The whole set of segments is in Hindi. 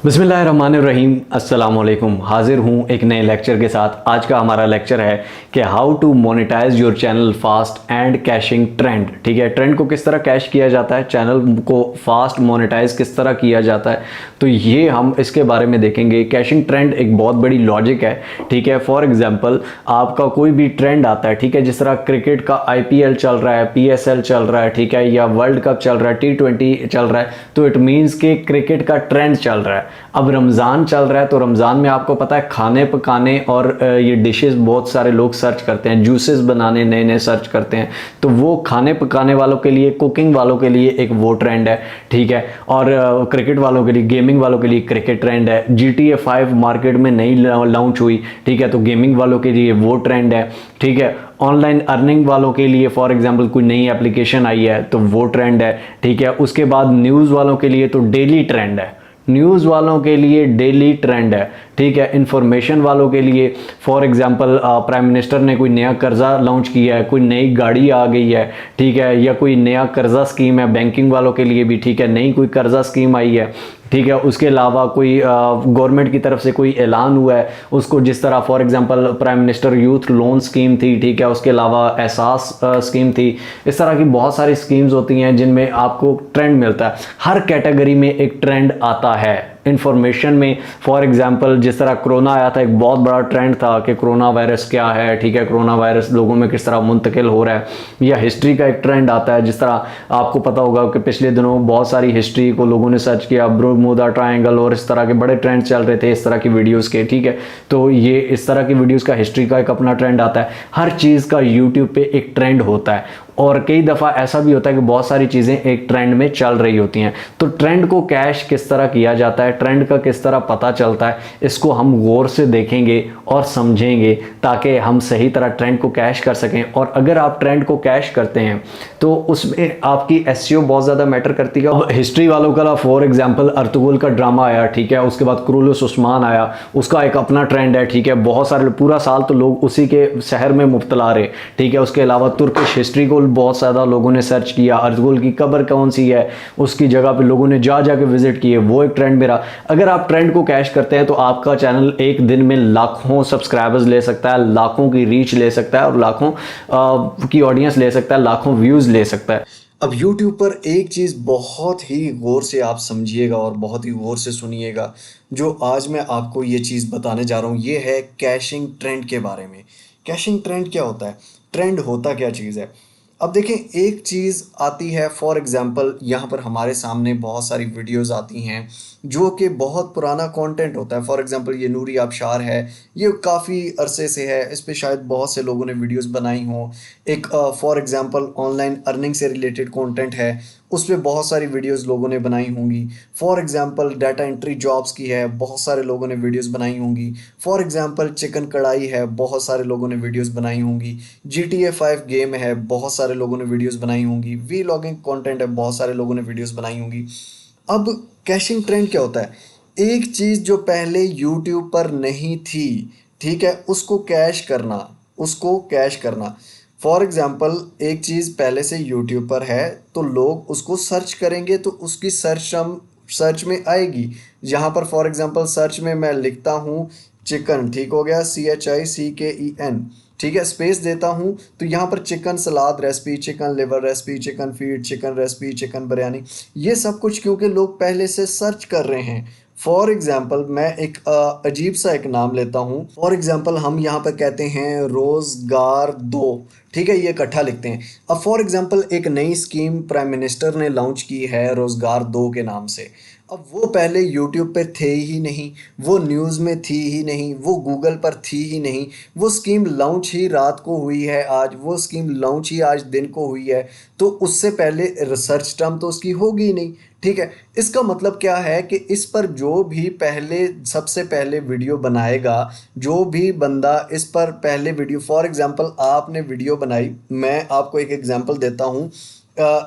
बिस्मिल्लाहिर्रहमानिर्रहीम, अस्सलाम वालेकुम। हाजिर हूँ एक नए लेक्चर के साथ। आज का हमारा लेक्चर है कि how to monetize your channel fast and cashing trend. ठीक है, ट्रेंड को किस तरह कैश किया जाता है, चैनल को फास्ट मोनेटाइज किस तरह किया जाता है, तो ये हम इसके बारे में देखेंगे। कैशिंग ट्रेंड एक बहुत बड़ी लॉजिक है। ठीक है, फॉर एग्जांपल आपका कोई भी ट्रेंड आता है, ठीक है, जिस तरह क्रिकेट का IPL चल रहा है, PSL चल रहा है, ठीक है, या वर्ल्ड कप चल रहा है, T20 चल रहा है, तो इट मीन्स कि क्रिकेट का ट्रेंड चल रहा है। अब रमज़ान चल रहा है, तो रमज़ान में आपको पता है खाने पकाने और ये डिशेस बहुत सारे लोग सर्च करते हैं, जूसेस बनाने नए नए सर्च करते हैं, तो वो खाने पकाने वालों के लिए, कुकिंग वालों के लिए एक वो ट्रेंड है। ठीक है, और क्रिकेट वालों के लिए, गेमिंग वालों के लिए क्रिकेट ट्रेंड है। GTA 5 मार्केट में नई लॉन्च हुई, ठीक है, तो गेमिंग वालों के लिए वो ट्रेंड है। ठीक है, ऑनलाइन अर्निंग वालों के लिए फॉर एग्जांपल कोई नई एप्लीकेशन आई है तो वो ट्रेंड है। ठीक है, उसके बाद न्यूज़ वालों के लिए तो डेली ट्रेंड है, न्यूज़ वालों के लिए डेली ट्रेंड है। ठीक है, इंफॉर्मेशन वालों के लिए फॉर एग्जांपल प्राइम मिनिस्टर ने कोई नया कर्जा लॉन्च किया है, कोई नई गाड़ी आ गई है, ठीक है, या कोई नया कर्जा स्कीम है बैंकिंग वालों के लिए भी, ठीक है, नई कोई कर्जा स्कीम आई है। ठीक है, उसके अलावा कोई गवर्नमेंट की तरफ से कोई ऐलान हुआ है, उसको जिस तरह for example prime minister youth loan scheme थी, ठीक है, उसके अलावा एहसास स्कीम थी। इस तरह की बहुत सारी स्कीम्स होती हैं जिनमें आपको ट्रेंड मिलता है। हर कैटेगरी में एक ट्रेंड आता है। इंफॉर्मेशन में फॉर एग्जांपल जिस तरह कोरोना आया था, एक बहुत बड़ा ट्रेंड था कि कोरोना वायरस क्या है, ठीक है, कोरोना वायरस लोगों में किस तरह मुंतकिल हो रहा है, या हिस्ट्री का एक ट्रेंड आता है। जिस तरह आपको पता होगा कि पिछले दिनों बहुत सारी हिस्ट्री को लोगों ने सर्च किया, बर्मुदा ट्रायंगल और इस तरह के बड़े ट्रेंड चल रहे थे इस तरह की वीडियोज़ के। ठीक है, तो ये इस तरह की वीडियोज़ का हिस्ट्री का एक अपना ट्रेंड आता है। हर चीज़ का यूट्यूब पे एक ट्रेंड होता है, और कई दफ़ा ऐसा भी होता है कि बहुत सारी चीज़ें एक ट्रेंड में चल रही होती हैं। तो ट्रेंड को कैश किस तरह किया जाता है, ट्रेंड का किस तरह पता चलता है, इसको हम गौर से देखेंगे और समझेंगे ताकि हम सही तरह ट्रेंड को कैश कर सकें। और अगर आप ट्रेंड को कैश करते हैं तो उसमें आपकी SEO बहुत ज़्यादा मैटर करती है। अब हिस्ट्री वालों का फॉर एग्जाम्पल अर्तुगरुल का ड्रामा आया, ठीक है, उसके बाद कुरुलुस उस्मान आया, उसका एक अपना ट्रेंड है। ठीक है, बहुत सारे पूरा साल तो लोग उसी के शहर में मुब्तला रहे। ठीक है, उसके अलावा तुर्किश हिस्ट्री को बहुत ज़्यादा लोगों ने सर्च किया, अर्तुगरुल की कब्र कौन सी है, उसकी जगह पे लोगों ने जाके विजिट किए, वो एक ट्रेंड मेरा। अगर आप ट्रेंड को कैश करते हैं तो आपका चैनल एक दिन में लाखों सब्सक्राइबर्स ले सकता है, लाखों की रीच ले सकता है, और लाखों की ऑडियंस ले सकता है, लाखों व्यूज़ ले सकता है। अब YouTube पर एक चीज़ बहुत ही गौर से आप समझिएगा और बहुत ही गौर से सुनिएगा। जो आज मैं आपको ये चीज़ बताने जा रहा हूँ, ये है कैशिंग ट्रेंड के बारे में। कैशिंग ट्रेंड क्या होता है? ट्रेंड होता क्या चीज़ है? अब देखें, एक चीज़ आती है फॉर एग्ज़ाम्पल, यहाँ पर हमारे सामने बहुत सारी वीडियोज़ आती हैं जो कि बहुत पुराना कंटेंट होता है। फॉर एग्ज़ाम्पल ये नूरी आबशार है, ये काफ़ी अरसे से है, इस पे शायद बहुत से लोगों ने वीडियोस बनाई हों। एक फॉर एग्ज़ाम्पल ऑनलाइन अर्निंग से रिलेटेड कंटेंट है, उस पे बहुत सारी वीडियोस लोगों ने बनाई होंगी। For example data entry jobs की है, बहुत सारे लोगों ने वीडियोस बनाई होंगी। फॉर एग्ज़ाम्पल चिकन कढ़ाई है, बहुत सारे लोगों ने वीडियोस बनाई होंगी। GTA 5 गेम है, बहुत सारे लोगों ने वीडियोस बनाई होंगी। वीलॉगिंग कंटेंट है, बहुत सारे लोगों ने वीडियोस बनाई होंगी। अब कैशिंग ट्रेंड क्या होता है? एक चीज़ जो पहले यूट्यूब पर नहीं थी, ठीक है, उसको कैश करना, उसको कैश करना। फॉर एग्ज़ाम्पल एक चीज़ पहले से यूट्यूब पर है तो लोग उसको सर्च करेंगे तो उसकी सर्च में आएगी। यहाँ पर फॉर एग्ज़ाम्पल सर्च में मैं लिखता हूँ चिकन, ठीक हो गया, CHICKEN, ठीक है, स्पेस देता हूँ तो यहाँ पर chicken salad recipe, chicken liver recipe, chicken feed, chicken recipe, chicken biryani, ये सब कुछ क्योंकि लोग पहले से सर्च कर रहे हैं। फॉर एग्ज़ाम्पल मैं एक अजीब सा एक नाम लेता हूँ। फॉर एग्ज़ाम्पल हम यहाँ पर कहते हैं रोज़गार 2, ठीक है, ये इकट्ठा लिखते हैं। अब फॉर एग्ज़ाम्पल एक नई स्कीम प्राइम मिनिस्टर ने लॉन्च की है रोज़गार 2 के नाम से। अब वो पहले यूट्यूब पे थे ही नहीं, वो न्यूज़ में थी ही नहीं, वो गूगल पर थी ही नहीं, वो स्कीम लॉन्च ही रात को हुई है आज, वो स्कीम लॉन्च ही आज दिन को हुई है, तो उससे पहले रिसर्च टर्म तो उसकी होगी ही नहीं। ठीक है, इसका मतलब क्या है कि इस पर जो भी पहले सबसे पहले वीडियो बनाएगा, जो भी बंदा इस पर पहले वीडियो, फॉर एग्ज़ाम्पल आपने वीडियो बनाई, मैं आपको एक एग्ज़ाम्पल देता हूँ।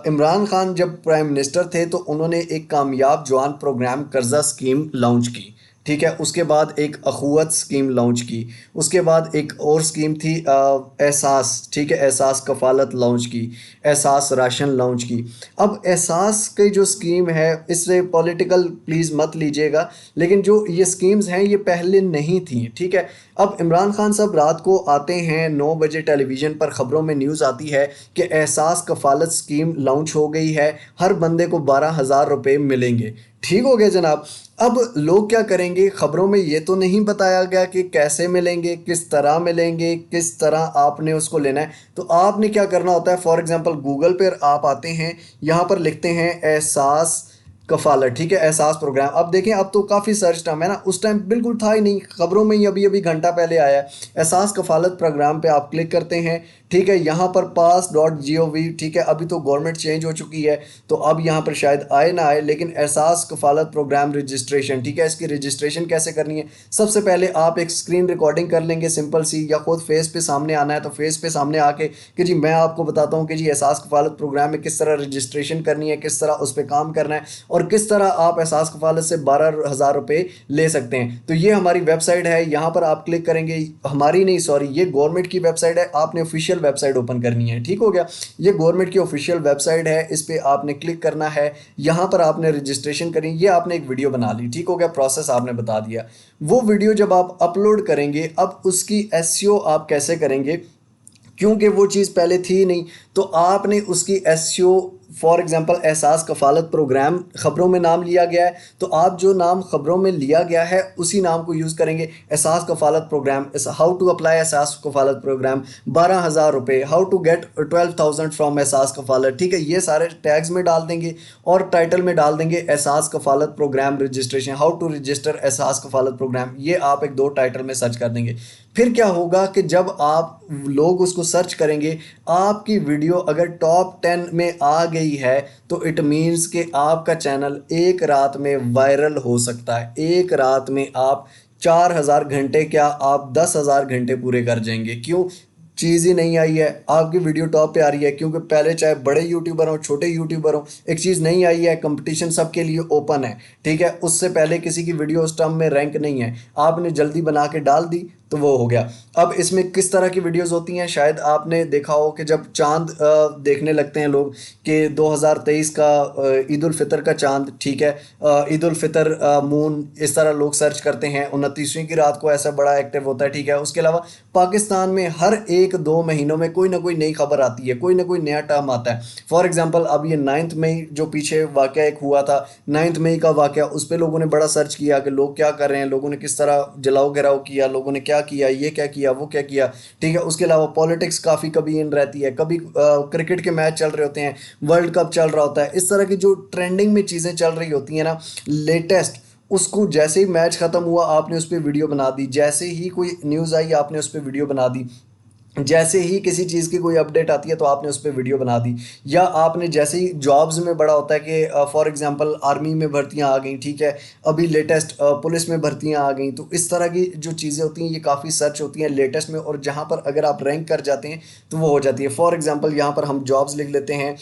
इमरान खान जब प्राइम मिनिस्टर थे तो उन्होंने एक कामयाब जवान प्रोग्राम कर्जा स्कीम लॉन्च की, ठीक है। उसके बाद एक अखुवत स्कीम लॉन्च की, उसके बाद एक और स्कीम थी एहसास, ठीक है, एहसास कफ़ालत लॉन्च की, एहसास राशन लॉन्च की। अब एहसास की जो स्कीम है, इससे पॉलिटिकल प्लीज़ मत लीजिएगा, लेकिन जो ये स्कीम्स हैं ये पहले नहीं थी, ठीक है। अब इमरान खान साहब रात को आते हैं 9 बजे, टेलीविज़न पर ख़बरों में न्यूज़ आती है कि एहसास कफ़ालत स्कीम लॉन्च हो गई है, हर बंदे को 12,000 रुपये मिलेंगे। ठीक हो गया जनाब। अब लोग क्या करेंगे, खबरों में ये तो नहीं बताया गया कि कैसे मिलेंगे, किस तरह मिलेंगे, किस तरह आपने उसको लेना है। तो आपने क्या करना होता है, फॉर एग्जांपल गूगल पर आप आते हैं, यहाँ पर लिखते हैं एहसास कफ़ालत, ठीक है, एहसास प्रोग्राम। अब देखें अब तो काफ़ी सर्च टर्म है ना, उस टाइम बिल्कुल था ही नहीं, खबरों में ही अभी अभी घंटा पहले आया है। एहसास कफ़ालत प्रोग्राम पे आप क्लिक करते हैं, ठीक है। यहाँ पर pass.gov, ठीक है, अभी तो गवर्नमेंट चेंज हो चुकी है तो अब यहाँ पर शायद आए ना आए, लेकिन एहसास कफ़ालत प्रोग्राम रजिस्ट्रेशन, ठीक है। इसकी रजिस्ट्रेशन कैसे करनी है, सबसे पहले आप एक स्क्रीन रिकॉर्डिंग कर लेंगे सिंपल सी, या खुद फेस पे सामने आना है तो फेस पे सामने आके कि जी मैं आपको बताता हूँ कि जी एहसास कफ़ालत प्रोग्राम में किस तरह रजिस्ट्रेशन करनी है, किस तरह उस पर काम करना है, और किस तरह आप एहसास कफ़ालत से 12,000 रुपये ले सकते हैं। तो ये हमारी वेबसाइट है, यहाँ पर आप क्लिक करेंगे, हमारी नहीं सॉरी, ये गवर्नमेंट की वेबसाइट है, आपने ऑफिशियल वेबसाइट ओपन करनी है, ठीक हो गया। ये गवर्नमेंट की ऑफिशियल वेबसाइट है, इस पर आपने क्लिक करना है, यहाँ पर आपने रजिस्ट्रेशन करी, ये आपने एक वीडियो बना ली, ठीक हो गया, प्रोसेस आपने बता दिया। वो वीडियो जब आप अपलोड करेंगे, अब उसकी एसईओ आप कैसे करेंगे, क्योंकि वो चीज़ पहले थी नहीं, तो आपने उसकी एसईओ, फॉर एग्जांपल एहसास कफ़ालत प्रोग्राम खबरों में नाम लिया गया है, तो आप जो नाम खबरों में लिया गया है उसी नाम को यूज़ करेंगे। एहसास Kafaalat programme, how to apply एहसास कफ़ालत प्रोग्राम, 12,000 रुपये, हाउ टू गेट 12,000 फ्रॉम एहसास कफ़ालत, ठीक है। ये सारे टैग्स में डाल देंगे और टाइटल में डाल देंगे Ehsaas Kafaalat program registration, how to register Ehsaas Kafaalat programme, ये आप एक दो टाइटल में सर्च कर देंगे। फिर क्या होगा कि जब आप लोग उसको सर्च करेंगे, आपकी वीडियो अगर टॉप 10 में आ गई है तो इट मीन्स कि आपका चैनल एक रात में वायरल हो सकता है। एक रात में आप 4,000 घंटे, क्या आप 10,000 घंटे पूरे कर जाएंगे। क्यों, चीज़ ही नहीं आई है, आपकी वीडियो टॉप पे आ रही है, क्योंकि पहले चाहे बड़े यूट्यूबर हों छोटे यूट्यूबर हों, एक चीज़ नहीं आई है, कंपटीशन सबके लिए ओपन है, ठीक है। उससे पहले किसी की वीडियो उस टर्म में रैंक नहीं है, आपने जल्दी बना के डाल दी तो वो हो गया। अब इसमें किस तरह की वीडियोस होती हैं, शायद आपने देखा हो कि जब चांद देखने लगते हैं लोग कि 2023 का ईद उल फितर का चांद, ठीक है, ईद उल फितर मून, इस तरह लोग सर्च करते हैं। 29वीं की रात को ऐसा बड़ा एक्टिव होता है, ठीक है। उसके अलावा पाकिस्तान में हर एक दो महीनों में कोई ना कोई नई खबर आती है, कोई ना कोई नया टर्म आता है। फॉर एग्जांपल अब ये 9 मई जो पीछे वाक़या एक हुआ था, 9 मई का वाक़या, उस पर लोगों ने बड़ा सर्च किया कि लोग क्या कर रहे हैं, लोगों ने किस तरह जलाओ गिराओ किया, लोगों ने क्या किया, ये क्या किया, वो क्या किया, ठीक है। उसके अलावा पॉलिटिक्स काफ़ी कभी इन रहती है, कभी क्रिकेट के मैच चल रहे होते हैं, वर्ल्ड कप चल रहा होता है, इस तरह की जो ट्रेंडिंग में चीज़ें चल रही होती हैं ना, लेटेस्ट, उसको जैसे ही मैच ख़त्म हुआ आपने उस पर वीडियो बना दी, जैसे ही कोई न्यूज़ आई आपने उस पर वीडियो बना दी, जैसे ही किसी चीज़ की कोई अपडेट आती है तो आपने उस पर वीडियो बना दी। या आपने जैसे ही जॉब्स में बड़ा होता है कि फॉर एग्जांपल आर्मी में भर्तियां आ गई, ठीक है, अभी लेटेस्ट पुलिस में भर्तियां आ गई, तो इस तरह की जो चीज़ें होती हैं ये काफ़ी सर्च होती हैं लेटेस्ट में, और जहां पर अगर आप रैंक कर जाते हैं तो वो हो जाती है। फॉर एग्जाम्पल यहाँ पर हम जॉब्स लिख लेते हैं,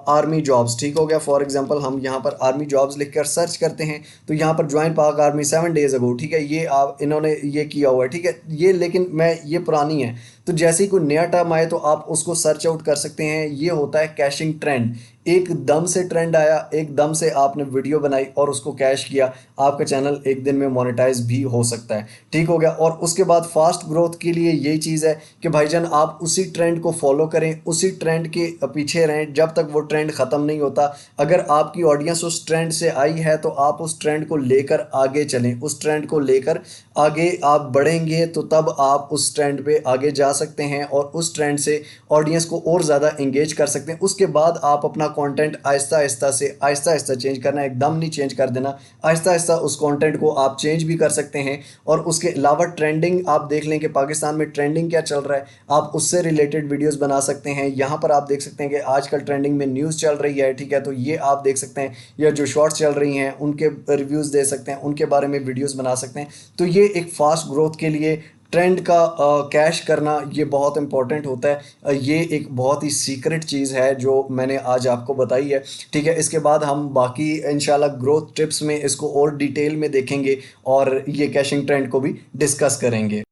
आर्मी जॉब्स, ठीक हो गया। फॉर एग्जाम्पल हम यहाँ पर आर्मी जॉब्स लिख कर सर्च करते हैं तो यहाँ पर ज्वाइन पाक आर्मी 7 डेज अगो, ठीक है, ये आप इन्होंने ये किया हुआ है, ठीक है, ये लेकिन मैं ये पुरानी है। तो जैसे ही कोई नया टर्म आए तो आप उसको सर्च आउट कर सकते हैं। ये होता है कैशिंग ट्रेंड, एकदम से ट्रेंड आया, एकदम से आपने वीडियो बनाई और उसको कैश किया, आपका चैनल एक दिन में मोनेटाइज भी हो सकता है, ठीक हो गया। और उसके बाद फास्ट ग्रोथ के लिए यही चीज़ है कि भाईजान आप उसी ट्रेंड को फॉलो करें, उसी ट्रेंड के पीछे रहें जब तक वो ट्रेंड ख़त्म नहीं होता। अगर आपकी ऑडियंस उस ट्रेंड से आई है तो आप उस ट्रेंड को लेकर आगे चलें, उस ट्रेंड को लेकर आगे आप बढ़ेंगे तो तब आप उस ट्रेंड पे आगे जा सकते हैं और उस ट्रेंड से ऑडियंस को और ज़्यादा इंगेज कर सकते हैं। उसके बाद आप अपना कंटेंट आहिस्ता आहिस्ता चेंज करना, एकदम नहीं चेंज कर देना, आहिस्ता आहिस्ता उस कंटेंट को आप चेंज भी कर सकते हैं। और उसके अलावा ट्रेंडिंग आप देख लें कि पाकिस्तान में ट्रेंडिंग क्या चल रहा है, आप उससे रिलेटेड वीडियोस बना सकते हैं। यहाँ पर आप देख सकते हैं कि आजकल ट्रेंडिंग में न्यूज़ चल रही है, ठीक है, तो ये आप देख सकते हैं, या जो शॉर्ट्स चल रही हैं उनके रिव्यूज़ दे सकते हैं, उनके बारे में वीडियोज़ बना सकते हैं। तो ये एक फास्ट ग्रोथ के लिए ट्रेंड का कैश करना ये बहुत इंपॉर्टेंट होता है। ये एक बहुत ही सीक्रेट चीज़ है जो मैंने आज आपको बताई है। ठीक है, इसके बाद हम बाकी इंशाल्लाह ग्रोथ टिप्स में इसको और डिटेल में देखेंगे और ये कैशिंग ट्रेंड को भी डिस्कस करेंगे।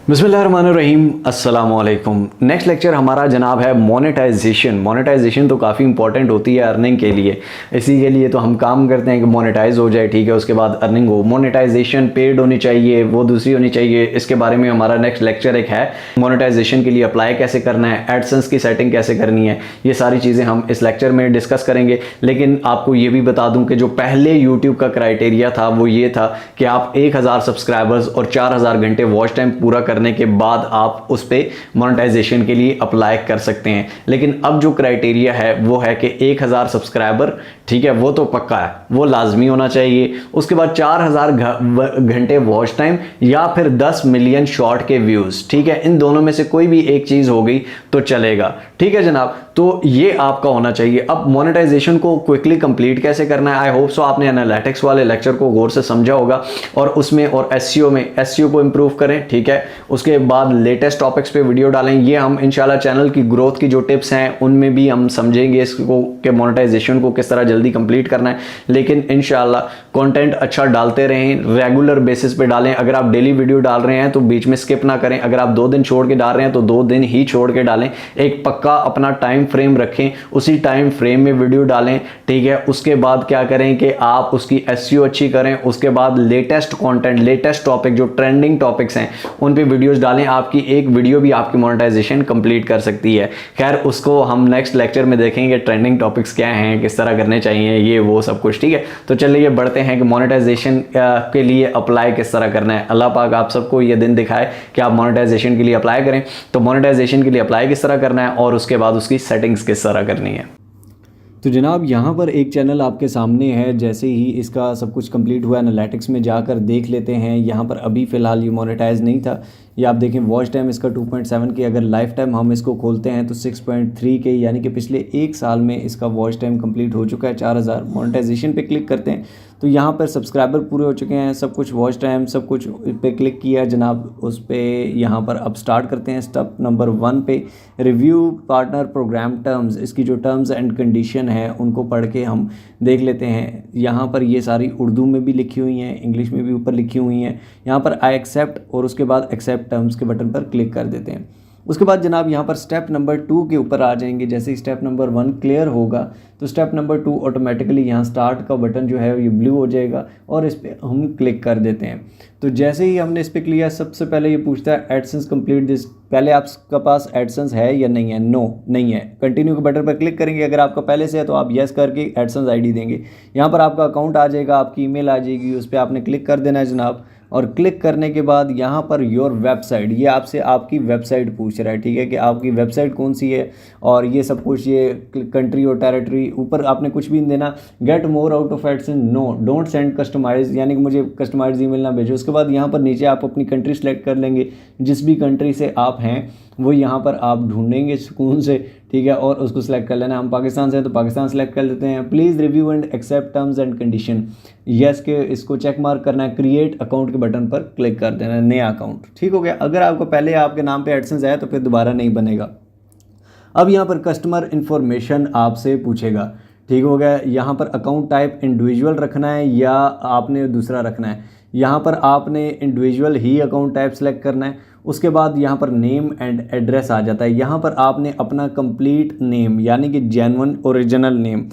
बिस्मिल्लाहिर्रहमानिर्रहीम, अस्सलामुअलैकुम। नेक्स्ट लेक्चर हमारा जनाब है मोनेटाइजेशन। मोनेटाइजेशन तो काफ़ी इंपॉर्टेंट होती है अर्निंग के लिए, इसी के लिए तो हम काम करते हैं कि मोनेटाइज हो जाए, ठीक है, उसके बाद अर्निंग हो। मोनेटाइजेशन पेड होनी चाहिए, वो दूसरी होनी चाहिए, इसके बारे में हमारा नेक्स्ट लेक्चर एक है। मोनेटाइजेशन के लिए अप्लाई कैसे करना है, एडसेंस की सेटिंग कैसे करनी है, ये सारी चीज़ें हम इस लेक्चर में डिस्कस करेंगे। लेकिन आपको ये भी बता दूँ कि जो पहले यूट्यूब का क्राइटेरिया था वो ये था कि आप 1000 सब्सक्राइबर्स और 4000 घंटे वॉच टाइम पूरा करने के बाद आप उस पे मोनेटाइजेशन के लिए अप्लाई कर सकते हैं। लेकिन अब जो क्राइटेरिया है वो है कि 1000 सब्सक्राइबर, ठीक है, वो तो पक्का है, वो लाजमी होना चाहिए। उसके बाद 4000 घंटे वॉच टाइम या फिर 10 मिलियन शॉर्ट के व्यूज़, ठीक है, इन दोनों में से कोई भी एक चीज़ हो गई तो चलेगा, ठीक है जनाब। तो ये आपका होना चाहिए। अब मोनेटाइजेशन को क्विकली कंप्लीट कैसे करना है, आई होप सो आपने एनालिटिक्स वाले लेक्चर को गौर से समझा होगा और उसमें और एसईओ में एसईओ को इंप्रूव करें, ठीक है। उसके बाद लेटेस्ट टॉपिक्स पे वीडियो डालें। ये हम इंशाल्लाह चैनल की ग्रोथ की जो टिप्स हैं उनमें भी हम समझेंगे इसको कि मोनेटाइजेशन को किस तरह जल्दी कंप्लीट करना है। लेकिन इंशाल्लाह कंटेंट अच्छा डालते रहें, रेगुलर बेसिस पे डालें। अगर आप डेली वीडियो डाल रहे हैं तो बीच में स्किप ना करें। अगर आप 2 दिन छोड़ के डाल रहे हैं तो 2 दिन ही छोड़ के डालें। एक पक्का अपना टाइम फ्रेम रखें, उसी टाइम फ्रेम में वीडियो डालें, ठीक है। उसके बाद क्या करें कि आप उसकी एसईओ अच्छी करें। उसके बाद लेटेस्ट कंटेंट, लेटेस्ट टॉपिक जो ट्रेंडिंग टॉपिक्स हैं उन पे वीडियोस डालें। आपकी एक वीडियो भी आपकी मोनेटाइजेशन कंप्लीट कर सकती है। खैर उसको हम नेक्स्ट लेक्चर में देखेंगे, ट्रेंडिंग टॉपिक्स क्या हैं, किस तरह करने चाहिए, ये वो सब कुछ, ठीक है। तो चलिए बढ़ते हैं कि मोनेटाइजेशन के लिए अप्लाई किस तरह करना है। अल्लाह पाक आप सबको ये दिन दिखाए कि आप मोनेटाइजेशन के लिए अप्लाई करें। तो मोनेटाइजेशन के लिए अप्लाई किस तरह करना है और उसके बाद उसकी सेटिंग्स किस तरह करनी है। तो जनाब यहाँ पर एक चैनल आपके सामने है। जैसे ही इसका सब कुछ कंप्लीट हुआ, एनालिटिक्स में जाकर देख लेते हैं। यहाँ पर अभी फ़िलहाल ये मोनेटाइज नहीं था। ये आप देखें वॉच टाइम इसका 2.7 के, अगर लाइफ टाइम हम इसको खोलते हैं तो 6.3 के, यानी कि पिछले 1 साल में इसका वॉच टाइम कंप्लीट हो चुका है 4000। मोनेटाइजेशन पे क्लिक करते हैं तो यहाँ पर सब्सक्राइबर पूरे हो चुके हैं, सब कुछ, वॉच टाइम सब कुछ पे क्लिक किया जनाब। उस पे यहाँ पर अब स्टार्ट करते हैं स्टेप नंबर 1 पे, रिव्यू पार्टनर प्रोग्राम टर्म्स। इसकी जो टर्म्स एंड कंडीशन है उनको पढ़ के हम देख लेते हैं। यहाँ पर ये सारी उर्दू में भी लिखी हुई हैं, इंग्लिश में भी ऊपर लिखी हुई हैं। यहाँ पर आई एक्सेप्ट और उसके बाद एक्सेप्ट टर्म्स के बटन पर क्लिक कर देते हैं। उसके बाद जनाब यहाँ पर स्टेप नंबर 2 के ऊपर आ जाएंगे। जैसे ही स्टेप नंबर 1 क्लियर होगा तो स्टेप नंबर 2 ऑटोमेटिकली यहाँ स्टार्ट का बटन जो है ये ब्लू हो जाएगा और इस पर हम क्लिक कर देते हैं। तो जैसे ही हमने इस पर क्लिक, सबसे पहले ये पूछता है एडसेंस कंप्लीट दिस, पहले आपका पास एडसेंस है या नहीं है। नो, नहीं है। कंटिन्यू के बटन पर क्लिक करेंगे। अगर आपका पहले से है तो आप येस करके एडसेंस आईडी देंगे। यहाँ पर आपका अकाउंट आ जाएगा, आपकी ईमेल आ जाएगी, उस पर आपने क्लिक कर देना है जनाब। और क्लिक करने के बाद यहाँ पर योर वेबसाइट, ये आपसे आपकी वेबसाइट पूछ रहा है, ठीक है, कि आपकी वेबसाइट कौन सी है और ये सब कुछ, ये कंट्री और टेरिटरी। ऊपर आपने कुछ भी नहीं देना। Get more out of AdSense, no, don't send customize, यानी कि मुझे कस्टमाइज ईमेल ना भेजो। उसके बाद यहाँ पर नीचे आप अपनी कंट्री सेलेक्ट कर लेंगे, जिस भी कंट्री से आप हैं वो यहाँ पर आप ढूंढेंगे सुकून से, ठीक है, और उसको सिलेक्ट कर लेना। हम पाकिस्तान से हैं तो पाकिस्तान सेलेक्ट कर लेते हैं। Please review and accept terms and condition, yes के इसको चेक मार्क करना है। क्रिएट अकाउंट के बटन पर क्लिक कर देना है, नया अकाउंट, ठीक हो गया। अगर आपको पहले आपके नाम पे एडसेंस है तो फिर दोबारा नहीं बनेगा। अब यहाँ पर कस्टमर इन्फॉर्मेशन आपसे पूछेगा, ठीक हो गया। यहाँ पर अकाउंट टाइप इंडिविजुअल रखना है या आपने दूसरा रखना है। यहाँ पर आपने इंडिविजुअल ही अकाउंट टाइप सेलेक्ट करना है। उसके बाद यहाँ पर नेम एंड एड्रेस आ जाता है। यहाँ पर आपने अपना कंप्लीट नेम, यानी कि जेन्युइन ओरिजिनल नेम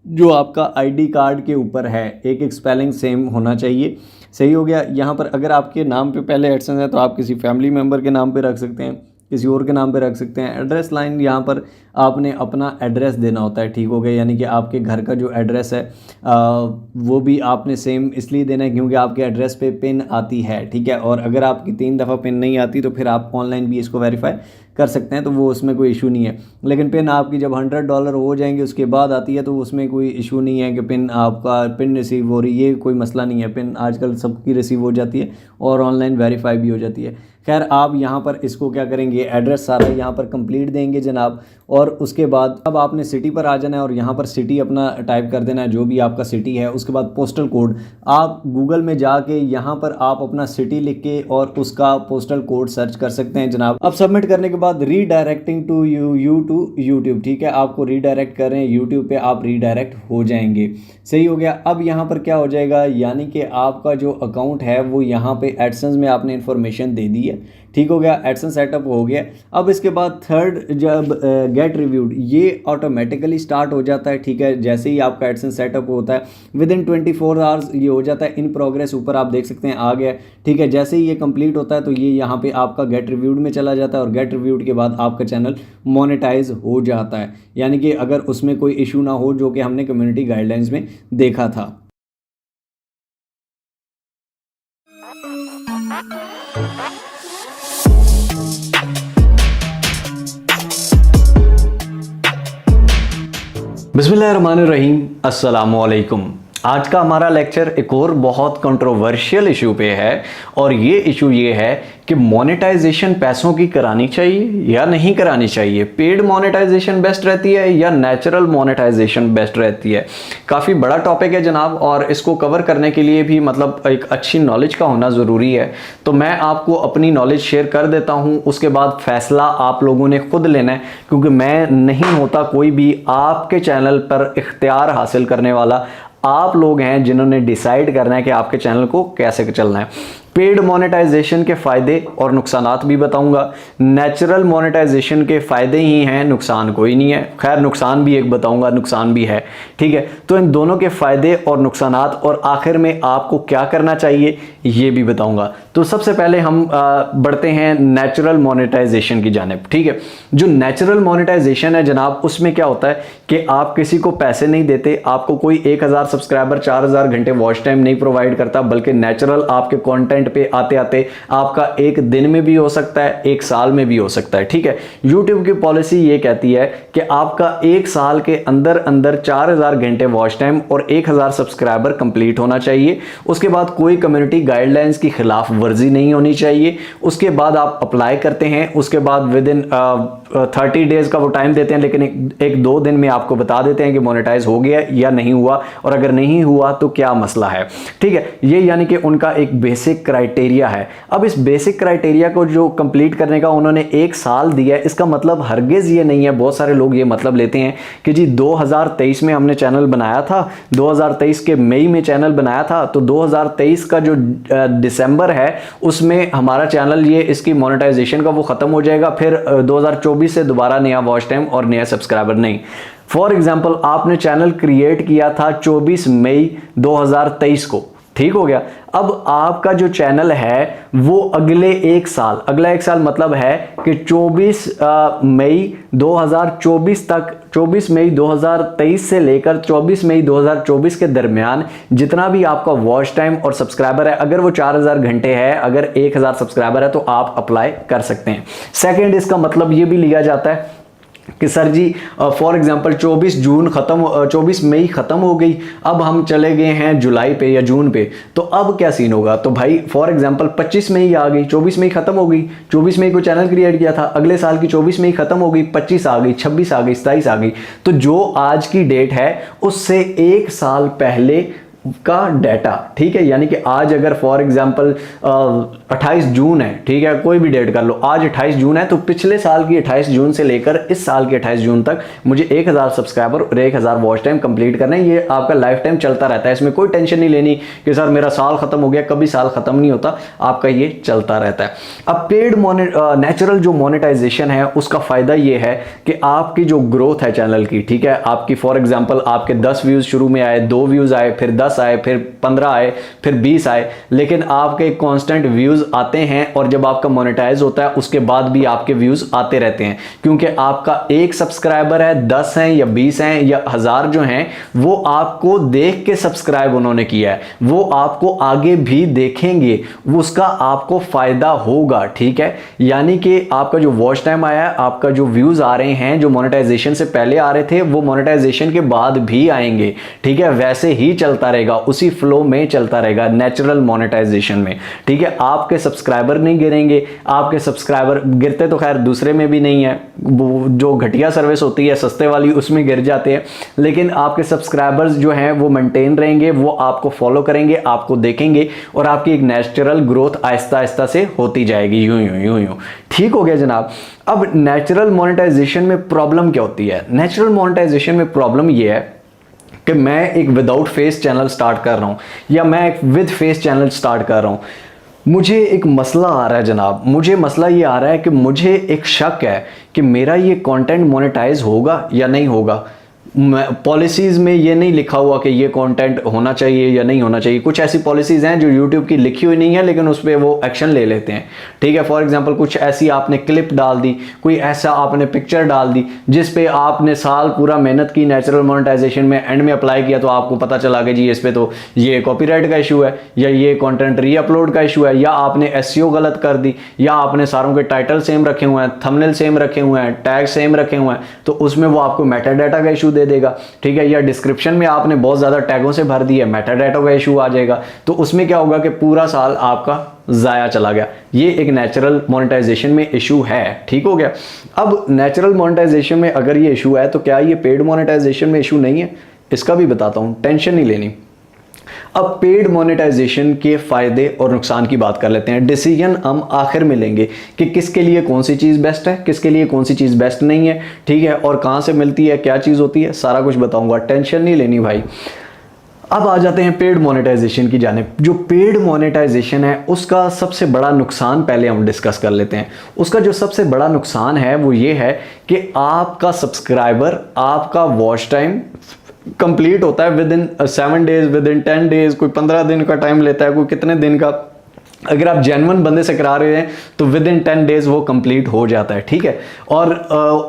जो आपका आईडी कार्ड के ऊपर है, एक एक स्पेलिंग सेम होना चाहिए, सही हो गया। यहाँ पर अगर आपके नाम पे पहले एडसेंस है तो आप किसी फैमिली मेम्बर के नाम पे रख सकते हैं, किसी और के नाम पे रख सकते हैं। एड्रेस लाइन, यहाँ पर आपने अपना एड्रेस देना होता है, ठीक हो गया, यानी कि आपके घर का जो एड्रेस है वो भी आपने सेम इसलिए देना है क्योंकि आपके एड्रेस पे पिन आती है, ठीक है। और अगर आपकी 3 दफ़ा पिन नहीं आती तो फिर आप ऑनलाइन भी इसको वेरीफाई कर सकते हैं, तो वो उसमें कोई इशू नहीं है। लेकिन पिन आपकी जब $100 हो जाएंगे उसके बाद आती है तो उसमें कोई इशू नहीं है कि पिन आपका पिन रिसीव हो रही है, ये कोई मसला नहीं है। पिन आजकल सबकी रिसीव हो जाती है और ऑनलाइन वेरीफाई भी हो जाती है। खैर आप यहाँ पर इसको क्या करेंगे, एड्रेस सारा यहाँ पर कंप्लीट देंगे जनाब, और उसके बाद अब आपने सिटी पर आ जाना है और यहाँ पर सिटी अपना टाइप कर देना है, जो भी आपका सिटी है। उसके बाद पोस्टल कोड, आप गूगल में जाके यहाँ पर आप अपना सिटी लिख के और उसका पोस्टल कोड सर्च कर सकते हैं जनाब। अब सबमिट करने के बाद redirecting to you to YouTube, ठीक है, आपको रीडायरेक्ट कर रहे हैं यूट्यूब पे, आप रीडायरेक्ट हो जाएंगे। सही हो गया। अब यहाँ पर क्या हो जाएगा, यानी कि आपका जो अकाउंट है वो यहाँ पे एडसेंस में आपने इन्फॉर्मेशन दे दी है, ठीक हो गया, एडसेंस सेटअप हो गया। अब इसके बाद थर्ड जब गेट रिव्यूड, ये ऑटोमेटिकली स्टार्ट हो जाता है, ठीक है, जैसे ही आपका एडसेंस सेटअप होता है विद इन 24 आवर्स ये हो जाता है। इन प्रोग्रेस ऊपर आप देख सकते हैं आ गया, ठीक है। जैसे ही ये कंप्लीट होता है तो ये यहाँ पे आपका गेट रिव्यूड में चला जाता है और गेट रिव्यूड के बाद आपका चैनल मोनेटाइज हो जाता है, यानी कि अगर उसमें कोई इशू ना हो जो कि हमने कम्युनिटी गाइडलाइंस में देखा था। बिस्मिल्लाहिर्रहमानिर्रहीम, अस्सलामुअलैकुम। आज का हमारा लेक्चर एक और बहुत कंट्रोवर्शियल इशू पे है, और ये इशू ये है कि मोनेटाइजेशन पैसों की करानी चाहिए या नहीं करानी चाहिए। पेड मोनेटाइजेशन बेस्ट रहती है या नेचुरल मोनेटाइजेशन बेस्ट रहती है। काफ़ी बड़ा टॉपिक है जनाब, और इसको कवर करने के लिए भी मतलब एक अच्छी नॉलेज का होना ज़रूरी है। तो मैं आपको अपनी नॉलेज शेयर कर देता हूँ, उसके बाद फैसला आप लोगों ने खुद लेना है, क्योंकि मैं नहीं होता कोई भी आपके चैनल पर इख्तियार हासिल करने वाला। आप लोग हैं जिन्होंने डिसाइड करना है कि आपके चैनल को कैसे चलना है। पेड मोनेटाइजेशन के फ़ायदे और नुकसानात भी बताऊंगा। नेचुरल मोनेटाइजेशन के फ़ायदे ही हैं, नुकसान कोई नहीं है। खैर नुकसान भी एक बताऊंगा, नुकसान भी है, ठीक है। तो इन दोनों के फ़ायदे और नुकसानात और आखिर में आपको क्या करना चाहिए ये भी बताऊंगा। तो सबसे पहले हम बढ़ते हैं नेचुरल मोनेटाइजेशन की जानिब, ठीक है। जो नेचुरल मोनेटाइजेशन है जनाब, उसमें क्या होता है कि आप किसी को पैसे नहीं देते, आपको कोई 1000 सब्सक्राइबर 4000 घंटे वॉच टाइम नहीं प्रोवाइड करता, बल्कि नेचुरल आपके कंटेंट पे आते आते आपका एक दिन में भी हो सकता है, एक साल में भी हो सकता है, ठीक है। YouTube की पॉलिसी ये कहती है कि आपका एक साल के अंदर अंदर 4000 घंटे वॉच टाइम और 1000 सब्सक्राइबर कंप्लीट होना चाहिए। उसके बाद कोई कम्युनिटी गाइडलाइंस की खिलाफ वर्जी नहीं होनी चाहिए। उसके बाद आप अप्लाई करते हैं, उसके बाद विद इन 30 डेज का वो टाइम देते हैं, लेकिन एक दो दिन में आपको बता देते हैं कि मोनेटाइज हो गया या नहीं हुआ, और अगर नहीं हुआ तो क्या मसला है, ठीक है। ये यानी कि उनका एक बेसिक क्राइटेरिया है। अब इस बेसिक क्राइटेरिया को जो कंप्लीट करने का उन्होंने एक साल दिया है, इसका मतलब हरगिज ये नहीं है। बहुत सारे लोग ये मतलब लेते हैं कि जी 2023 में हमने चैनल बनाया था, 2023 के मई में चैनल बनाया था, तो 2023 का जो दिसंबर है उसमें हमारा चैनल ये इसकी मोनेटाइजेशन का वो खत्म हो जाएगा, फिर 2024 से दोबारा नया वॉच टाइम और नया सब्सक्राइबर नहीं। फॉर एग्जाम्पल आपने चैनल क्रिएट किया था 24 मई 2023 को, ठीक हो गया। अब आपका जो चैनल है वो अगला एक साल मतलब है कि 24 मई 2024 तक, 24 मई 2023 से लेकर 24 मई 2024 के दरमियान जितना भी आपका वॉच टाइम और सब्सक्राइबर है, अगर वो 4000 घंटे है, अगर 1000 सब्सक्राइबर है, तो आप अप्लाई कर सकते हैं। सेकेंड, इसका मतलब ये भी लिया जाता है कि सर जी फॉर एग्जांपल 24 मई ख़त्म हो गई, अब हम चले गए हैं जुलाई पे या जून पे, तो अब क्या सीन होगा। तो भाई फॉर एग्जांपल 25 मई आ गई, 24 मई ख़त्म हो गई, 24 मई को चैनल क्रिएट किया था, अगले साल की 24 मई ख़त्म हो गई, 25 आ गई, 26 आ गई, 27 आ गई, तो जो आज की डेट है उससे एक साल पहले का डाटा, ठीक है। यानी कि आज अगर फॉर एग्जांपल 28 जून है, ठीक है, कोई भी डेट कर लो, आज 28 जून है, तो पिछले साल की 28 जून से लेकर इस साल की 28 जून तक मुझे 1000 सब्सक्राइबर और 1000 वॉच टाइम कंप्लीट करना है। ये आपका लाइफ टाइम चलता रहता है, इसमें कोई टेंशन नहीं लेनी कि सर मेरा साल खत्म हो गया, कभी साल खत्म नहीं होता, आपका ये चलता रहता है। अब पेड नेचुरल जो मोनेटाइजेशन है उसका फायदा ये है कि आपकी जो ग्रोथ है चैनल की, ठीक है, आपकी फॉर एग्जांपल आपके 10 व्यूज शुरू में आए, 2 व्यूज आए, फिर 10 आए, फिर 15 आए, फिर 20 आए, लेकिन आपके कांस्टेंट व्यूज आते हैं, और जब आपका मोनेटाइज होता है उसके बाद भी आपके व्यूज आते रहते हैं, क्योंकि आपका एक सब्सक्राइबर है, 10 हैं या 20 हैं या 1000 जो हैं, वो आपको देख के सब्सक्राइब उन्होंने किया है, वो आपको आगे भी देखेंगे, वो उसका आपको फायदा होगा, ठीक है। यानी कि आपका जो वॉच टाइम आया है, आपका जो व्यूज आ रहे हैं, जो मोनेटाइजेशन से पहले आ रहे थे वो मोनेटाइजेशन के बाद भी आएंगे, ठीक है, वैसे ही चलता रहेगा। रहेगा, उसी फ्लो में चलता रहेगा, नेचुरल मोनेटाइजेशन में। ठीक है, आपके सब्सक्राइबर नहीं गिरेंगे, आपके सब्सक्राइबर गिरते तो खैर दूसरे में भी नहीं है, जो घटिया सर्विस होती है सस्ते वाली उसमें गिर जाते हैं, लेकिन आपके सब्सक्राइबर्स जो हैं वो मेंटेन रहेंगे, वो आपको फॉलो करेंगे, आपको देखेंगे और आपकी एक नेचुरल ग्रोथ आहिस्ता आहिस्ता से होती जाएगी, यूं यूं यूं यूं। ठीक हो गया जनाब। अब नेचुरल मोनेटाइजेशन में प्रॉब्लम क्या होती है? नेचुरल मोनेटाइजेशन में प्रॉब्लम ये है कि मैं एक विदाउट फेस चैनल स्टार्ट कर रहा हूं या मैं एक विद फेस चैनल स्टार्ट कर रहा हूं, मुझे एक मसला आ रहा है जनाब। मुझे मसला ये आ रहा है कि मुझे एक शक है कि मेरा ये कंटेंट मोनेटाइज होगा या नहीं होगा। पॉलिसीज़ में ये नहीं लिखा हुआ कि ये कंटेंट होना चाहिए या नहीं होना चाहिए। कुछ ऐसी पॉलिसीज़ हैं जो यूट्यूब की लिखी हुई नहीं है लेकिन उस पर वो एक्शन ले लेते हैं। ठीक है, फॉर एग्जांपल कुछ ऐसी आपने क्लिप डाल दी, कोई ऐसा आपने पिक्चर डाल दी जिस पे आपने साल पूरा मेहनत की, नेचुरल मोनेटाइजेशन में एंड में अप्लाई किया तो आपको पता चला कि जी इस पर तो ये कॉपीराइट का इशू है या ये कॉन्टेंट री अपलोड का इशू है, या आपने एसईओ गलत कर दी, या आपने सारों के टाइटल सेम रखे हुए हैं, थंबनेल सेम रखे हुए हैं, टैग सेम रखे हुए हैं, तो उसमें वो आपको मेटा डाटा का इशू दे देगा। ठीक है, या डिस्क्रिप्शन में आपने बहुत ज्यादा टैगों से भर दिया, मेटा डाटा का इशू आ जाएगा, तो उसमें क्या होगा कि पूरा साल आपका जाया चला गया। ये एक नेचुरल मोनेटाइजेशन में इशू है। ठीक हो गया। अब नेचुरल मोनेटाइजेशन में अगर ये इशू है तो क्या ये पेड मोनेटाइजेशन में इशू नहीं है? इसका भी बताता हूं, टेंशन नहीं लेनी। अब पेड मोनेटाइजेशन के फायदे और नुकसान की बात कर लेते हैं। डिसीजन हम आखिर में लेंगे कि किसके लिए कौन सी चीज़ बेस्ट है, किसके लिए कौन सी चीज़ बेस्ट नहीं है। ठीक है, और कहाँ से मिलती है, क्या चीज़ होती है, सारा कुछ बताऊंगा, टेंशन नहीं लेनी भाई। अब आ जाते हैं पेड मोनेटाइजेशन की जानिब। जो पेड मोनेटाइजेशन है उसका सबसे बड़ा नुकसान पहले हम डिस्कस कर लेते हैं। उसका जो सबसे बड़ा नुकसान है वो ये है कि आपका सब्सक्राइबर, आपका वॉच टाइम कंप्लीट होता है with in 7 days, with in 10 days, कोई 15 दिन का टाइम लेता है, कोई कितने दिन का। अगर आप जेन्युइन बंदे से करा रहे हैं तो विद इन 10 डेज वो कंप्लीट हो जाता है। ठीक है, और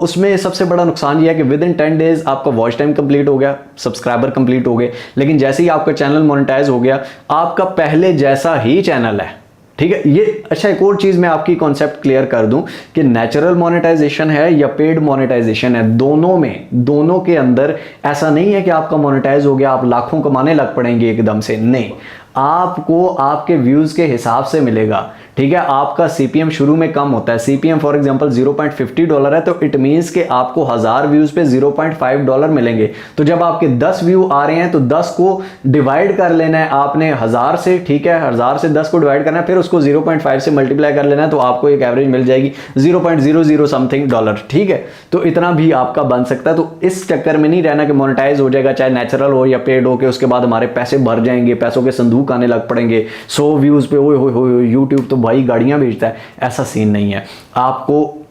उसमें सबसे बड़ा नुकसान ये है कि विद इन 10 डेज आपका वॉच टाइम कंप्लीट हो गया, सब्सक्राइबर कंप्लीट हो गए, लेकिन जैसे ही आपका चैनल मोनेटाइज हो गया आपका पहले जैसा ही चैनल है। ठीक है, ये अच्छा एक और चीज मैं आपकी कॉन्सेप्ट क्लियर कर दूं कि नेचुरल मोनेटाइजेशन है या पेड मोनेटाइजेशन है, दोनों के अंदर ऐसा नहीं है कि आपका मोनेटाइज हो गया आप लाखों कमाने लग पड़ेंगे एकदम से, नहीं। आपको आपके व्यूज के हिसाब से मिलेगा। ठीक है, आपका सीपीएम शुरू में कम होता है। सीपीएम फॉर एग्जांपल $0.50 है तो इट मींस कि आपको 1000 व्यूज पे $0.5 मिलेंगे। तो जब आपके 10 व्यू आ रहे हैं तो 10 को डिवाइड कर लेना है आपने 1000 से। ठीक है, 1000 से 10 को डिवाइड करना है, फिर उसको 0.5 से मल्टीप्लाई कर लेना है, तो आपको एक एवरेज मिल जाएगी $0.00 समथिंग डॉलर। ठीक है, तो इतना भी आपका बन सकता है। तो इस चक्कर में नहीं रहना कि मोनेटाइज हो जाएगा चाहे नेचुरल हो या पेड हो, के उसके बाद हमारे पैसे भर जाएंगे, पैसों के संदूक आने लग पड़ेंगे 100 व्यूज पे, ओए होए यूट्यूब तो भाई गाड़ियां बेचता है। ऐसा सीन नहीं है। आपको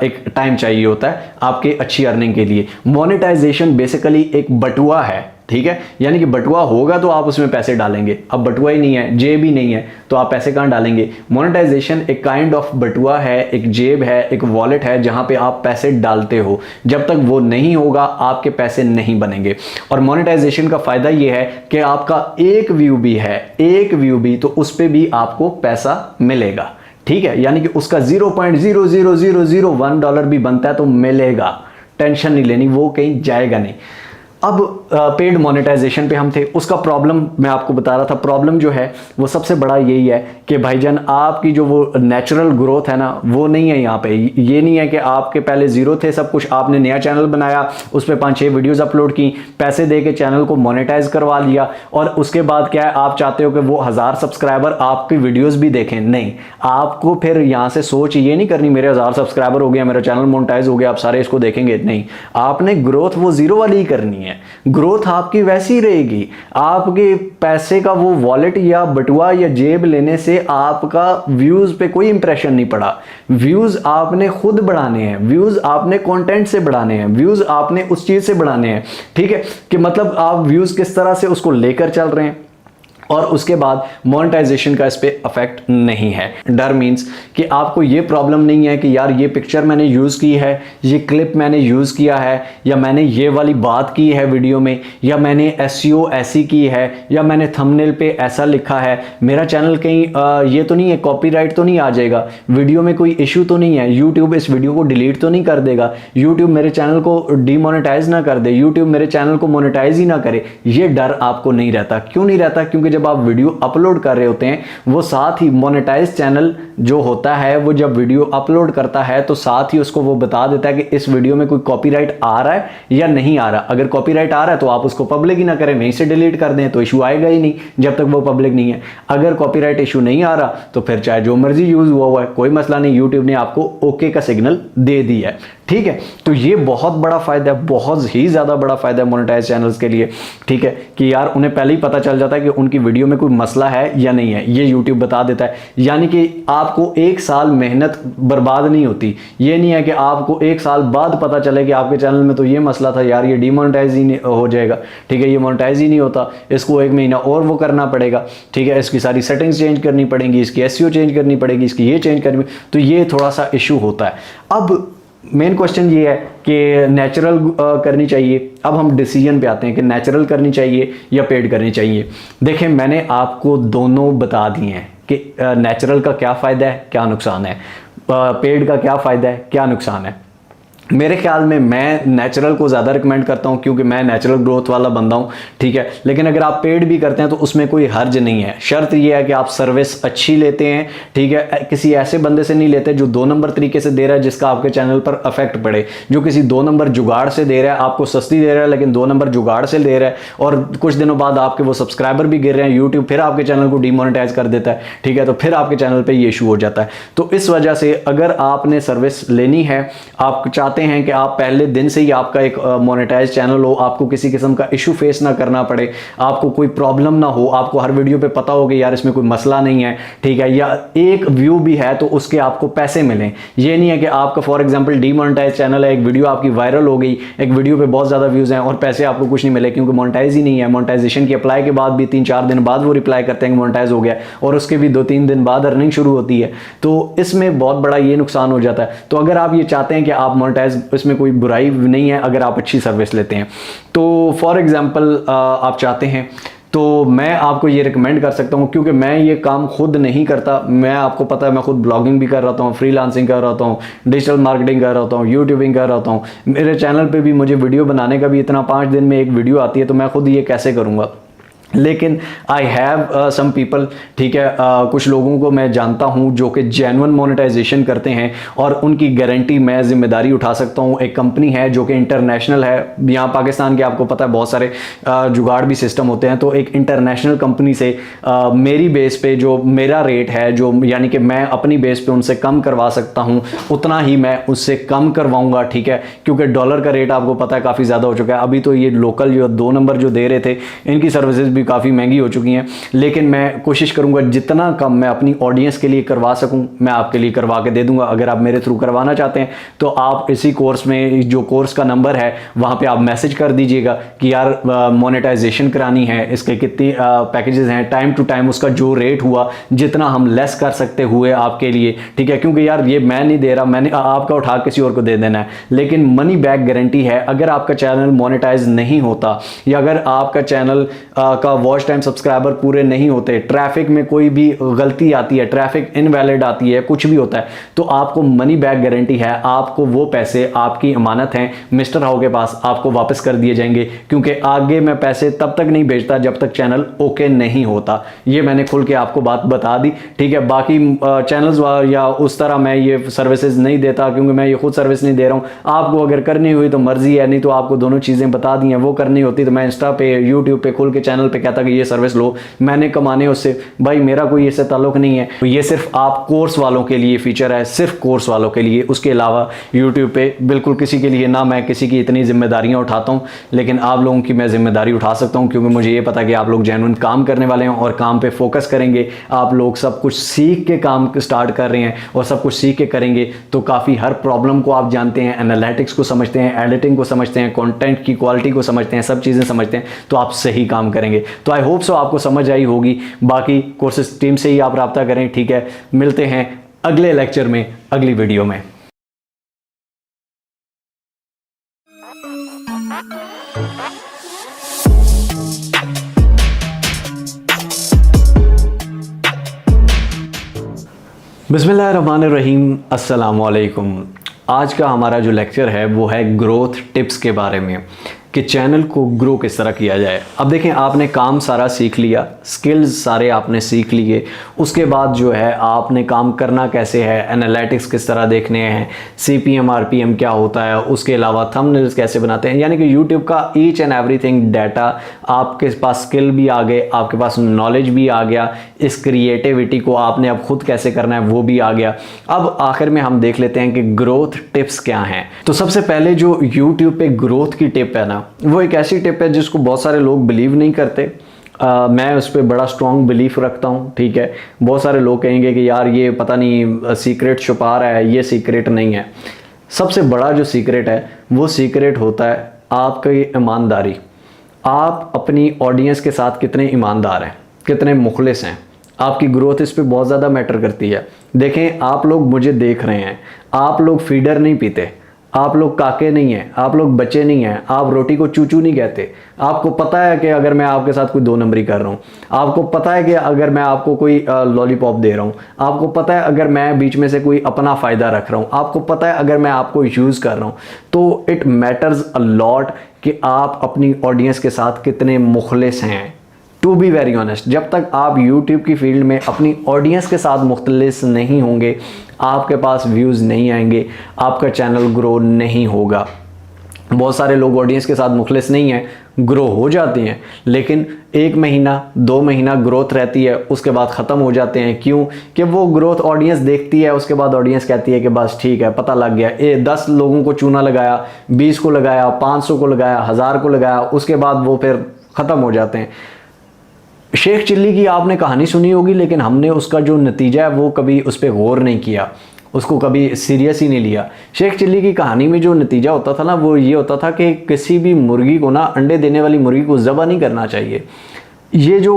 एक टाइम चाहिए होता है आपके अच्छी अर्निंग के लिए। मोनेटाइजेशन बेसिकली एक बटुआ है। ठीक है, यानी कि बटुआ होगा तो आप उसमें पैसे डालेंगे। अब बटुआ ही नहीं है, जेब ही नहीं है, तो आप पैसे कहां डालेंगे? मोनेटाइजेशन एक काइंड ऑफ बटुआ है, एक जेब है, एक वॉलेट है जहां पे आप पैसे डालते हो। जब तक वो नहीं होगा आपके पैसे नहीं बनेंगे। और मोनेटाइजेशन का फायदा ये है कि आपका एक व्यू भी तो उस पर भी आपको पैसा मिलेगा। ठीक है, यानी कि उसका $0.00001 भी बनता है तो मिलेगा, टेंशन नहीं लेनी, वो कहीं जाएगा नहीं। अब पेड मोनेटाइजेशन पे हम थे, उसका प्रॉब्लम मैं आपको बता रहा था। प्रॉब्लम जो है वो सबसे बड़ा यही है कि भाईजान आपकी जो वो नेचुरल ग्रोथ है ना वो नहीं है यहाँ पे। ये नहीं है कि आपके पहले जीरो थे सब कुछ, आपने नया चैनल बनाया, उस पर 5-6 वीडियोस अपलोड की, पैसे दे के चैनल को मोनेटाइज करवा लिया, और उसके बाद क्या है आप चाहते हो कि वो 1000 सब्सक्राइबर आपकी वीडियोस भी देखें। नहीं, आपको फिर यहाँ से सोच ये नहीं करनी मेरे 1000 सब्सक्राइबर हो गया, मेरा चैनल मोनेटाइज हो गया, आप सारे इसको देखेंगे। नहीं, आपने ग्रोथ वो जीरो वाली ही करनी है। ग्रोथ आपकी वैसी रहेगी। आपके पैसे का वो वॉलेट या बटुआ या जेब लेने से आपका व्यूज पे कोई इंप्रेशन नहीं पड़ा। व्यूज आपने खुद बढ़ाने हैं, व्यूज आपने कंटेंट से बढ़ाने हैं, व्यूज आपने उस चीज से बढ़ाने हैं। ठीक है, कि मतलब आप व्यूज किस तरह से उसको लेकर चल रहे हैं, और उसके बाद मोनेटाइजेशन का इस पे अफेक्ट नहीं है। डर मीन्स कि आपको ये प्रॉब्लम नहीं है कि यार ये पिक्चर मैंने यूज़ की है, ये क्लिप मैंने यूज़ किया है, या मैंने ये वाली बात की है वीडियो में, या मैंने एसईओ ऐसी की है, या मैंने थंबनेल पे ऐसा लिखा है, मेरा चैनल कहीं ये तो नहीं है, कॉपीराइट तो नहीं आ जाएगा, वीडियो में कोई इशू तो नहीं है, यूट्यूब इस वीडियो को डिलीट तो नहीं कर देगा, यूट्यूब मेरे चैनल को डीमोनेटाइज ना कर दे, यूट्यूब मेरे चैनल को मोनेटाइज ही ना करे। ये डर आपको नहीं रहता। क्यों नहीं रहता? क्योंकि जब आप वीडियो अपलोड कर रहे होते हैं, वो साथ ही मोनेटाइज चैनल जो होता है वो जब वीडियो अपलोड करता है तो साथ ही उसको वो बता देता है कि इस वीडियो में कोई कॉपीराइट आ रहा है या नहीं आ रहा। अगर कॉपीराइट आ रहा है तो आप उसको पब्लिक ही ना करें, वहीं से डिलीट कर दें, तो इशू आएगा ही नहीं जब तक वो पब्लिक नहीं है। अगर कॉपीराइट इशू नहीं आ रहा तो फिर चाहे जो मर्जी यूज हुआ है, कोई मसला नहीं, यूट्यूब ने आपको ओके का सिग्नल दे दिया है। ठीक है, तो ये बहुत बड़ा फायदा है, बहुत ही ज्यादा बड़ा फायदा है मोनेटाइज चैनल्स के लिए। ठीक है, कि यार उन्हें पहले ही पता चल जाता है कि उनकी वीडियो में कोई मसला है या नहीं है, ये यूट्यूब बता देता है। यानी कि आपको 1 साल मेहनत बर्बाद नहीं होती। ये नहीं है कि आपको 1 साल बाद पता चले कि आपके चैनल में तो ये मसला था यार, ये डीमोनेटाइज ही हो जाएगा। ठीक है, ये मोनेटाइज ही नहीं होता, इसको 1 महीना और वो करना पड़ेगा। ठीक है, इसकी सारी सेटिंग्स चेंज करनी पड़ेंगी, इसकी एसईओ चेंज करनी पड़ेगी, इसकी ये चेंज करनी, तो ये थोड़ा सा इशू होता है। अब मेन क्वेश्चन ये है कि नेचुरल करनी चाहिए। अब हम डिसीजन पे आते हैं कि नेचुरल करनी चाहिए या पेड करनी चाहिए। देखें, मैंने आपको दोनों बता दिए हैं कि नेचुरल का क्या फ़ायदा है, क्या नुकसान है, पेड का क्या फ़ायदा है, क्या नुकसान है। मेरे ख्याल में मैं नेचुरल को ज़्यादा रिकमेंड करता हूं क्योंकि मैं नेचुरल ग्रोथ वाला बंदा हूं। ठीक है, लेकिन अगर आप पेड भी करते हैं तो उसमें कोई हर्ज नहीं है। शर्त यह है कि आप सर्विस अच्छी लेते हैं। ठीक है, किसी ऐसे बंदे से नहीं लेते जो 2 नंबर तरीके से दे रहा है जिसका आपके चैनल पर अफेक्ट पड़े, जो किसी 2 नंबर जुगाड़ से दे रहा है, आपको सस्ती दे रहा है लेकिन 2 नंबर जुगाड़ से दे रहा है, और कुछ दिनों बाद आपके वो सब्सक्राइबर भी गिर रहे हैं, यूट्यूब फिर आपके चैनल को डीमोनेटाइज कर देता है। ठीक है, तो फिर आपके चैनल पर ये इशू हो जाता है। तो इस वजह से अगर आपने सर्विस लेनी है, आप चाहते हैं कि आप पहले दिन से ही आपका एक मोनेटाइज चैनल हो, आपको किसी किस्म का इशू फेस ना करना पड़े, आपको कोई प्रॉब्लम ना हो, आपको हर वीडियो पे पता हो कि यार इसमें कोई मसला नहीं है। ठीक है, या एक व्यू भी है तो उसके आपको पैसे मिलें। ये नहीं है कि आपका फॉर एग्जांपल डीमोनेटाइज चैनल है, एक वीडियो आपकी वायरल हो गई, एक वीडियो पे बहुत ज़्यादा व्यूज़ हैं और पैसे आपको कुछ नहीं मिले क्योंकि मोनेटाइज ही नहीं है। मोनेटाइजेशन की अप्लाई के बाद भी 3-4 दिन बाद वो रिप्लाई करते हैं कि मोनेटाइज हो गया, और उसके भी 2-3 दिन बाद अर्निंग शुरू होती है। तो इसमें बहुत बड़ा ये नुकसान हो जाता है। तो अगर आप ये चाहते हैं कि आप मोनेटाइज, इसमें कोई बुराई नहीं है अगर आप अच्छी सर्विस लेते हैं। तो फॉर एग्जांपल आप चाहते हैं तो मैं आपको ये रिकमेंड कर सकता हूँ, क्योंकि मैं ये काम खुद नहीं करता। मैं, आपको पता है, मैं खुद ब्लॉगिंग भी कर रहा हूँ, फ्रीलांसिंग कर रहा हूँ, डिजिटल मार्केटिंग कर रहा हूँ, यूट्यूबिंग कर रहा हूँ। मेरे चैनल पे भी मुझे वीडियो बनाने का भी इतना 5 दिन में एक वीडियो आती है, तो मैं खुद ये कैसे करूँगा। लेकिन आई हैव सम पीपल, ठीक है, कुछ लोगों को मैं जानता हूं जो कि जेन्युइन मोनेटाइजेशन करते हैं और उनकी गारंटी मैं जिम्मेदारी उठा सकता हूं। एक कंपनी है जो कि इंटरनेशनल है, यहाँ पाकिस्तान के आपको पता है बहुत सारे जुगाड़ भी सिस्टम होते हैं। तो एक इंटरनेशनल कंपनी से मेरी बेस पे जो मेरा रेट है, जो यानी कि मैं अपनी बेस पे उनसे कम करवा सकता हूं, उतना ही मैं उससे कम करवाऊंगा। ठीक है, क्योंकि डॉलर का रेट आपको पता है काफ़ी ज़्यादा हो चुका है। अभी तो ये लोकल जो 2 नंबर जो दे रहे थे, इनकी सर्विसेज भी काफ़ी महंगी हो चुकी हैं। लेकिन मैं कोशिश करूंगा जितना कम मैं अपनी ऑडियंस के लिए करवा सकूं, मैं आपके लिए करवा के दे दूंगा। अगर आप मेरे थ्रू करवाना चाहते हैं तो आप इसी कोर्स में, जो कोर्स का नंबर है वहां पे आप मैसेज कर दीजिएगा कि यार मोनेटाइजेशन करानी है, इसके कितनी पैकेजेस हैं, टाइम टू टाइम उसका जो रेट हुआ, जितना हम लेस कर सकते हुए आपके लिए। ठीक है, क्योंकि यार ये मैं नहीं दे रहा, मैंने आपका उठा किसी और को दे देना है, लेकिन मनी बैक गारंटी है। अगर आपका चैनल मोनेटाइज नहीं होता, या अगर आपका चैनल का वॉच टाइम सब्सक्राइबर पूरे नहीं होते, ट्रैफिक में कोई भी गलती आती है, ट्रैफिक इनवैलिड आती है, कुछ भी होता है, तो आपको मनी बैक गारंटी है। आपको वो पैसे, आपकी अमानत हैं मिस्टर हाउ के पास, आपको वापस कर दिए जाएंगे। क्योंकि आगे मैं पैसे तब तक नहीं भेजता जब तक चैनल ओके नहीं होता। ये मैंने खुल के आपको बात बता दी। ठीक है, बाकी चैनल्स या उस तरह मैं ये सर्विसेज नहीं देता, क्योंकि मैं ये खुद सर्विस नहीं दे रहा हूँ। आपको अगर करनी हुई तो मर्जी है, नहीं तो आपको दोनों चीज़ें बता दी हैं। वो करनी होती तो मैं इंस्टा पे, यूट्यूब पे खुल के चैनल पे कहता कि ये सर्विस लो, मैंने कमाने उससे, भाई मेरा कोई इससे ताल्लुक नहीं है। तो ये सिर्फ आप कोर्स वालों के लिए फीचर है, सिर्फ कोर्स वालों के लिए। उसके अलावा यूट्यूब पे बिल्कुल किसी के लिए ना। मैं किसी की इतनी जिम्मेदारियां उठाता हूं, लेकिन आप लोगों की मैं जिम्मेदारी उठा सकता हूं, क्योंकि मुझे ये पता है कि आप लोग जेन्युइन काम करने वाले हैं और काम पे फोकस करेंगे। आप लोग सब कुछ सीख के काम स्टार्ट कर रहे हैं और सब कुछ सीख के करेंगे तो काफ़ी, हर प्रॉब्लम को आप जानते हैं, एनालिटिक्स को समझते हैं, एडिटिंग को समझते हैं, कंटेंट की क्वालिटी को समझते हैं, सब चीज़ें समझते हैं, तो आप सही काम करेंगे। जाएंगे। तो आई होप सो आपको समझ आई होगी। बाकी कोर्सेज टीम से ही आप रब्ता करें, ठीक है। मिलते हैं अगले लेक्चर में, अगली वीडियो में। बिस्मिल्लाहिर्रहमानिर्रहीम, अस्सलामुअलैकुम। आज का हमारा जो लेक्चर है वो है ग्रोथ टिप्स के बारे में, कि चैनल को ग्रो किस तरह किया जाए। अब देखें, आपने काम सारा सीख लिया, स्किल्स सारे आपने सीख लिए, उसके बाद जो है आपने काम करना कैसे है, एनालिटिक्स किस तरह देखने हैं, CPM RPM क्या होता है, उसके अलावा थंबनेल्स कैसे बनाते हैं, यानी कि यूट्यूब का ईच एंड एवरीथिंग डाटा आपके पास, स्किल भी आ गए, आपके पास नॉलेज भी आ गया, इस क्रिएटिविटी को आपने अब खुद कैसे करना है वो भी आ गया। अब आखिर में हम देख लेते हैं कि ग्रोथ टिप्स क्या हैं। तो सबसे पहले जो यूट्यूब पे ग्रोथ की टिप है ना, वो एक ऐसी टिप है जिसको बहुत सारे लोग बिलीव नहीं करते। मैं उस पर बड़ा स्ट्रॉन्ग बिलीफ रखता हूँ, ठीक है। बहुत सारे लोग कहेंगे कि यार ये पता नहीं सीक्रेट छुपा रहा है, ये सीक्रेट नहीं है। सबसे बड़ा जो सीक्रेट है वो सीक्रेट होता है आपकी ईमानदारी। आप अपनी ऑडियंस के साथ कितने ईमानदार हैं, कितने मुखलिस हैं, आपकी ग्रोथ इस पे बहुत ज़्यादा मैटर करती है। देखें, आप लोग मुझे देख रहे हैं, आप लोग फीडर नहीं पीते, आप लोग काके नहीं हैं, आप लोग बच्चे नहीं हैं, आप रोटी को चूचू नहीं कहते। आपको पता है कि अगर मैं आपके साथ कोई 2 नंबरी कर रहा हूँ, आपको पता है कि अगर मैं आपको कोई लॉलीपॉप दे रहा हूँ, आपको पता है अगर मैं बीच में से कोई अपना फ़ायदा रख रहा हूँ, आपको पता है अगर मैं आपको यूज़ कर रहा हूँ। तो इट मैटर्स अ लॉट कि आप अपनी ऑडियंस के साथ कितने मुखलिस हैं। टू बी वेरी ऑनेस्ट, जब तक आप यूट्यूब की फील्ड में अपनी ऑडियंस के साथ मुख्तलिस नहीं होंगे, आपके पास व्यूज़ नहीं आएंगे, आपका चैनल ग्रो नहीं होगा। बहुत सारे लोग ऑडियंस के साथ मुखलिस नहीं हैं, ग्रो हो जाते हैं, लेकिन 1 महीना 2 महीना ग्रोथ रहती है, उसके बाद ख़त्म हो जाते हैं। क्यों? कि वो ग्रोथ ऑडियंस देखती है, उसके बाद ऑडियंस कहती है कि बस ठीक है, पता लग गया। 10 लोगों को चूना लगाया, 20 को लगाया, 500 को लगाया, 1000 को लगाया, उसके बाद वो फिर ख़त्म हो जाते हैं। शेख चिल्ली की आपने कहानी सुनी होगी, लेकिन हमने उसका जो नतीजा है वो कभी उस पर गौर नहीं किया, उसको कभी सीरियस ही नहीं लिया। शेख चिल्ली की कहानी में जो नतीजा होता था ना, वो ये होता था कि किसी भी मुर्गी को ना, अंडे देने वाली मुर्गी को ज़बह नहीं करना चाहिए। ये जो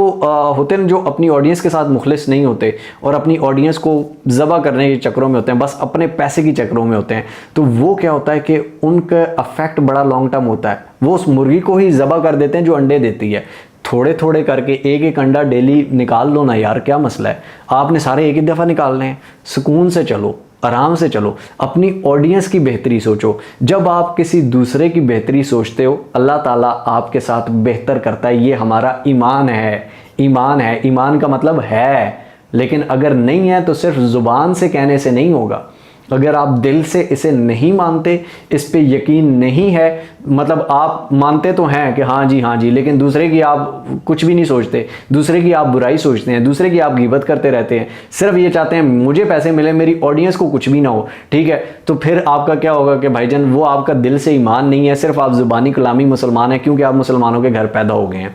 होते हैं, जो अपनी ऑडियंस के साथ मुखलिस नहीं होते और अपनी ऑडियंस को ज़बह करने के चक्करों में होते हैं, बस अपने पैसे की चक्करों में होते हैं, तो वो क्या होता है कि उनका अफेक्ट बड़ा लॉन्ग टर्म होता है। वो उस मुर्गी को ही ज़बह कर देते हैं जो अंडे देती है। थोड़े थोड़े करके एक अंडा डेली निकाल लो ना यार, क्या मसला है। आपने सारे एक ही दफ़ा निकालने हैं। सुकून से चलो, आराम से चलो, अपनी ऑडियंस की बेहतरी सोचो। जब आप किसी दूसरे की बेहतरी सोचते हो, अल्लाह ताला आपके साथ बेहतर करता है। ये हमारा ईमान है। ईमान है, ईमान का मतलब है, लेकिन अगर नहीं है तो सिर्फ ज़ुबान से कहने से नहीं होगा। अगर आप दिल से इसे नहीं मानते, इस पे यकीन नहीं है, मतलब आप मानते तो हैं कि हाँ जी, लेकिन दूसरे की आप कुछ भी नहीं सोचते, दूसरे की आप बुराई सोचते हैं, दूसरे की आप गिबत करते रहते हैं, सिर्फ ये चाहते हैं मुझे पैसे मिले, मेरी ऑडियंस को कुछ भी ना हो, ठीक है। तो फिर आपका क्या होगा कि भाईजान वो आपका दिल से ईमान नहीं है, सिर्फ आप ज़ुबानी कलामी मुसलमान हैं, क्योंकि आप मुसलमानों के घर पैदा हो गए हैं।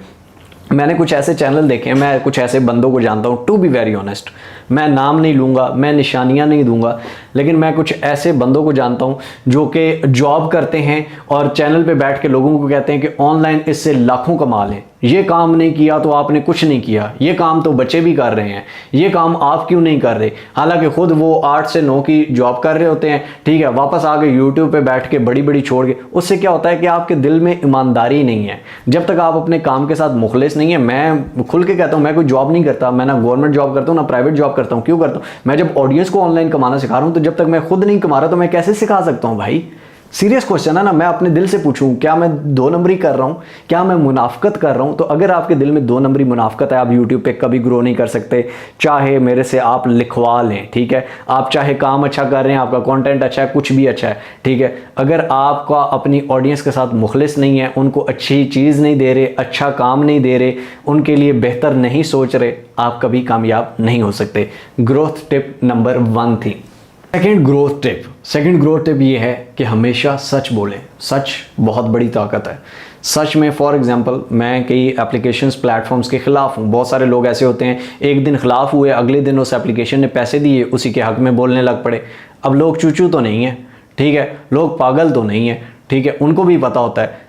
मैंने कुछ ऐसे चैनल देखे हैं, मैं कुछ ऐसे बंदों को जानता हूँ, टू बी वेरी ऑनेस्ट। मैं नाम नहीं लूँगा, मैं निशानियाँ नहीं दूंगा, लेकिन मैं कुछ ऐसे बंदों को जानता हूँ जो कि जॉब करते हैं और चैनल पे बैठ के लोगों को कहते हैं कि ऑनलाइन इससे लाखों कमा लें। ये काम नहीं किया तो आपने कुछ नहीं किया, ये काम तो बच्चे भी कर रहे हैं, ये काम आप क्यों नहीं कर रहे। हालांकि खुद वो 8 से 9 की जॉब कर रहे होते हैं, ठीक है, वापस आके यूट्यूब पे बैठ के बड़ी बड़ी छोड़ के। उससे क्या होता है कि आपके दिल में ईमानदारी नहीं है। जब तक आप अपने काम के साथ मुखलिस नहीं है, मैं खुल के कहता हूँ, मैं कोई जॉब नहीं करता, मैं ना गवर्नमेंट जॉब करता हूँ ना प्राइवेट जॉब करता हूँ। क्यों करता हूँ? मैं जब ऑडियंस को ऑनलाइन कमाना सिखा रहा हूँ, तो जब तक मैं खुद नहीं कमा रहा तो मैं कैसे सिखा सकता हूँ भाई। सीरियस क्वेश्चन है ना। मैं अपने दिल से पूछूं, क्या मैं 2 नंबरी कर रहा हूं, क्या मैं मुनाफकत कर रहा हूं? तो अगर आपके दिल में 2 नंबरी मुनाफकत है, आप यूट्यूब पे कभी ग्रो नहीं कर सकते, चाहे मेरे से आप लिखवा लें, ठीक है। आप चाहे काम अच्छा कर रहे हैं, आपका कंटेंट अच्छा है, कुछ भी अच्छा है, ठीक है, अगर आपका अपनी ऑडियंस के साथ मुखलिस नहीं है, उनको अच्छी चीज़ नहीं दे रहे, अच्छा काम नहीं दे रहे, उनके लिए बेहतर नहीं सोच रहे, आप कभी कामयाब नहीं हो सकते। ग्रोथ टिप नंबर 1 थी। सेकेंड ग्रोथ टिप ये है कि हमेशा सच बोलें। सच बहुत बड़ी ताकत है। सच में फॉर एग्जांपल मैं कई एप्लीकेशंस प्लेटफॉर्म्स के ख़िलाफ़ हूँ। बहुत सारे लोग ऐसे होते हैं, एक दिन ख़िलाफ़ हुए, अगले दिन उस एप्लीकेशन ने पैसे दिए, उसी के हक़ में बोलने लग पड़े। अब लोग चूचू तो नहीं है, ठीक है, लोग पागल तो नहीं है, ठीक है, उनको भी पता होता है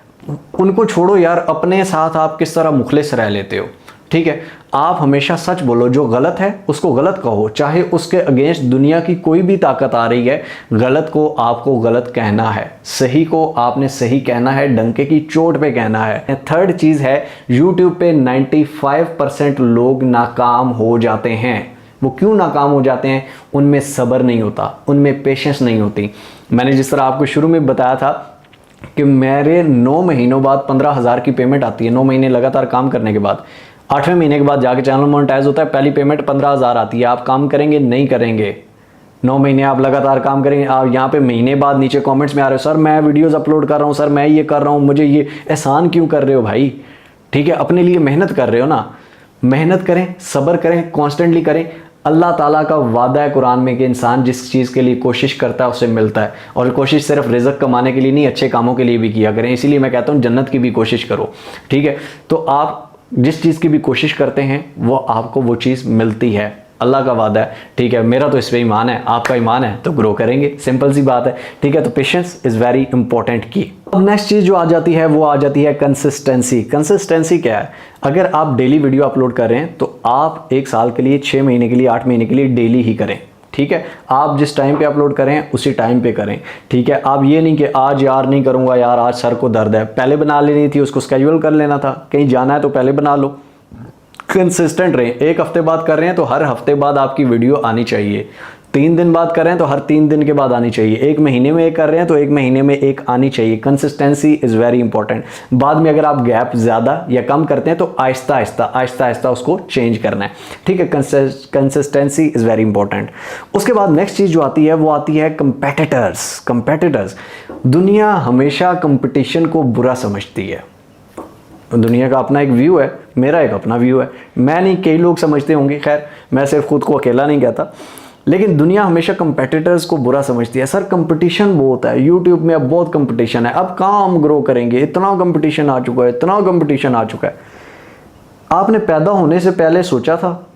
उनको छोड़ो यार, अपने साथ आप किस तरह मुखलिस रह लेते हो, ठीक है। आप हमेशा सच बोलो, जो गलत है उसको गलत कहो, चाहे उसके अगेंस्ट दुनिया की कोई भी ताकत आ रही है, गलत को आपको गलत कहना है, सही को आपने सही कहना है, डंके की चोट पे कहना है। थर्ड चीज़ है, यूट्यूब पे 95% लोग नाकाम हो जाते हैं। वो क्यों नाकाम हो जाते हैं? उनमें सब्र नहीं होता, उनमें पेशेंस नहीं होती। मैंने जिस तरह आपको शुरू में बताया था कि मेरे 9 महीनों बाद 15,000 की पेमेंट आती है, 9 महीने लगातार काम करने के बाद। 8वें महीने के बाद जाके चैनल मोनेटाइज होता है, पहली पेमेंट 15,000 आती है। आप काम करेंगे? नहीं करेंगे। 9 महीने आप लगातार काम करेंगे। आप यहाँ पे महीने बाद नीचे कमेंट्स में आ रहे हो, सर मैं वीडियोस अपलोड कर रहा हूँ, सर मैं ये कर रहा हूँ, मुझे ये एहसान क्यों कर रहे हो भाई? ठीक है, अपने लिए मेहनत कर रहे हो ना, मेहनत करें, सब्र करें, कॉन्स्टेंटली करें। अल्लाह ताला का वादा है कुरान में कि इंसान जिस चीज़ के लिए कोशिश करता है उसे मिलता है। और कोशिश सिर्फ रिज़्क कमाने के लिए नहीं, अच्छे कामों के लिए भी किया करें। इसीलिए मैं कहता हूँ जन्नत की भी कोशिश करो, ठीक है। तो आप जिस चीज़ की भी कोशिश करते हैं वो आपको वो चीज़ मिलती है, अल्लाह का वादा है, ठीक है। मेरा तो इस पर ईमान है, आपका ईमान है तो ग्रो करेंगे, सिंपल सी बात है, ठीक है। तो पेशेंस इज़ वेरी इंपॉर्टेंट की। अब नेक्स्ट चीज़ जो आ जाती है वो आ जाती है कंसिस्टेंसी। कंसिस्टेंसी क्या है? अगर आप डेली वीडियो अपलोड कर रहे हैं तो आप 1 साल के लिए, 6 महीने के लिए, 8 महीने के लिए डेली ही करें, ठीक है। आप जिस टाइम पे अपलोड करें उसी टाइम पे करें, ठीक है। आप ये नहीं कि आज यार नहीं करूँगा, यार आज सर को दर्द है, पहले बना लेनी थी, उसको स्केड्यूल कर लेना था। कहीं जाना है तो पहले बना लो। कंसिस्टेंट रहें। 1 हफ्ते बाद कर रहे हैं तो हर हफ्ते बाद आपकी वीडियो आनी चाहिए। 3 दिन बाद कर रहे हैं तो हर 3 दिन के बाद आनी चाहिए। 1 महीने में एक कर रहे हैं तो 1 महीने में एक आनी चाहिए। Consistency is very important. बाद में अगर आप गैप ज़्यादा या कम करते हैं तो आहिस्ता आहिस्ता उसको चेंज करना है, ठीक है। Consistency is very important. उसके बाद नेक्स्ट चीज़ जो आती है वो आती है कंपेटिटर्स। दुनिया हमेशा कंपटीशन को बुरा समझती है। दुनिया का अपना एक व्यू है, मेरा एक अपना व्यू है। मैं नहीं, कई लोग समझते होंगे, खैर मैं सिर्फ खुद को अकेला नहीं कहता, लेकिन दुनिया हमेशा कंपेटिटर्स को बुरा समझती है। सर कंपटीशन बहुत है यूट्यूब में, अब बहुत कंपटीशन है, अब कहाँ हम ग्रो करेंगे, इतना कंपटीशन आ चुका है, इतना कंपटीशन आ चुका है। आपने पैदा होने से पहले सोचा था?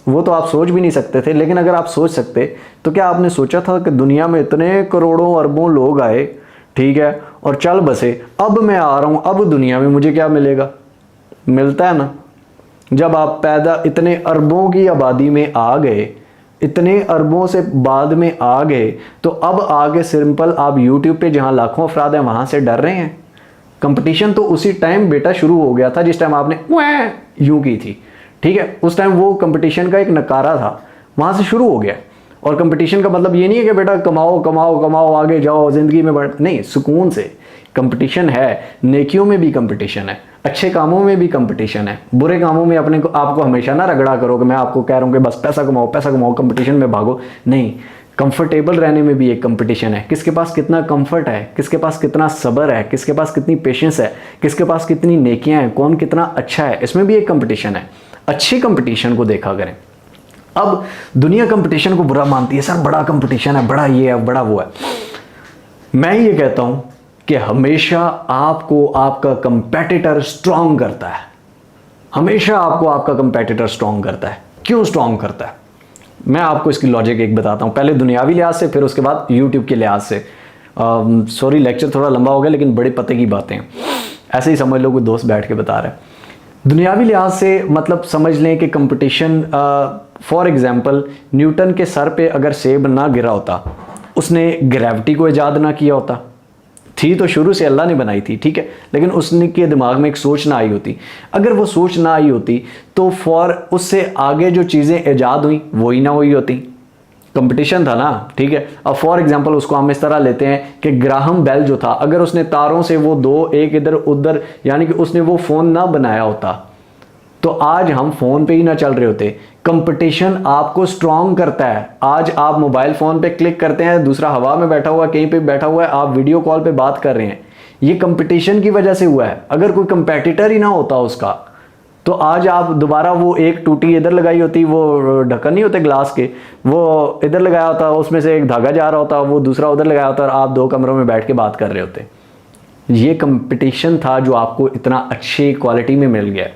वो तो आप सोच भी नहीं सकते थे। लेकिन अगर आप सोच सकते तो क्या आपने सोचा था कि दुनिया में इतने करोड़ों अरबों लोग आए, ठीक है, और चल बसे, अब मैं आ रहा हूँ, अब दुनिया में मुझे क्या मिलेगा? मिलता है ना। जब आप पैदा इतने अरबों की आबादी में आ गए, इतने अरबों से बाद में आ गए, तो अब आगे सिंपल आप यूट्यूब पे जहाँ लाखों अफराद हैं वहाँ से डर रहे हैं। कंपटीशन तो उसी टाइम बेटा शुरू हो गया था जिस टाइम आपने यूं की थी, ठीक है। उस टाइम वो कंपटीशन का एक नकारा था, वहाँ से शुरू हो गया। और कंपटीशन का मतलब ये नहीं है कि बेटा कमाओ कमाओ कमाओ, आगे जाओ, ज़िंदगी में बढ़, नहीं, सुकून से। कंपटीशन है, नेकियों में भी कंपटीशन है, अच्छे कामों में भी कंपटीशन है। बुरे कामों में अपने को, आपको हमेशा ना रगड़ा करो कि मैं आपको कह रहा हूँ कि बस पैसा कमाओ, कंपटीशन में भागो। नहीं, कंफर्टेबल रहने में भी एक कंपटीशन है। किसके पास कितना कंफर्ट है, किसके पास कितना सब्र है, किसके पास कितनी पेशेंस है, किसके पास कितनी नेकियां हैं, कौन कितना अच्छा है, इसमें भी एक कंपटीशन है। अच्छी कंपटीशन को देखा करें। अब दुनिया कंपटीशन को बुरा मानती है, सर बड़ा कंपटीशन है, बड़ा ये है, बड़ा वो है। मैं ये कहता हूं कि हमेशा आपको आपका कंपेटिटर स्ट्रांग करता है। हमेशा आपको आपका कंपेटिटर स्ट्रांग करता है। क्यों स्ट्रांग करता है? मैं आपको इसकी लॉजिक एक बताता हूं, पहले दुनियावी लिहाज से, फिर उसके बाद यूट्यूब के लिहाज से। सॉरी लेक्चर थोड़ा लंबा हो गया, लेकिन बड़े पते की बातें हैं, ऐसे ही समझ लो, कोई दोस्त बैठ के बता रहा है। दुनियावी लिहाज से मतलब समझ लें कि कंपटीशन, फॉर एग्जांपल न्यूटन के सर पे अगर सेब ना गिरा होता, उसने ग्रेविटी को ईजाद ना किया होता, थी तो शुरू से अल्लाह ने बनाई थी, ठीक है, लेकिन उसने के दिमाग में एक सोच ना आई होती। अगर वो सोच ना आई होती तो उससे आगे जो चीज़ें ईजाद हुई वो ही ना हुई होती। कंपटीशन था ना, ठीक है। अब फॉर एग्जांपल उसको हम इस तरह लेते हैं कि ग्राहम बेल जो था, अगर उसने तारों से वो दो एक इधर उधर, यानी कि उसने वो फ़ोन ना बनाया होता तो आज हम फ़ोन पे ही ना चल रहे होते। कंपटीशन आपको स्ट्रांग करता है। आज आप मोबाइल फ़ोन पे क्लिक करते हैं, दूसरा हवा में बैठा हुआ, कहीं पे बैठा हुआ है, आप वीडियो कॉल पे बात कर रहे हैं, ये कंपटीशन की वजह से हुआ है। अगर कोई कंपेटिटर ही ना होता उसका, तो आज आप दोबारा वो एक टूटी इधर लगाई होती, वो ढक्कन नहीं होते ग्लास के, वो इधर लगाया होता, उसमें से एक धागा जा रहा होता, वो दूसरा उधर लगाया होता और आप 2 कमरों में बैठ के बात कर रहे होते। ये कंपटीशन था जो आपको इतना अच्छी क्वालिटी में मिल गया।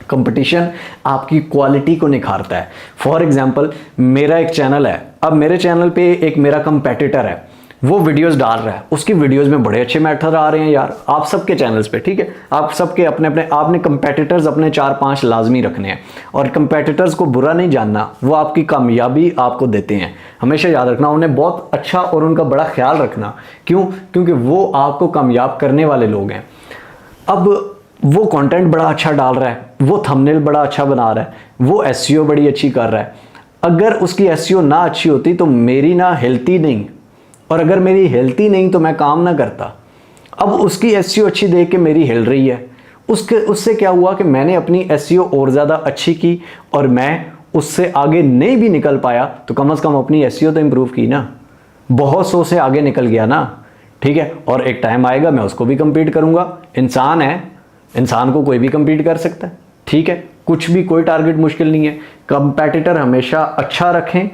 कंपटीशन आपकी क्वालिटी को निखारता है। फॉर एग्जाम्पल मेरा एक चैनल है, अब मेरे चैनल पे एक मेरा कंपेटिटर है, वो वीडियोस डाल रहा है, उसकी वीडियोस में बड़े अच्छे मैटर आ रहे हैं यार, आप सबके चैनल्स पे, ठीक है, आप सबके अपने अपने, आपने कंपेटिटर्स अपने 4-5 लाजमी रखने हैं, और कंपेटिटर्स को बुरा नहीं जानना, वो आपकी कामयाबी आपको देते हैं, हमेशा याद रखना उन्हें बहुत अच्छा और उनका बड़ा ख्याल रखना। क्यों? क्योंकि वो आपको कामयाब करने वाले लोग हैं। अब वो कंटेंट बड़ा अच्छा डाल रहा है, वो थंबनेल बड़ा अच्छा बना रहा है, वो एसईओ बड़ी अच्छी कर रहा है, अगर उसकी एसईओ ना अच्छी होती तो मेरी ना हिलती नहीं, और अगर मेरी हिलती नहीं तो मैं काम ना करता। अब उसकी एसईओ अच्छी देख के मेरी हिल रही है, उससे क्या हुआ कि मैंने अपनी एसईओ और ज़्यादा अच्छी की, और मैं उससे आगे नहीं भी निकल पाया तो कम से कम अपनी एसईओ तो इम्प्रूव की ना, बहुत सौ से आगे निकल गया ना, ठीक है। और एक टाइम आएगा मैं उसको भी कम्पीट करूँगा, इंसान है, इंसान को कोई भी कम्पीट कर सकता है, ठीक है, कुछ भी, कोई टारगेट मुश्किल नहीं है। कंपेटिटर हमेशा अच्छा रखें,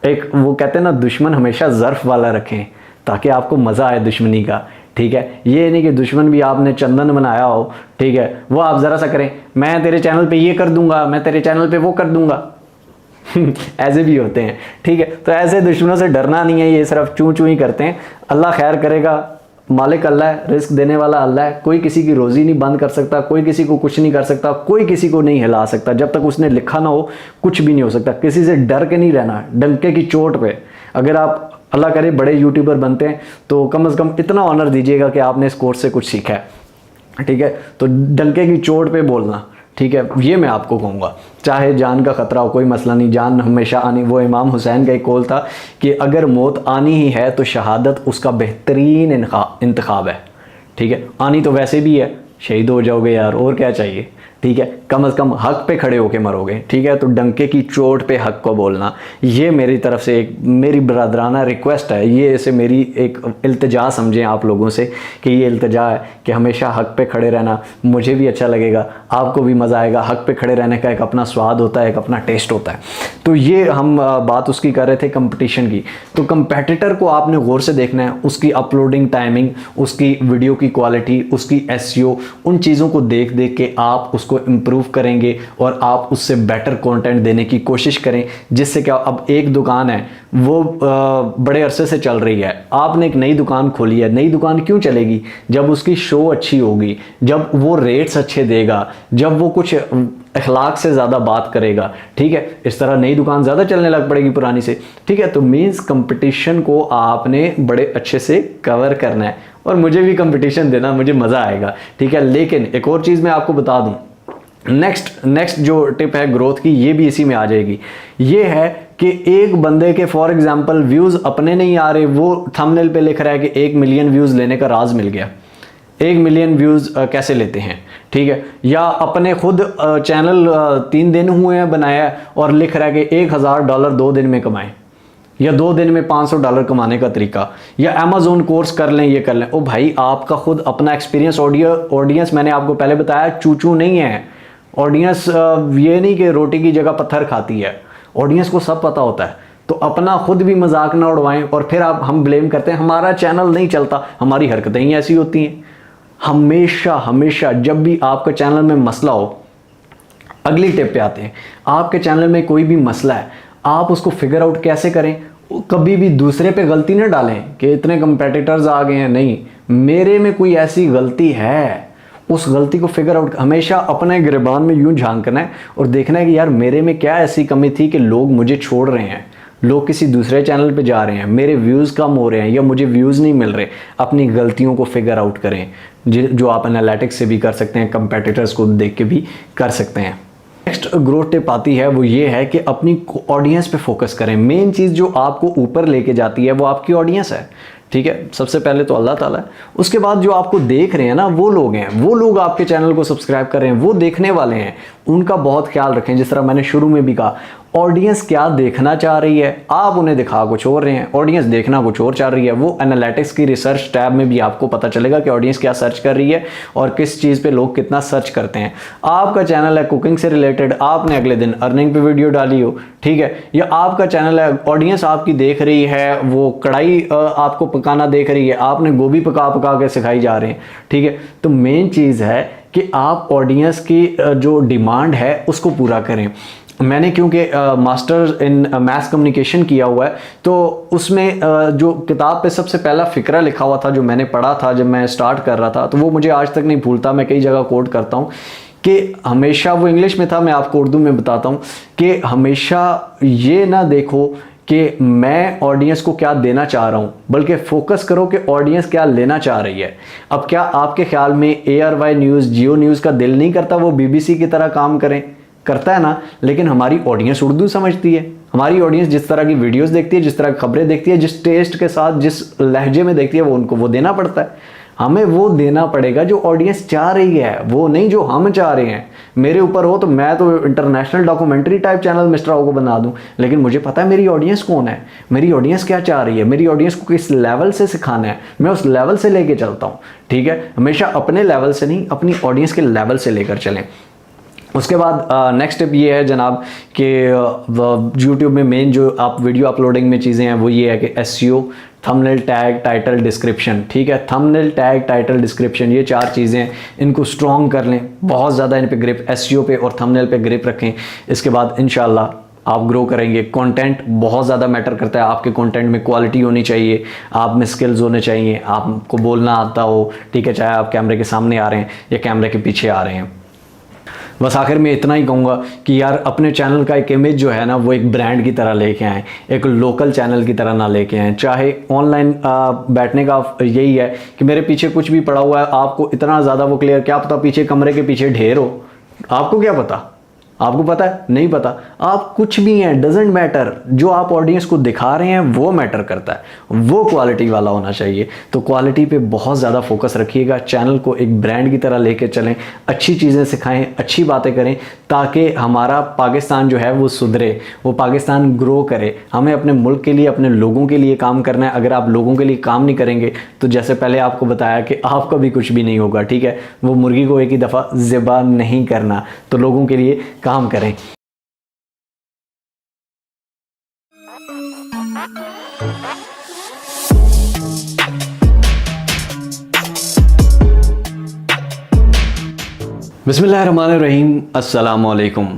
एक वो कहते हैं ना, दुश्मन हमेशा ज़र्फ वाला रखें ताकि आपको मज़ा आए दुश्मनी का, ठीक है। ये नहीं कि दुश्मन भी आपने चंदन बनाया हो, ठीक है, वो आप ज़रा सा करें, मैं तेरे चैनल पे ये कर दूंगा, मैं तेरे चैनल पे वो कर दूंगा ऐसे भी होते हैं, ठीक है। तो ऐसे दुश्मनों से डरना नहीं है, ये सिर्फ चूं चूं ही करते हैं। अल्लाह खैर करेगा, मालिक अल्लाह है, रिस्क देने वाला अल्लाह है, कोई किसी की रोज़ी नहीं बंद कर सकता, कोई किसी को कुछ नहीं कर सकता, कोई किसी को नहीं हिला सकता, जब तक उसने लिखा ना हो कुछ भी नहीं हो सकता। किसी से डर के नहीं रहना, डंके की चोट पे। अगर आप अल्लाह करे बड़े यूट्यूबर बनते हैं तो कम से कम इतना ऑनर दीजिएगा कि आपने इस कोर्स से कुछ सीखा है, ठीक है। तो डंके की चोट पे बोलना, ठीक है, ये मैं आपको कहूँगा। चाहे जान का ख़तरा हो, कोई मसला नहीं, जान हमेशा आनी। वो इमाम हुसैन का एक कौल था कि अगर मौत आनी ही है तो शहादत उसका बेहतरीन इंतखाब है, ठीक है। आनी तो वैसे भी है, शहीद हो जाओगे यार, और क्या चाहिए, ठीक है। कम से कम हक पे खड़े होके मरोगे, ठीक है। तो डंके की चोट पे हक को बोलना, ये मेरी तरफ से एक मेरी बरादराना रिक्वेस्ट है, ये ऐसे मेरी एक इल्तिजा समझें आप लोगों से कि ये इल्तिजा है कि हमेशा हक पे खड़े रहना। मुझे भी अच्छा लगेगा, आपको भी मज़ा आएगा। हक पे खड़े रहने का एक अपना स्वाद होता है, एक अपना टेस्ट होता है। तो ये हम बात उसकी कर रहे थे कंपटीशन की। तो कंपेटिटर को आपने गौर से देखना है, उसकी अपलोडिंग टाइमिंग, उसकी वीडियो की क्वालिटी, उसकी एसईओ, उन चीज़ों को देख देख के आप उसको इम्प्रूव करेंगे और आप उससे बेटर कंटेंट देने की कोशिश करें, जिससे क्या, अब एक दुकान है वो बड़े अरसे से चल रही है, आपने एक नई दुकान खोली है। नई दुकान क्यों चलेगी? जब उसकी शो अच्छी होगी, जब वो रेट्स अच्छे देगा, जब वो कुछ अखलाक से ज़्यादा बात करेगा, ठीक है। इस तरह नई दुकान ज़्यादा चलने लग पड़ेगी पुरानी से, ठीक है। तो मीन्स कंपटीशन को आपने बड़े अच्छे से कवर करना है, और मुझे भी कंपटीशन देना, मुझे मज़ा आएगा, ठीक है। लेकिन एक और चीज़ मैं आपको बता दूं, नेक्स्ट जो टिप है ग्रोथ की, ये भी इसी में आ जाएगी। ये है कि एक बंदे के फॉर एग्जांपल व्यूज़ अपने नहीं आ रहे, वो थंबनेल पे लिख रहा है कि 1 मिलियन व्यूज़ लेने का राज मिल गया। 1 मिलियन व्यूज़ कैसे लेते हैं, ठीक है। या अपने खुद चैनल 3 दिन हुए हैं बनाया और लिख रहा है कि $1000 2 दिन में कमाएं, या 2 दिन में $500 कमाने का तरीका, या अमेज़ोन कोर्स कर लें, ये कर लें। ओ भाई, आपका खुद अपना एक्सपीरियंस, ऑडियंस मैंने आपको पहले बताया चूचू नहीं है। ऑडियंस ये नहीं कि रोटी की जगह पत्थर खाती है, ऑडियंस को सब पता होता है। तो अपना खुद भी मजाक ना उड़वाएं और फिर हम ब्लेम करते हैं हमारा चैनल नहीं चलता, हमारी हरकतें ही ऐसी होती हैं। हमेशा जब भी आपके चैनल में मसला हो, अगली टिप पे आते हैं। आपके चैनल में कोई भी मसला है, आप उसको फिगर आउट कैसे करें? कभी भी दूसरे पे गलती ना डालें कि इतने कंपेटिटर्स आ गए हैं, नहीं, मेरे में कोई ऐसी गलती है, उस गलती को फिगर आउट, हमेशा अपने गिरबान में यूं झांकना है और देखना है कि यार मेरे में क्या ऐसी कमी थी कि लोग मुझे छोड़ रहे हैं, लोग किसी दूसरे चैनल पे जा रहे हैं, मेरे व्यूज़ कम हो रहे हैं या मुझे व्यूज़ नहीं मिल रहे। अपनी गलतियों को फिगर आउट करें, जो आप एनालिटिक्स से भी कर सकते हैं, कंपेटिटर्स को देख के भी कर सकते हैं। नेक्स्ट ग्रोथ टिप आती है, वो ये है कि अपनी ऑडियंस पे फोकस करें। मेन चीज़ जो आपको ऊपर लेके जाती है वो आपकी ऑडियंस है, ठीक है। सबसे पहले तो अल्लाह ताला है, उसके बाद जो आपको देख रहे हैं ना, वो लोग हैं, वो लोग आपके चैनल को सब्सक्राइब कर रहे हैं, वो देखने वाले हैं, उनका बहुत ख्याल रखें। जिस तरह मैंने शुरू में भी कहा, ऑडियंस क्या देखना चाह रही है, आप उन्हें दिखा कुछ और रहे हैं, ऑडियंस देखना कुछ और चाह रही है। वो एनालिटिक्स की रिसर्च टैब में भी आपको पता चलेगा कि ऑडियंस क्या सर्च कर रही है और किस चीज़ पे लोग कितना सर्च करते हैं। आपका चैनल है कुकिंग से रिलेटेड, आपने अगले दिन अर्निंग पे वीडियो डाली हो, ठीक है, या आपका चैनल है, ऑडियंस आपकी देख रही है, वो कढ़ाई आपको पकाना देख रही है, आपने गोभी पका पका के सिखाई जा रहे हैं, ठीक है। तो मेन चीज़ है कि आप ऑडियंस की जो डिमांड है उसको पूरा करें। मैंने क्योंकि मास्टर इन मैथ्स कम्युनिकेशन किया हुआ है, तो उसमें जो किताब पे सबसे पहला फ़िक्रा लिखा हुआ था जो मैंने पढ़ा था जब मैं स्टार्ट कर रहा था, तो वो मुझे आज तक नहीं भूलता। मैं कई जगह कोट करता हूँ कि हमेशा, वो इंग्लिश में था, मैं आपको उर्दू में बताता हूँ, कि हमेशा ये ना देखो कि मैं ऑडियंस को क्या देना चाह रहा हूँ, बल्कि फोकस करो कि ऑडियंस क्या लेना चाह रही है। अब क्या आपके ख्याल में ARY न्यूज़, जियो न्यूज़ का दिल नहीं करता वो BBC की तरह काम करें? करता है ना, लेकिन हमारी ऑडियंस उर्दू समझती है। हमारी ऑडियंस जिस तरह की वीडियोस देखती है, जिस तरह की खबरें देखती है, जिस टेस्ट के साथ, जिस लहजे में देखती है, वो उनको वो देना पड़ता है। हमें वो देना पड़ेगा जो ऑडियंस चाह रही है, वो नहीं जो हम चाह रहे हैं। मेरे ऊपर हो तो मैं तो international documentary type channel mister आओ को बना दूं, लेकिन मुझे पता है मेरी ऑडियंस कौन है, मेरी ऑडियंस क्या चाह रही है, मेरी ऑडियंस को किस लेवल से सिखाना है, मैं उस लेवल से लेके चलता हूँ। ठीक है, हमेशा अपने लेवल से नहीं, अपनी ऑडियंस के लेवल से लेकर चलें। उसके बाद नेक्स्ट स्टेप ये है जनाब कि यूट्यूब में मेन जो आप वीडियो अपलोडिंग में चीज़ें हैं वो ये है कि SEO, thumbnail, tag, title, description. ठीक है, थंबनेल, टैग, टाइटल, डिस्क्रिप्शन, ये 4 चीज़ें, इनको स्ट्रॉन्ग कर लें, बहुत ज़्यादा इन पे ग्रिप, SEO पे और थंबनेल पे ग्रिप रखें। इसके बाद इंशाल्लाह आप ग्रो करेंगे। कंटेंट बहुत ज़्यादा मैटर करता है, आपके कंटेंट में क्वालिटी होनी चाहिए, आप में स्किल्स होने चाहिए, आपको बोलना आता हो। ठीक है, चाहे आप कैमरे के सामने आ रहे हैं या कैमरे के पीछे आ रहे हैं। बस आखिर में इतना ही कहूँगा कि यार अपने चैनल का एक इमेज जो है ना, वो एक ब्रांड की तरह लेके आएँ, एक लोकल चैनल की तरह ना लेके आएँ। चाहे ऑनलाइन बैठने का यही है कि मेरे पीछे कुछ भी पड़ा हुआ है, आपको इतना ज़्यादा वो क्लियर, क्या पता पीछे कमरे के पीछे ढेर हो, आपको क्या पता? आपको पता है? नहीं पता। आप कुछ भी हैं, डजेंट मैटर, जो आप ऑडियंस को दिखा रहे हैं वो मैटर करता है, वो क्वालिटी वाला होना चाहिए। तो क्वालिटी पे बहुत ज़्यादा फोकस रखिएगा, चैनल को एक ब्रांड की तरह लेके चलें, अच्छी चीज़ें सिखाएं, अच्छी बातें करें, ताकि हमारा पाकिस्तान जो है वो सुधरे, वो पाकिस्तान ग्रो करे। हमें अपने मुल्क के लिए, अपने लोगों के लिए काम करना है। अगर आप लोगों के लिए काम नहीं करेंगे तो जैसे पहले आपको बताया कि आपका भी कुछ भी नहीं होगा। ठीक है, वो मुर्गी को एक ही दफ़ा ज़िबा नहीं करना, तो लोगों के लिए काम करें। बिस्मिल्लाहिर्रहमानिर्रहीम, अस्सलाम वालेकुम।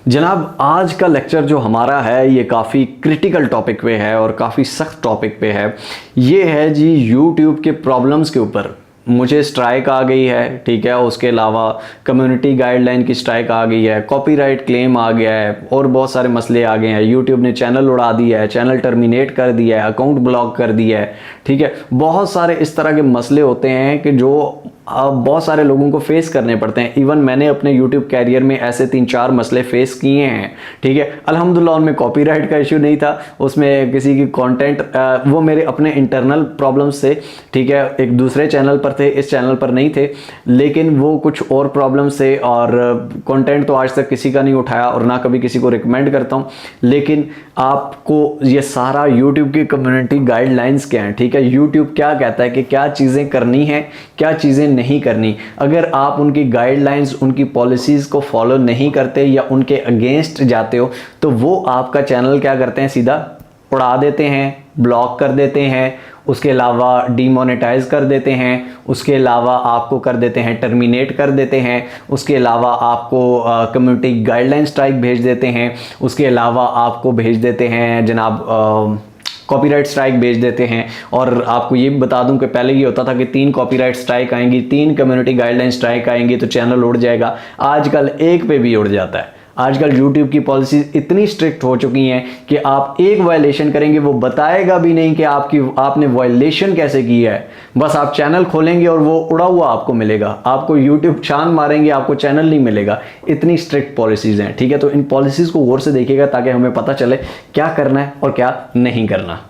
जनाब, आज का लेक्चर जो हमारा है ये काफ़ी क्रिटिकल टॉपिक पे है और काफ़ी सख्त टॉपिक पे है। ये है जी यूट्यूब के प्रॉब्लम्स के ऊपर। मुझे स्ट्राइक आ गई है, ठीक है, उसके अलावा कम्युनिटी गाइडलाइन की स्ट्राइक आ गई है, कॉपीराइट क्लेम आ गया है और बहुत सारे मसले आ गए हैं। यूट्यूब ने चैनल उड़ा दिया है, चैनल टर्मिनेट कर दिया है, अकाउंट ब्लॉक कर दिया है। ठीक है, बहुत सारे इस तरह के मसले होते हैं कि जो बहुत सारे लोगों को फेस करने पड़ते हैं। इवन मैंने अपने यूट्यूब कैरियर में ऐसे 3-4 मसले फेस किए हैं। ठीक है, अल्हम्दुलिल्लाह उनमें कॉपीराइट का इशू नहीं था, उसमें किसी की कंटेंट, वो मेरे अपने इंटरनल प्रॉब्लम्स थे। ठीक है, एक दूसरे चैनल पर थे, इस चैनल पर नहीं थे, लेकिन वो कुछ और प्रॉब्लम्स थे। और कंटेंट तो आज तक किसी का नहीं उठाया और ना कभी किसी को रिकमेंड करता हूँ। लेकिन आपको ये सारा यूट्यूब की कम्युनिटी गाइडलाइंस क्या है, ठीक है, यूट्यूब क्या कहता है कि क्या चीज़ें करनी है, क्या चीज़ें नहीं करनी। अगर आप उनकी गाइडलाइंस, उनकी पॉलिसीज़ को फॉलो नहीं करते या उनके अगेंस्ट जाते हो, तो वो आपका चैनल क्या करते हैं, सीधा उड़ा देते हैं, ब्लॉक कर देते हैं, उसके अलावा डीमोनेटाइज कर देते हैं, उसके अलावा आपको कर देते हैं टर्मिनेट कर देते हैं, उसके अलावा आपको कम्युनिटी गाइडलाइन स्ट्राइक भेज देते हैं, उसके अलावा आपको भेज देते हैं जनाब कॉपीराइट स्ट्राइक भेज देते हैं। और आपको ये भी बता दूं कि पहले ये होता था कि 3 कॉपीराइट स्ट्राइक आएंगी, 3 कम्युनिटी गाइडलाइन स्ट्राइक आएंगी तो चैनल उड़ जाएगा। आजकल एक पे भी उड़ जाता है। आजकल YouTube की पॉलिसीज इतनी स्ट्रिक्ट हो चुकी हैं कि आप एक वायलेशन करेंगे, वो बताएगा भी नहीं कि आपने वायलेशन कैसे की है। बस आप चैनल खोलेंगे और वो उड़ा हुआ आपको मिलेगा, आपको YouTube छान मारेंगे, आपको चैनल नहीं मिलेगा। इतनी स्ट्रिक्ट पॉलिसीज हैं। ठीक है, तो इन पॉलिसीज को गौर से देखिएगा ताकि हमें पता चले क्या करना है और क्या नहीं करना।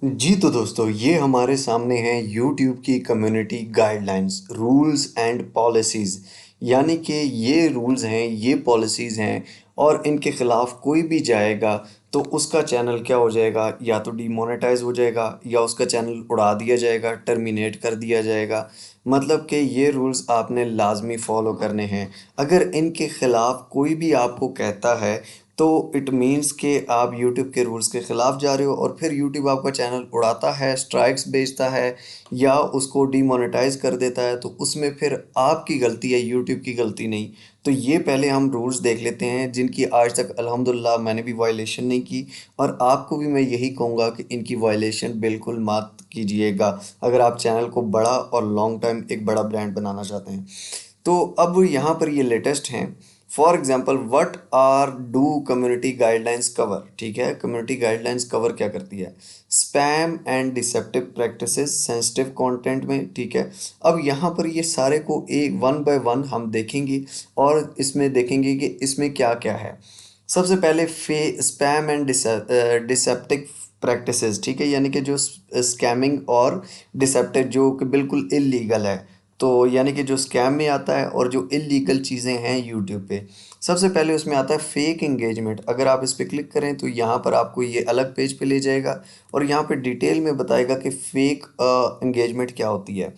जी तो दोस्तों, ये हमारे सामने हैं यूट्यूब की community guidelines, rules and policies. यानी कि ये रूल्स हैं, ये पॉलिसीज़ हैं, और इनके ख़िलाफ़ कोई भी जाएगा तो उसका चैनल क्या हो जाएगा, या तो डीमोनेटाइज हो जाएगा या उसका चैनल उड़ा दिया जाएगा, टर्मिनेट कर दिया जाएगा। मतलब कि ये रूल्स आपने लाजमी फ़ॉलो करने हैं। अगर इनके ख़िलाफ़ कोई भी आपको कहता है तो इट मीन्स कि आप यूट्यूब के रूल्स के ख़िलाफ़ जा रहे हो, और फिर यूट्यूब आपका चैनल उड़ाता है, स्ट्राइक्स भेजता है या उसको डीमोनेटाइज कर देता है, तो उसमें फिर आपकी गलती है, यूट्यूब की गलती नहीं। तो ये पहले हम रूल्स देख लेते हैं जिनकी आज तक अल्हम्दुलिल्लाह मैंने भी वायलेशन नहीं की, और आपको भी मैं यही कहूँगा कि इनकी वायलेशन बिल्कुल मत कीजिएगा अगर आप चैनल को बड़ा और लॉन्ग टाइम एक बड़ा ब्रांड बनाना चाहते हैं। तो अब यहाँ पर ये लेटेस्ट हैं। For example, what are do community guidelines cover. ठीक है, कम्युनिटी गाइडलाइंस कवर क्या करती है? Spam and deceptive practices sensitive content में। ठीक है, अब यहाँ पर ये सारे को एक वन बाय वन हम देखेंगे और इसमें देखेंगे कि इसमें क्या क्या है। सबसे पहले स्पैम एंड डिसेप्टिव प्रैक्टिसेस। ठीक है, यानी कि जो स्कैमिंग और डिसेप्टिव जो कि बिल्कुल इलीगल है, तो यानी कि जो स्कैम में आता है और जो इलीगल चीज़ें हैं यूट्यूब पे। सबसे पहले उसमें आता है फेक एंगेजमेंट। अगर आप इस पर क्लिक करें तो यहाँ पर आपको ये अलग पेज पे ले जाएगा और यहाँ पे डिटेल में बताएगा कि फेक एंगेजमेंट क्या होती है।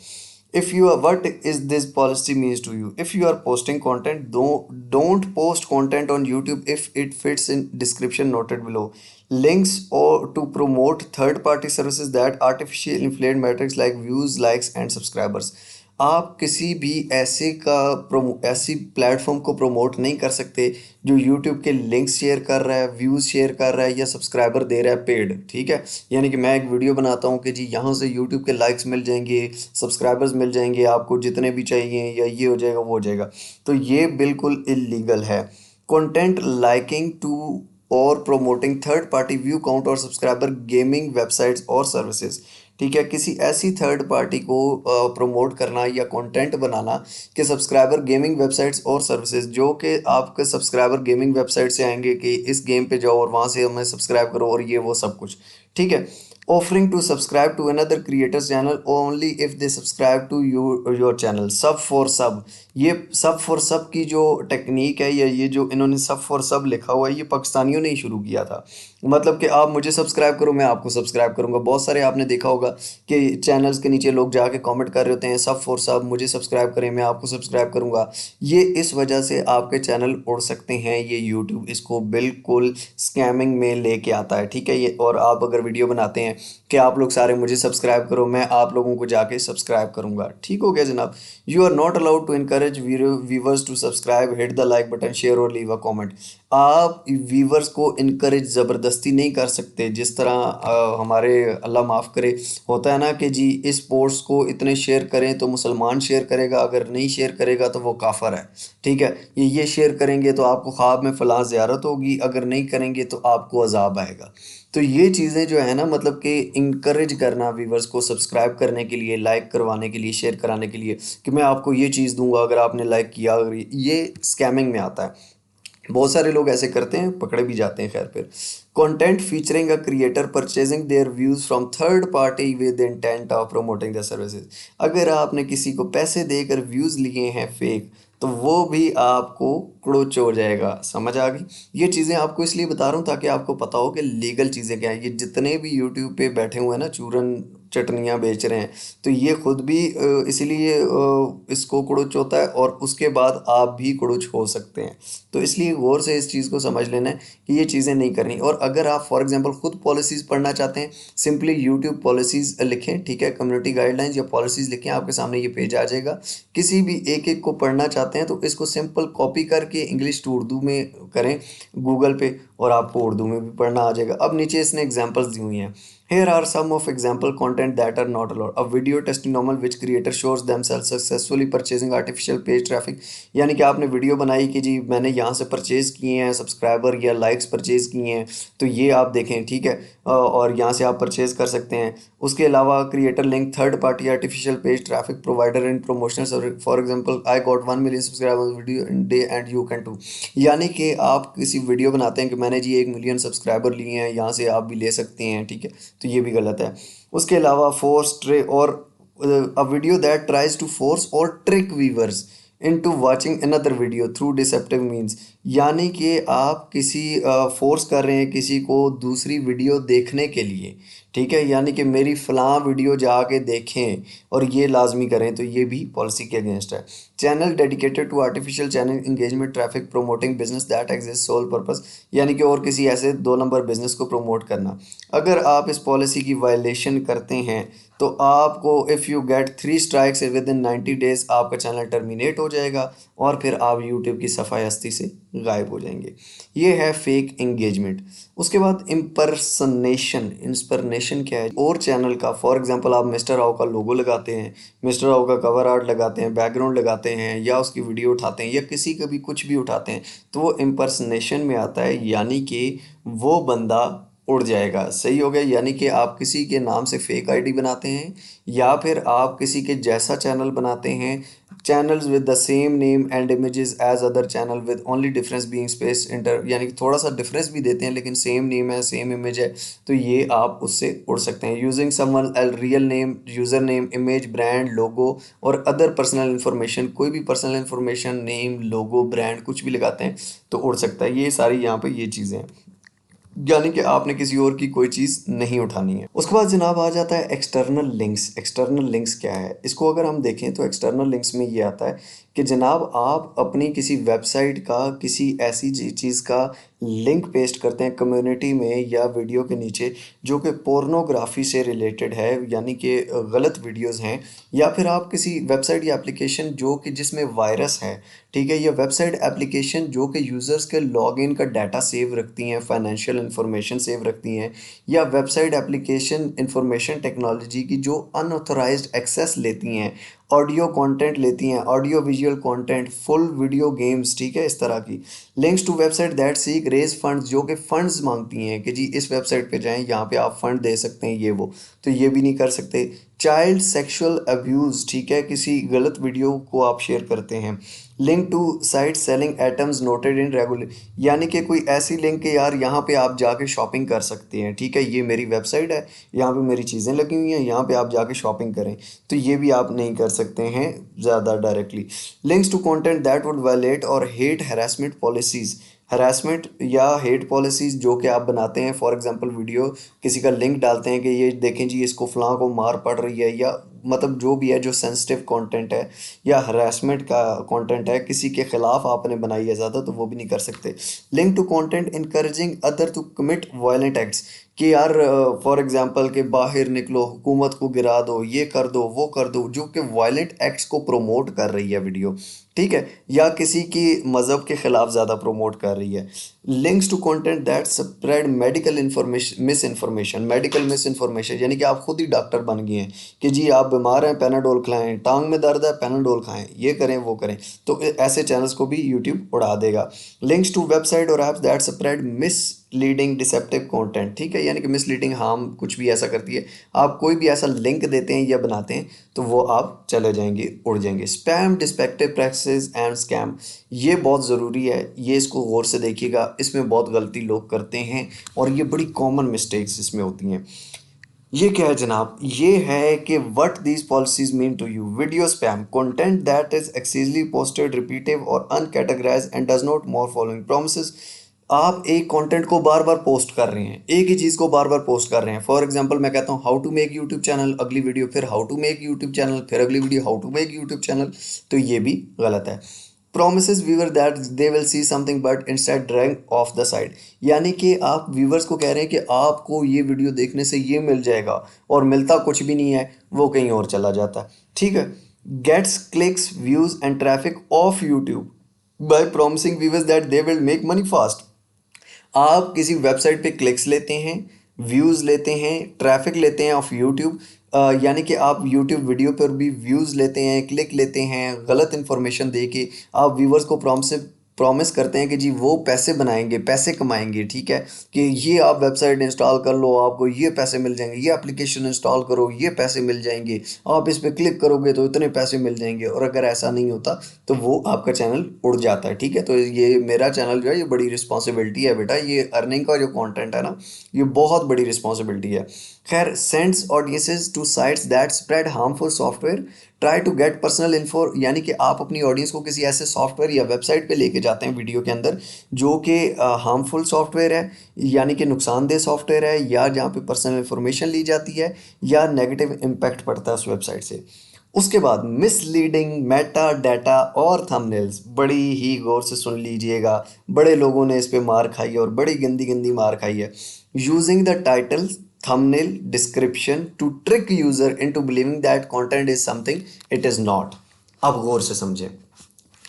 If you are what is this policy means to you, if you are posting content, don't post content on YouTube if it fits in description noted below, links or to promote third party services that artificially inflate metrics like views, likes and subscribers। आप किसी भी ऐसी प्लेटफॉर्म को प्रमोट नहीं कर सकते जो यूट्यूब के लिंक्स शेयर कर रहा है, व्यूज़ शेयर कर रहा है या सब्सक्राइबर दे रहा है पेड। ठीक है, यानी कि मैं एक वीडियो बनाता हूँ कि जी यहाँ से यूट्यूब के लाइक्स मिल जाएंगे, सब्सक्राइबर्स मिल जाएंगे, आपको जितने भी चाहिए, या ये हो जाएगा वो हो जाएगा, तो ये बिल्कुल इलीगल है। कंटेंट लाइकिंग टू और promoting third party view count और सब्सक्राइबर गेमिंग वेबसाइट्स और सर्विसेज। ठीक है, किसी ऐसी थर्ड पार्टी को प्रमोट करना या कंटेंट बनाना कि सब्सक्राइबर गेमिंग वेबसाइट्स और सर्विसेज, जो कि आपके सब्सक्राइबर गेमिंग वेबसाइट से आएंगे कि इस गेम पे जाओ और वहाँ से हमें सब्सक्राइब करो और ये वो सब कुछ। ठीक है, offering to subscribe to another creators channel only if they subscribe to your channel. Sub for sub, ये सब फॉर सब की जो टेक्निक है या ये जो इन्होंने सब फॉर सब लिखा हुआ है, ये पाकिस्तानियों ने ही शुरू किया था। मतलब कि आप मुझे सब्सक्राइब करो, मैं आपको सब्सक्राइब करूंगा। बहुत सारे आपने देखा होगा कि चैनल्स के नीचे लोग जाके कमेंट कर रहे होते हैं सब फॉर सब, मुझे सब्सक्राइब करें, मैं आपको सब्सक्राइब करूंगा। ये इस वजह से आपके चैनल उड़ सकते हैं, ये यूट्यूब इसको बिल्कुल स्कैमिंग में लेके आता है। ठीक है, ये और आप अगर वीडियो बनाते हैं कि आप लोग सारे मुझे सब्सक्राइब करो, मैं आप लोगों को जाके सब्सक्राइब करूंगा। ठीक हो गया जनाब। You are not allowed to encourage viewers to subscribe, hit the like button, share और लीव अ कमेंट। आप व्यूवर्स को इनकरेज ज़बरदस्ती नहीं कर सकते, जिस तरह हमारे अल्लाह माफ़ करे होता है ना कि जी इस पोस्ट को इतने शेयर करें तो मुसलमान शेयर करेगा, अगर नहीं शेयर करेगा तो वो काफर है। ठीक है, ये शेयर करेंगे तो आपको ख्वाब में फ़लाँ ज़ियारत होगी, अगर नहीं करेंगे तो आपको अजाब आएगा। तो ये चीज़ें जो है ना, मतलब कि इंकरेज करना व्यूवर्स को सब्सक्राइब करने के लिए, लाइक करवाने के लिए, शेयर कराने के लिए कि मैं आपको ये चीज़ दूंगा अगर आपने लाइक किया, अगर ये स्कैमिंग में आता है। बहुत सारे लोग ऐसे करते हैं, पकड़े भी जाते हैं। खैर, फिर content featuring a creator purchasing their views from third party with intent of promoting the services. अगर आपने किसी को पैसे देकर व्यूज लिए हैं फेक, तो वो भी आपको क्रोच हो जाएगा। समझ आ गई? ये चीज़ें आपको इसलिए बता रहा हूँ ताकि आपको पता हो कि लीगल चीज़ें क्या हैं। ये जितने भी यूट्यूब पे बैठे हुए हैं ना, चूरन चटनियाँ बेच रहे हैं, तो ये खुद भी इसीलिए इसको कुड़ुच होता है और उसके बाद आप भी कुड़ुच हो सकते हैं। तो इसलिए गौर से इस चीज़ को समझ लेना है कि ये चीज़ें नहीं करनी। और अगर आप फॉर एग्जांपल खुद पॉलिसीज़ पढ़ना चाहते हैं, सिंपली यूट्यूब पॉलिसीज़ लिखें। ठीक है, कम्युनिटी गाइडलाइंस या पॉलिसीज़ लिखें, आपके सामने ये पेज आ जाएगा। किसी भी एक एक को पढ़ना चाहते हैं तो इसको सिंपल कॉपी करके इंग्लिश टू उर्दू में करें गूगल पे, और आपको उर्दू में भी पढ़ना आ जाएगा। अब नीचे इसने एग्जांपल्स दी हुई हैं। Here are some of example content that are not allowed. A video testimonial which creator shows themselves successfully purchasing artificial page traffic। यानी कि आपने वीडियो बनाई कि जी मैंने यहाँ से परचेज़ किए हैं, सब्सक्राइबर या लाइक्स परचेज़ किए हैं, तो ये आप देखें। ठीक है, और यहाँ से आप परचेज़ कर सकते हैं। उसके अलावा creator link third party artificial page traffic provider in promotional. For example, I got 1 million subscribers video in day and you can to. यानी कि आप किसी वीडियो बनाते हैं कि मैंने जी 1 मिलियन सब्सक्राइबर लिए हैं, यहाँ से आप भी ले सकते हैं। ठीक है, तो ये भी गलत है। उसके अलावा फोर्स ट्रे और a video that tries to force or trick viewers into watching another video through deceptive means. यानी कि आप किसी फोर्स कर रहे हैं किसी को दूसरी वीडियो देखने के लिए। ठीक है, यानी कि मेरी फ़लाँ वीडियो जाके देखें और ये लाजमी करें, तो ये भी पॉलिसी के अगेंस्ट है। Channel dedicated to artificial channel engagement traffic promoting business that exist sole purpose. यानी कि और किसी ऐसे 2 नंबर बिजनेस को प्रमोट करना। अगर आप इस पॉलिसी की वायलेशन करते हैं तो आपको if you get 3 strikes with in 90 days आपका चैनल टर्मिनेट हो जाएगा और फिर आप यूट्यूब की सफ़ाई हस्ती से गायब हो जाएंगे। ये है फेक एंगेजमेंट। उसके बाद इंस्पर्नेशन क्या है? और चैनल का फॉर एग्जांपल आप मिस्टर राव का लोगो लगाते हैं, मिस्टर राव का कवर आर्ट लगाते हैं, बैकग्राउंड लगाते हैं या उसकी वीडियो उठाते हैं या किसी का भी कुछ भी उठाते हैं, तो वो इम्पर्सनेशन में आता है, यानी कि वो बंदा उड़ जाएगा। सही हो गया? यानी कि आप किसी के नाम से फेक आईडी बनाते हैं या फिर आप किसी के जैसा चैनल बनाते हैं, channels with the same name and images as other channel with only difference being space inter, यानी कि थोड़ा सा डिफरेंस भी देते हैं लेकिन सेम नेम है, सेम इमेज है, तो ये आप उससे उड़ सकते हैं। Using someone real name, user name, image, brand, logo or other personal information, कोई भी personal information, name, logo, brand कुछ भी लगाते हैं तो उड़ सकता है। ये सारी यहाँ पे ये चीज़ें हैं, यानी कि आपने किसी और की कोई चीज़ नहीं उठानी है। उसके बाद जनाब आ जाता है एक्सटर्नल लिंक्स। एक्सटर्नल लिंक्स क्या है? इसको अगर हम देखें तो एक्सटर्नल लिंक्स में ये आता है कि जनाब आप अपनी किसी वेबसाइट का किसी ऐसी चीज़ का लिंक पेस्ट करते हैं कम्युनिटी में या वीडियो के नीचे जो कि पोर्नोग्राफी से रिलेटेड है, यानी कि गलत वीडियोस हैं, या फिर आप किसी वेबसाइट या एप्लीकेशन जो कि जिसमें वायरस है, ठीक है, या वेबसाइट एप्लीकेशन जो कि यूज़र्स के लॉगिन का डाटा सेव रखती हैं, फाइनेंशियल इंफॉर्मेशन सेव रखती हैं, या वेबसाइट एप्लीकेशन इंफॉर्मेशन टेक्नोलॉजी की जो अनऑथोराइज्ड एक्सेस लेती हैं, ऑडियो कंटेंट लेती हैं, audio visual content, full video games, ठीक है, इस तरह की links to website that seek raise funds, जो कि फंड्स मांगती हैं कि जी इस वेबसाइट पे जाएं, यहाँ पे आप फंड दे सकते हैं, ये वो, तो ये भी नहीं कर सकते। चाइल्ड सेक्सुअल अब्यूज़, ठीक है, किसी गलत वीडियो को आप शेयर करते हैं। Link to site selling items noted in regular, यानी कि कोई ऐसी लिंक है यार यहाँ पे आप जाके शॉपिंग कर सकते हैं, ठीक है, ये मेरी वेबसाइट है, यहाँ पे मेरी चीज़ें लगी हुई हैं, यहाँ पे आप जाके शॉपिंग करें, तो ये भी आप नहीं कर सकते हैं ज़्यादा directly. Links to content that would violate और हेट हरासमेंट पॉलिसीज़, हरासमेंट या हेट पॉलिसीज़ जो कि आप बनाते हैं, फॉर एग्जांपल वीडियो किसी का लिंक डालते हैं कि ये देखें जी इसको फ़लाँ को मार पड़ रही है, या मतलब जो भी है जो सेंसिटिव कंटेंट है या हरासमेंट का कंटेंट है किसी के ख़िलाफ़ आपने बनाई है ज़्यादा, तो वो भी नहीं कर सकते। Link to content encouraging other to commit violent acts, कि यार फॉर एग्जांपल के बाहर निकलो, हुकूमत को गिरा दो, ये कर दो, वो कर दो, जो कि वायलेंट एक्ट्स को प्रमोट कर रही है वीडियो, ठीक है, या किसी की मज़हब के ख़िलाफ़ ज़्यादा प्रमोट कर रही है। Links to content that spread medical information, misinformation, medical misinformation, यानी कि आप खुद ही डॉक्टर बन गए हैं कि जी आप बीमार हैं पैनाडोल खाएं, टांग में दर्द है पैनाडोल खाएं, ये करें वो करें, तो ऐसे चैनल्स को भी यूट्यूब उड़ा देगा। लिंक्स टू वेबसाइट और apps that spread miss leading deceptive content, ठीक है, यानी कि मिसलीडिंग हार्म कुछ भी ऐसा करती है, आप कोई भी ऐसा लिंक देते हैं या बनाते हैं तो वो आप चले जाएंगे, उड़ जाएंगे। स्पैम, डिस्पेक्टिव प्रैक्टिसेस एंड स्कैम, ये बहुत ज़रूरी है, ये इसको गौर से देखिएगा, इसमें बहुत गलती लोग करते हैं और ये बड़ी कॉमन मिस्टेक्स इसमें होती हैं। ये क्या है जनाब? ये है कि what these policies mean to you. Video spam, content that is excessively posted, repetitive or uncategorized and does not more following promises. आप एक कंटेंट को बार बार पोस्ट कर रहे हैं, एक ही चीज़ को बार बार पोस्ट कर रहे हैं। फॉर एग्जांपल मैं कहता हूँ how to make YouTube channel, अगली वीडियो फिर how to make YouTube channel, फिर अगली video how to make YouTube channel, तो ये भी गलत है। promises viewer that they will see something but instead drag off the side, यानी कि आप व्यूवर्स को कह रहे हैं कि आपको ये वीडियो देखने से ये मिल जाएगा और मिलता कुछ भी नहीं है, वो कहीं और चला जाता है, ठीक है। Gets clicks, views and traffic of YouTube by promising viewers that they will make money fast. आप किसी वेबसाइट पे क्लिक्स लेते हैं, व्यूज़ लेते हैं, ट्रैफिक लेते हैं ऑफ यूट्यूब, यानी कि आप यूट्यूब वीडियो पर भी व्यूज़ लेते हैं, क्लिक लेते हैं, गलत इन्फॉर्मेशन दे के आप व्यूवर्स को प्रॉमिस करते हैं कि जी वो पैसे बनाएंगे, पैसे कमाएंगे, ठीक है, कि ये आप वेबसाइट इंस्टॉल कर लो, आपको ये पैसे मिल जाएंगे, ये एप्लीकेशन इंस्टॉल करो, ये पैसे मिल जाएंगे, आप इस पर क्लिक करोगे तो इतने पैसे मिल जाएंगे, और अगर ऐसा नहीं होता तो वो आपका चैनल उड़ जाता है, ठीक है। तो ये मेरा चैनल जो है ये बड़ी रिस्पॉन्सिबिलिटी है बेटा, ये अर्निंग का जो कॉन्टेंट है ना ये बहुत बड़ी रिस्पॉन्सिबिलिटी है। खैर, sends audiences to sites that spread harmful software, try to get personal info, यानी कि आप अपनी ऑडियंस को किसी ऐसे सॉफ्टवेयर या वेबसाइट पे लेके जाते हैं वीडियो के अंदर जो कि हार्मफुल सॉफ्टवेयर है, यानी कि नुकसानदेह सॉफ्टवेयर है, या जहाँ पे पर्सनल इन्फॉर्मेशन ली जाती है या नेगेटिव इम्पैक्ट पड़ता है उस वेबसाइट से। उसके बाद मिसलीडिंग मेटा डाटा और थंबनेल्स, बड़ी ही गौर से सुन लीजिएगा, बड़े लोगों ने इस पे मार खाई है और बड़ी गंदी गंदी मार खाई है। Using the title, thumbnail description to trick user into believing that content is something it is not। अब गौर से समझें,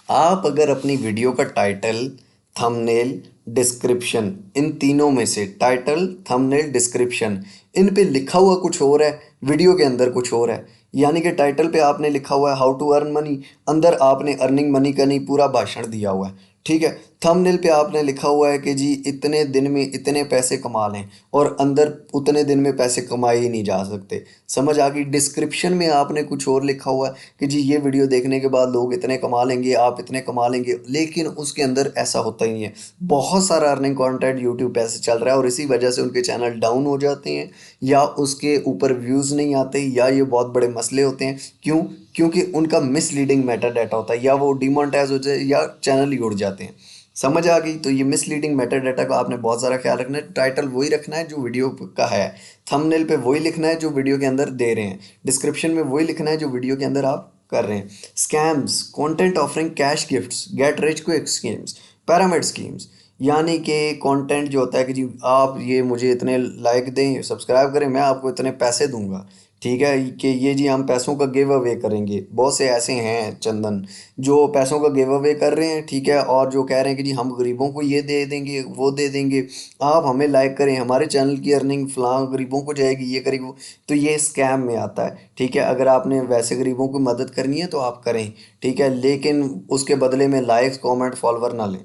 आप अगर अपनी वीडियो का टाइटल, थंबनेल, डिस्क्रिप्शन, इन तीनों में से टाइटल, थंबनेल, डिस्क्रिप्शन, इन पे लिखा हुआ कुछ और है, वीडियो के अंदर कुछ और है, यानी कि टाइटल पे आपने लिखा हुआ है हाउ टू अर्न मनी, अंदर आपने अर्निंग मनी का नहीं पूरा भाषण दिया हुआ है, ठीक है। थंबनेल पे आपने लिखा हुआ है कि जी इतने दिन में इतने पैसे कमा लें, और अंदर उतने दिन में पैसे कमाए ही नहीं जा सकते, समझ आ गई। डिस्क्रिप्शन में आपने कुछ और लिखा हुआ है कि जी ये वीडियो देखने के बाद लोग इतने कमा लेंगे, आप इतने कमा लेंगे, लेकिन उसके अंदर ऐसा होता ही नहीं है। बहुत सारा अर्निंग कंटेंट यूट्यूब पे ऐसे चल रहा है और इसी वजह से उनके चैनल डाउन हो जाते हैं, या उसके ऊपर व्यूज़ नहीं आते, या ये बहुत बड़े मसले होते हैं। क्यों? क्योंकि उनका मिसलीडिंग मेटा डाटा होता है, या वो डिमोनेटाइज हो जाए या चैनल ही उड़ जाते हैं। समझ आ गई। तो ये मिसलीडिंग मेटा डाटा का आपने बहुत सारा ख्याल रखना है। टाइटल वही रखना है जो वीडियो का है, थंबनेल पे वही लिखना है जो वीडियो के अंदर दे रहे हैं, डिस्क्रिप्शन में वही लिखना है जो वीडियो के अंदर आप कर रहे हैं। Scams, content offering cash gifts, get rich quick schemes, pyramid schemes, यानी कि कंटेंट जो होता है कि जी आप ये मुझे इतने लाइक दें, सब्सक्राइब करें, मैं आपको इतने पैसे दूंगा, ठीक है, कि ये जी हम पैसों का गिव अवे करेंगे। बहुत से ऐसे हैं चंदन जो पैसों का गिव अवे कर रहे हैं, ठीक है, और जो कह रहे हैं कि जी हम गरीबों को ये दे देंगे, वो दे देंगे, आप हमें लाइक करें, हमारे चैनल की अर्निंग फलां गरीबों को जाएगी, ये करेगी वो। तो ये स्कैम में आता है, ठीक है। अगर आपने वैसे गरीबों की मदद करनी है तो आप करें, ठीक है, लेकिन उसके बदले में लाइक्स, कमेंट, फॉलोवर ना लें।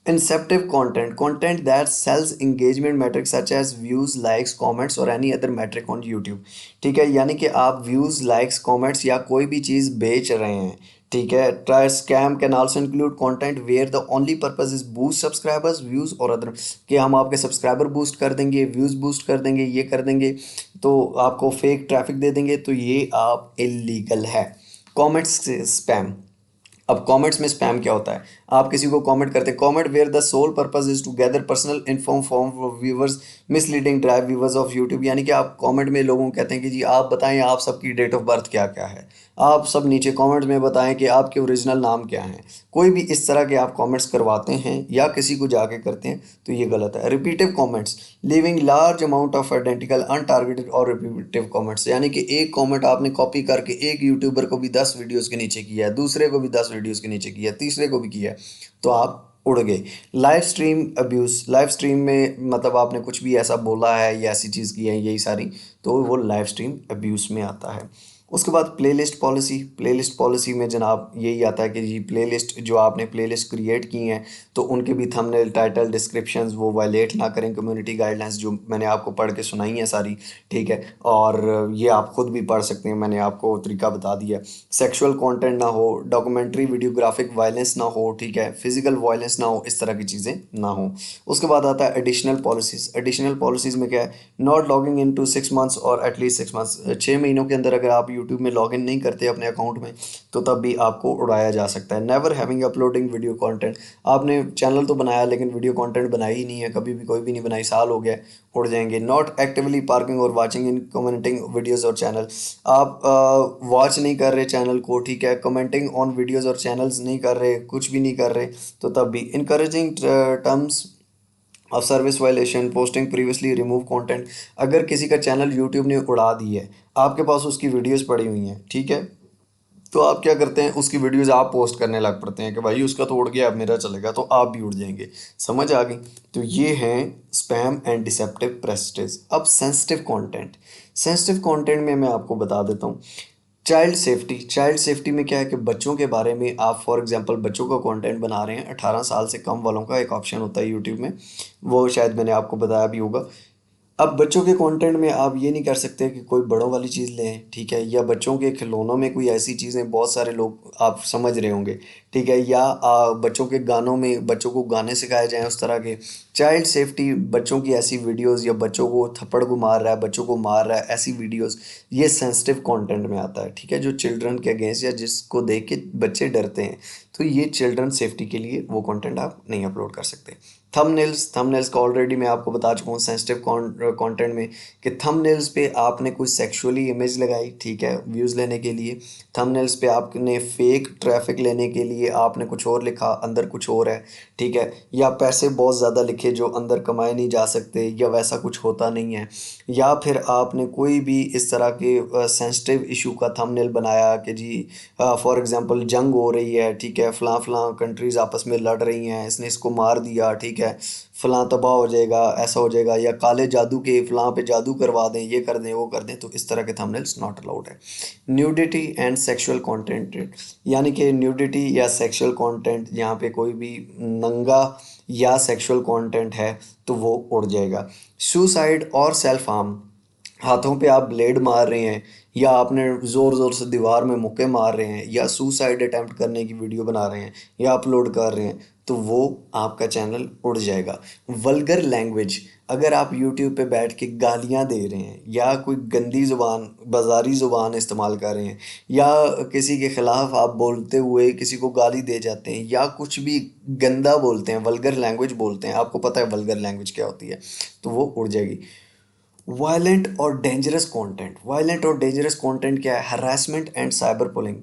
Inceptive content, content that sells engagement metrics such as views, likes, comments or any other metric on YouTube। ठीक है, यानी कि आप व्यूज़, लाइक्स, कमेंट्स या कोई भी चीज़ बेच रहे हैं, ठीक है। Try scam can also include content where the only purpose is boost subscribers, views और अदर, कि हम आपके सब्सक्राइबर बूस्ट कर देंगे, व्यूज़ बूस्ट कर देंगे, ये कर देंगे, तो आपको फेक ट्रैफिक दे देंगे, तो ये आप इलीगल है। Comments spam. अब कमेंट्स में स्पैम क्या होता है? आप किसी को कमेंट करते हैं, comment where the sole purpose is to gather personal inform from viewers, misleading drive viewers off YouTube, यानी कि आप कमेंट में लोगों को कहते हैं कि जी आप बताएं आप सबकी डेट ऑफ बर्थ क्या क्या है, आप सब नीचे कमेंट में बताएं कि आपके ओरिजिनल नाम क्या हैं। कोई भी इस तरह के आप कमेंट्स करवाते हैं या किसी को जाके करते हैं तो ये गलत है। Repetitive comments, leaving large amount of identical untargeted or repetitive comments, यानी कि एक कमेंट आपने कॉपी करके एक यूट्यूबर को भी 10 वीडियोस के नीचे किया है, दूसरे को भी 10 वीडियोस के नीचे किया है, तीसरे को भी किया है, तो आप उड़ गए। Live stream abuse, live stream में मतलब आपने कुछ भी ऐसा बोला है या ऐसी चीज़ की है यही सारी, तो वो लाइव स्ट्रीम अब्यूज़ में आता है। उसके बाद प्लेलिस्ट पॉलिसी, प्लेलिस्ट पॉलिसी में जनाब यही आता है कि जी प्लेलिस्ट जो आपने प्लेलिस्ट क्रिएट की हैं तो उनके भी थंबनेल, टाइटल, डिस्क्रिप्शंस वो वायलेट ना करें कम्युनिटी गाइडलाइंस जो मैंने आपको पढ़ के सुनाई हैं सारी, ठीक है, और ये आप खुद भी पढ़ सकते हैं, मैंने आपको तरीका बता दिया। सेक्सुअल कंटेंट ना हो, डॉक्यूमेंट्री वीडियोग्राफिक वायलेंस ना हो, ठीक है, फिजिकल वायलेंस ना हो, इस तरह की चीज़ें ना हो। उसके बाद आता है एडिशनल पॉलिसीज़। एडिशनल पॉलिसीज़ में क्या है? Not logging in to 6 months और एटलीस्ट 6 मंथ्स, 6 महीनों के अंदर अगर आप यूट्यूब में लॉगिन नहीं करते अपने अकाउंट में तो तब भी आपको उड़ाया जा सकता है। Never having uploading video content, आपने चैनल तो बनाया लेकिन वीडियो कंटेंट बनाई ही नहीं है, कभी भी कोई भी नहीं बनाई, साल हो गया, उड़ जाएंगे। नॉट एक्टिवली पार्किंग और वाचिंग इन कमेंटिंग वीडियोज़ और चैनल, आप वॉच नहीं कर रहे चैनल को, ठीक है, कमेंटिंग ऑन वीडियोज़ और चैनल्स नहीं कर रहे, कुछ भी नहीं कर रहे, तो तब भी। Encouraging terms of service violation, posting previously remove content, अगर किसी का चैनल यूट्यूब ने उड़ा दी है, आपके पास उसकी वीडियोस पड़ी हुई हैं, ठीक है, तो आप क्या करते हैं, उसकी वीडियोस आप पोस्ट करने लग पड़ते हैं कि भाई उसका तो उड़ गया अब मेरा चलेगा, तो आप भी उड़ जाएंगे। समझ आ गई। तो ये हैं स्पैम एंड डिसेप्टिव प्रेस्टिज। अब सेंसिटिव कंटेंट, सेंसिटिव कंटेंट में मैं आपको बता देता हूँ। चाइल्ड सेफ्टी, चाइल्ड सेफ्टी में क्या है कि बच्चों के बारे में आप फॉर एग्जांपल बच्चों का कंटेंट बना रहे हैं, 18 साल से कम वालों का एक ऑप्शन होता है यूट्यूब में, वो शायद मैंने आपको बताया भी होगा। अब बच्चों के कंटेंट में आप ये नहीं कर सकते कि कोई बड़ों वाली चीज़ लें, ठीक है, या बच्चों के खिलौनों में कोई ऐसी चीज़ें, बहुत सारे लोग आप समझ रहे होंगे, ठीक है, या बच्चों के गानों में बच्चों को गाने सिखाए जाएं उस तरह के। चाइल्ड सेफ्टी, बच्चों की ऐसी वीडियोस या बच्चों को थप्पड़ को मार रहा है, बच्चों को मार रहा है, ऐसी वीडियोस, ये सेंसिटिव कंटेंट में आता है, ठीक है, जो चिल्ड्रन के अगेंस्ट या जिसको देख के बच्चे डरते हैं, तो ये चिल्ड्रन सेफ्टी के लिए वो कंटेंट आप नहीं अपलोड कर सकते। थंबनेल्स का ऑलरेडी मैं आपको बता चुका हूँ सेंसिटिव कंटेंट में कि थंबनेल्स पे आपने कोई सेक्सुअली इमेज लगाई, ठीक है, व्यूज़ लेने के लिए। थंबनेल्स पे आपने फेक ट्रैफिक लेने के लिए आपने कुछ और लिखा, अंदर कुछ और है, ठीक है, या पैसे बहुत ज़्यादा लिखे जो अंदर कमाए नहीं जा सकते, या वैसा कुछ होता नहीं है, या फिर आपने कोई भी इस तरह के सेंसिटिव इशू का थंबनेल बनाया कि जी फॉर एग्जांपल जंग हो रही है, ठीक है, फ़लाँ फ़लाँ कंट्रीज़ आपस में लड़ रही हैं, इसने इसको मार दिया, ठीक है, फ़लाँ तबाह हो जाएगा, ऐसा हो जाएगा, या काले जादू के फ़लाँ पे जादू करवा दें, ये कर दें, वो कर दें, तो इस तरह के थंबनेल्स नॉट अलाउड है। न्यूडिटी एंड सेक्सुअल कंटेंट, यानी कि न्यूडिटी या सेक्सुअल कंटेंट, यहाँ पे कोई भी नंगा या सेक्सुअल कंटेंट है तो वो उड़ जाएगा। सुसाइड और सेल्फ हार्म, हाथों पे आप ब्लेड मार रहे हैं, या आपने ज़ोर ज़ोर से दीवार में मुक्के मार रहे हैं, या सुसाइड अटैम्प्ट करने की वीडियो बना रहे हैं या अपलोड कर रहे हैं, तो वो आपका चैनल उड़ जाएगा। वल्गर लैंग्वेज, अगर आप यूट्यूब पे बैठ के गालियाँ दे रहे हैं, या कोई गंदी ज़ुबान, बाज़ारी ज़ुबान इस्तेमाल कर रहे हैं, या किसी के ख़िलाफ़ आप बोलते हुए किसी को गाली दे जाते हैं, या कुछ भी गंदा बोलते हैं, वल्गर लैंग्वेज बोलते हैं, आपको पता है वल्गर लैंग्वेज क्या होती है, तो वो उड़ जाएगी। वायलेंट और डेंजरस कंटेंट क्या है? Harassment and cyber bullying.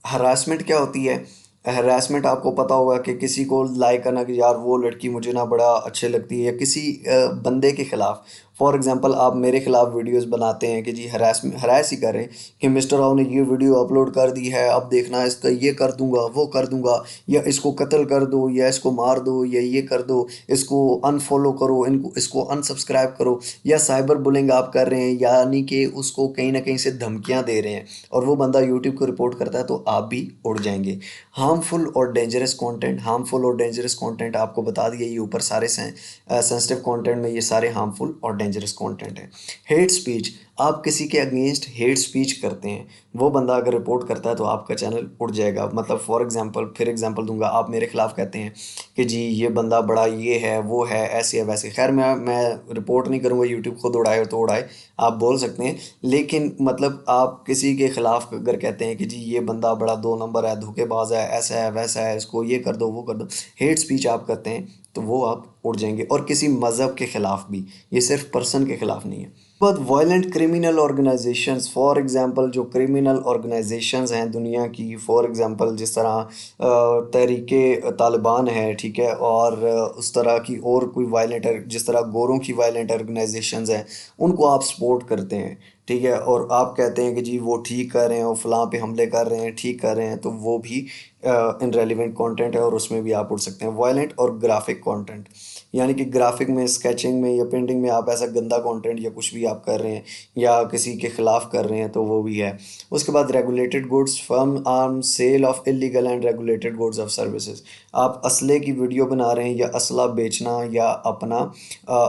Harassment क्या होती है? हरासमेंट आपको पता होगा कि किसी को लाइक करना कि यार वो लड़की मुझे ना बड़ा अच्छे लगती है, या किसी बंदे के खिलाफ, फॉर एग्जांपल आप मेरे खिलाफ वीडियोस बनाते हैं कि जी हरास ही कर रहे हैं कि मिस्टर राव ने ये वीडियो अपलोड कर दी है, अब देखना इसका ये कर दूंगा, वो कर दूंगा, या इसको कत्ल कर दो, या इसको मार दो, या ये कर दो, इसको अनफॉलो करो, इनको इसको अनसब्सक्राइब करो, या साइबर बुलिंग आप कर रहे हैं, यानी कि उसको कहीं ना कहीं से धमकियां दे रहे हैं, और वो बंदा यूट्यूब को रिपोर्ट करता है, तो आप भी उड़ जाएंगे। हार्मफुल और डेंजरस कंटेंट आपको बता दिया, ये ऊपर सारे सेंसिटिव कंटेंट में ये सारे हार्मफुल और डेंजरस कंटेंट है। हेट स्पीच, आप किसी के अगेंस्ट हेट स्पीच करते हैं, वो बंदा अगर रिपोर्ट करता है तो आपका चैनल उड़ जाएगा। मतलब फॉर एग्जांपल, फिर एग्जांपल दूंगा, आप मेरे खिलाफ कहते हैं कि जी ये बंदा बड़ा ये है, वो है, ऐसे है, वैसे, खैर मैं रिपोर्ट नहीं करूँगा, यूट्यूब खुद उड़ाए तो उड़ाए, आप बोल सकते हैं, लेकिन मतलब आप किसी के खिलाफ अगर कहते हैं कि जी ये बंदा बड़ा दो नंबर है, धोखेबाज है, ऐसा है, वैसा है, इसको ये कर दो, वो कर दो, हेट स्पीच आप करते हैं, तो वो आप उड़ जाएंगे। और किसी मज़हब के ख़िलाफ़ भी, ये सिर्फ पर्सन के ख़िलाफ़ नहीं है। बहुत violent criminal organisations, for example जो क्रिमिनल ऑर्गेनाइजेशंस हैं दुनिया की, फॉर एग्जांपल जिस तरह तहरीके तालिबान है, ठीक है, और उस तरह की और कोई वायलेंट, जिस तरह गोरों की वायलेंट ऑर्गेनाइजेशंस हैं, उनको आप सपोर्ट करते हैं, ठीक है, और आप कहते हैं कि जी वो ठीक कर रहे हैं, वो फलां पे हमले कर रहे हैं, ठीक कर रहे हैं, तो वो भी इनरेलीवेंट कंटेंट है, और उसमें भी आप उड़ सकते हैं। वायलेंट और ग्राफिक कंटेंट, यानी कि ग्राफिक में, स्केचिंग में या पेंटिंग में आप ऐसा गंदा कंटेंट या कुछ भी आप कर रहे हैं, या किसी के ख़िलाफ़ कर रहे हैं, तो वो भी है। उसके बाद regulated goods, firearm sale of illegal and regulated goods of services, आप असले की वीडियो बना रहे हैं, या असला बेचना, या अपना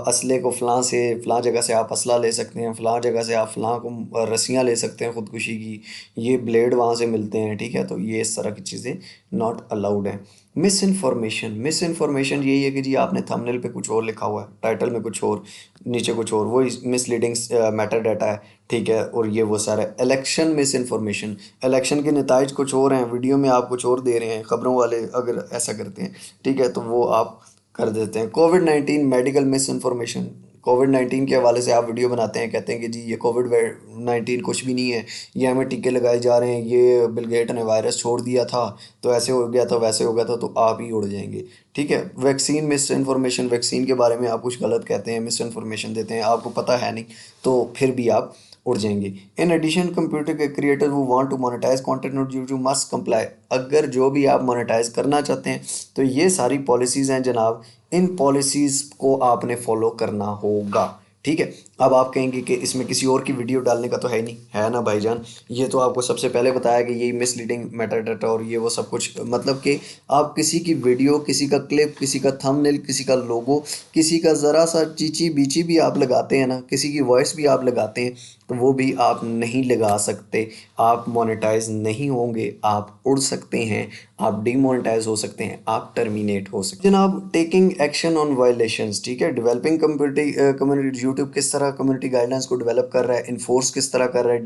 असले को फ़लाँ से फ़लाँ जगह से आप असला ले सकते हैं, फ़लाँ जगह से आप फ़लाँ को रस्सियाँ ले सकते हैं ख़ुदकुशी की, ये ब्लेड वहाँ से मिलते हैं, ठीक है, तो ये इस तरह की चीज़ें नॉट अलाउड हैं। मिस इन्फॉर्मेशन यही है कि जी आपने थंबनेल पे कुछ और लिखा हुआ है, टाइटल में कुछ और, नीचे कुछ और, वो मिसलीडिंग मैटर डाटा है, ठीक है, और ये वो सारा इलेक्शन मिस इन्फॉर्मेशन, इलेक्शन के नताइज कुछ और हैं, वीडियो में आप कुछ और दे रहे हैं, खबरों वाले अगर ऐसा करते हैं, ठीक है, तो वो आप कर देते हैं। कोविड-19 मेडिकल मिस इन्फॉर्मेशन, कोविड-19 के हवाले से आप वीडियो बनाते हैं, कहते हैं कि जी ये कोविड-19 कुछ भी नहीं है, ये हमें टीके लगाए जा रहे हैं, ये बिल गेट ने वायरस छोड़ दिया था, तो ऐसे हो गया था, वैसे हो गया था, तो आप ही उड़ जाएंगे, ठीक है। वैक्सीन मिस इन्फॉर्मेशन, वैक्सीन के बारे में आप कुछ गलत कहते हैं, मिस इन्फॉर्मेशन देते हैं, आपको पता है नहीं, तो फिर भी आप उड़ जाएंगे। इन एडिशन कंप्यूटर के क्रिएटर वो want to monetize content not due to must comply, अगर जो भी आप मोनेटाइज करना चाहते हैं तो ये सारी पॉलिसीज़ हैं जनाब, इन पॉलिसीज़ को आपने फॉलो करना होगा, ठीक है। अब आप कहेंगे कि इसमें किसी और की वीडियो डालने का तो है नहीं, है ना भाईजान, ये तो आपको सबसे पहले बताया कि ये मिसलीडिंग मैटर डाटा और ये वो सब कुछ, मतलब कि आप किसी की वीडियो, किसी का क्लिप, किसी का थंबनेल, किसी का लोगो, किसी का ज़रा सा चीची बीची भी आप लगाते हैं ना, किसी की वॉइस भी आप लगाते हैं, तो वो भी आप नहीं लगा सकते, आप मोनेटाइज नहीं होंगे, आप उड़ सकते हैं, आप डीमोनेटाइज हो सकते हैं, आप टर्मिनेट हो सकते हैं। जनाब टेकिंग एक्शन ऑन वायलेशंस, ठीक है, डेवलपिंग कम्युनिटी यूट्यूब किस तरह कम्युनिटी गाइडलाइंस को डेवलप कर रहा है, इन्फोर्स किस तरह कर रहा है,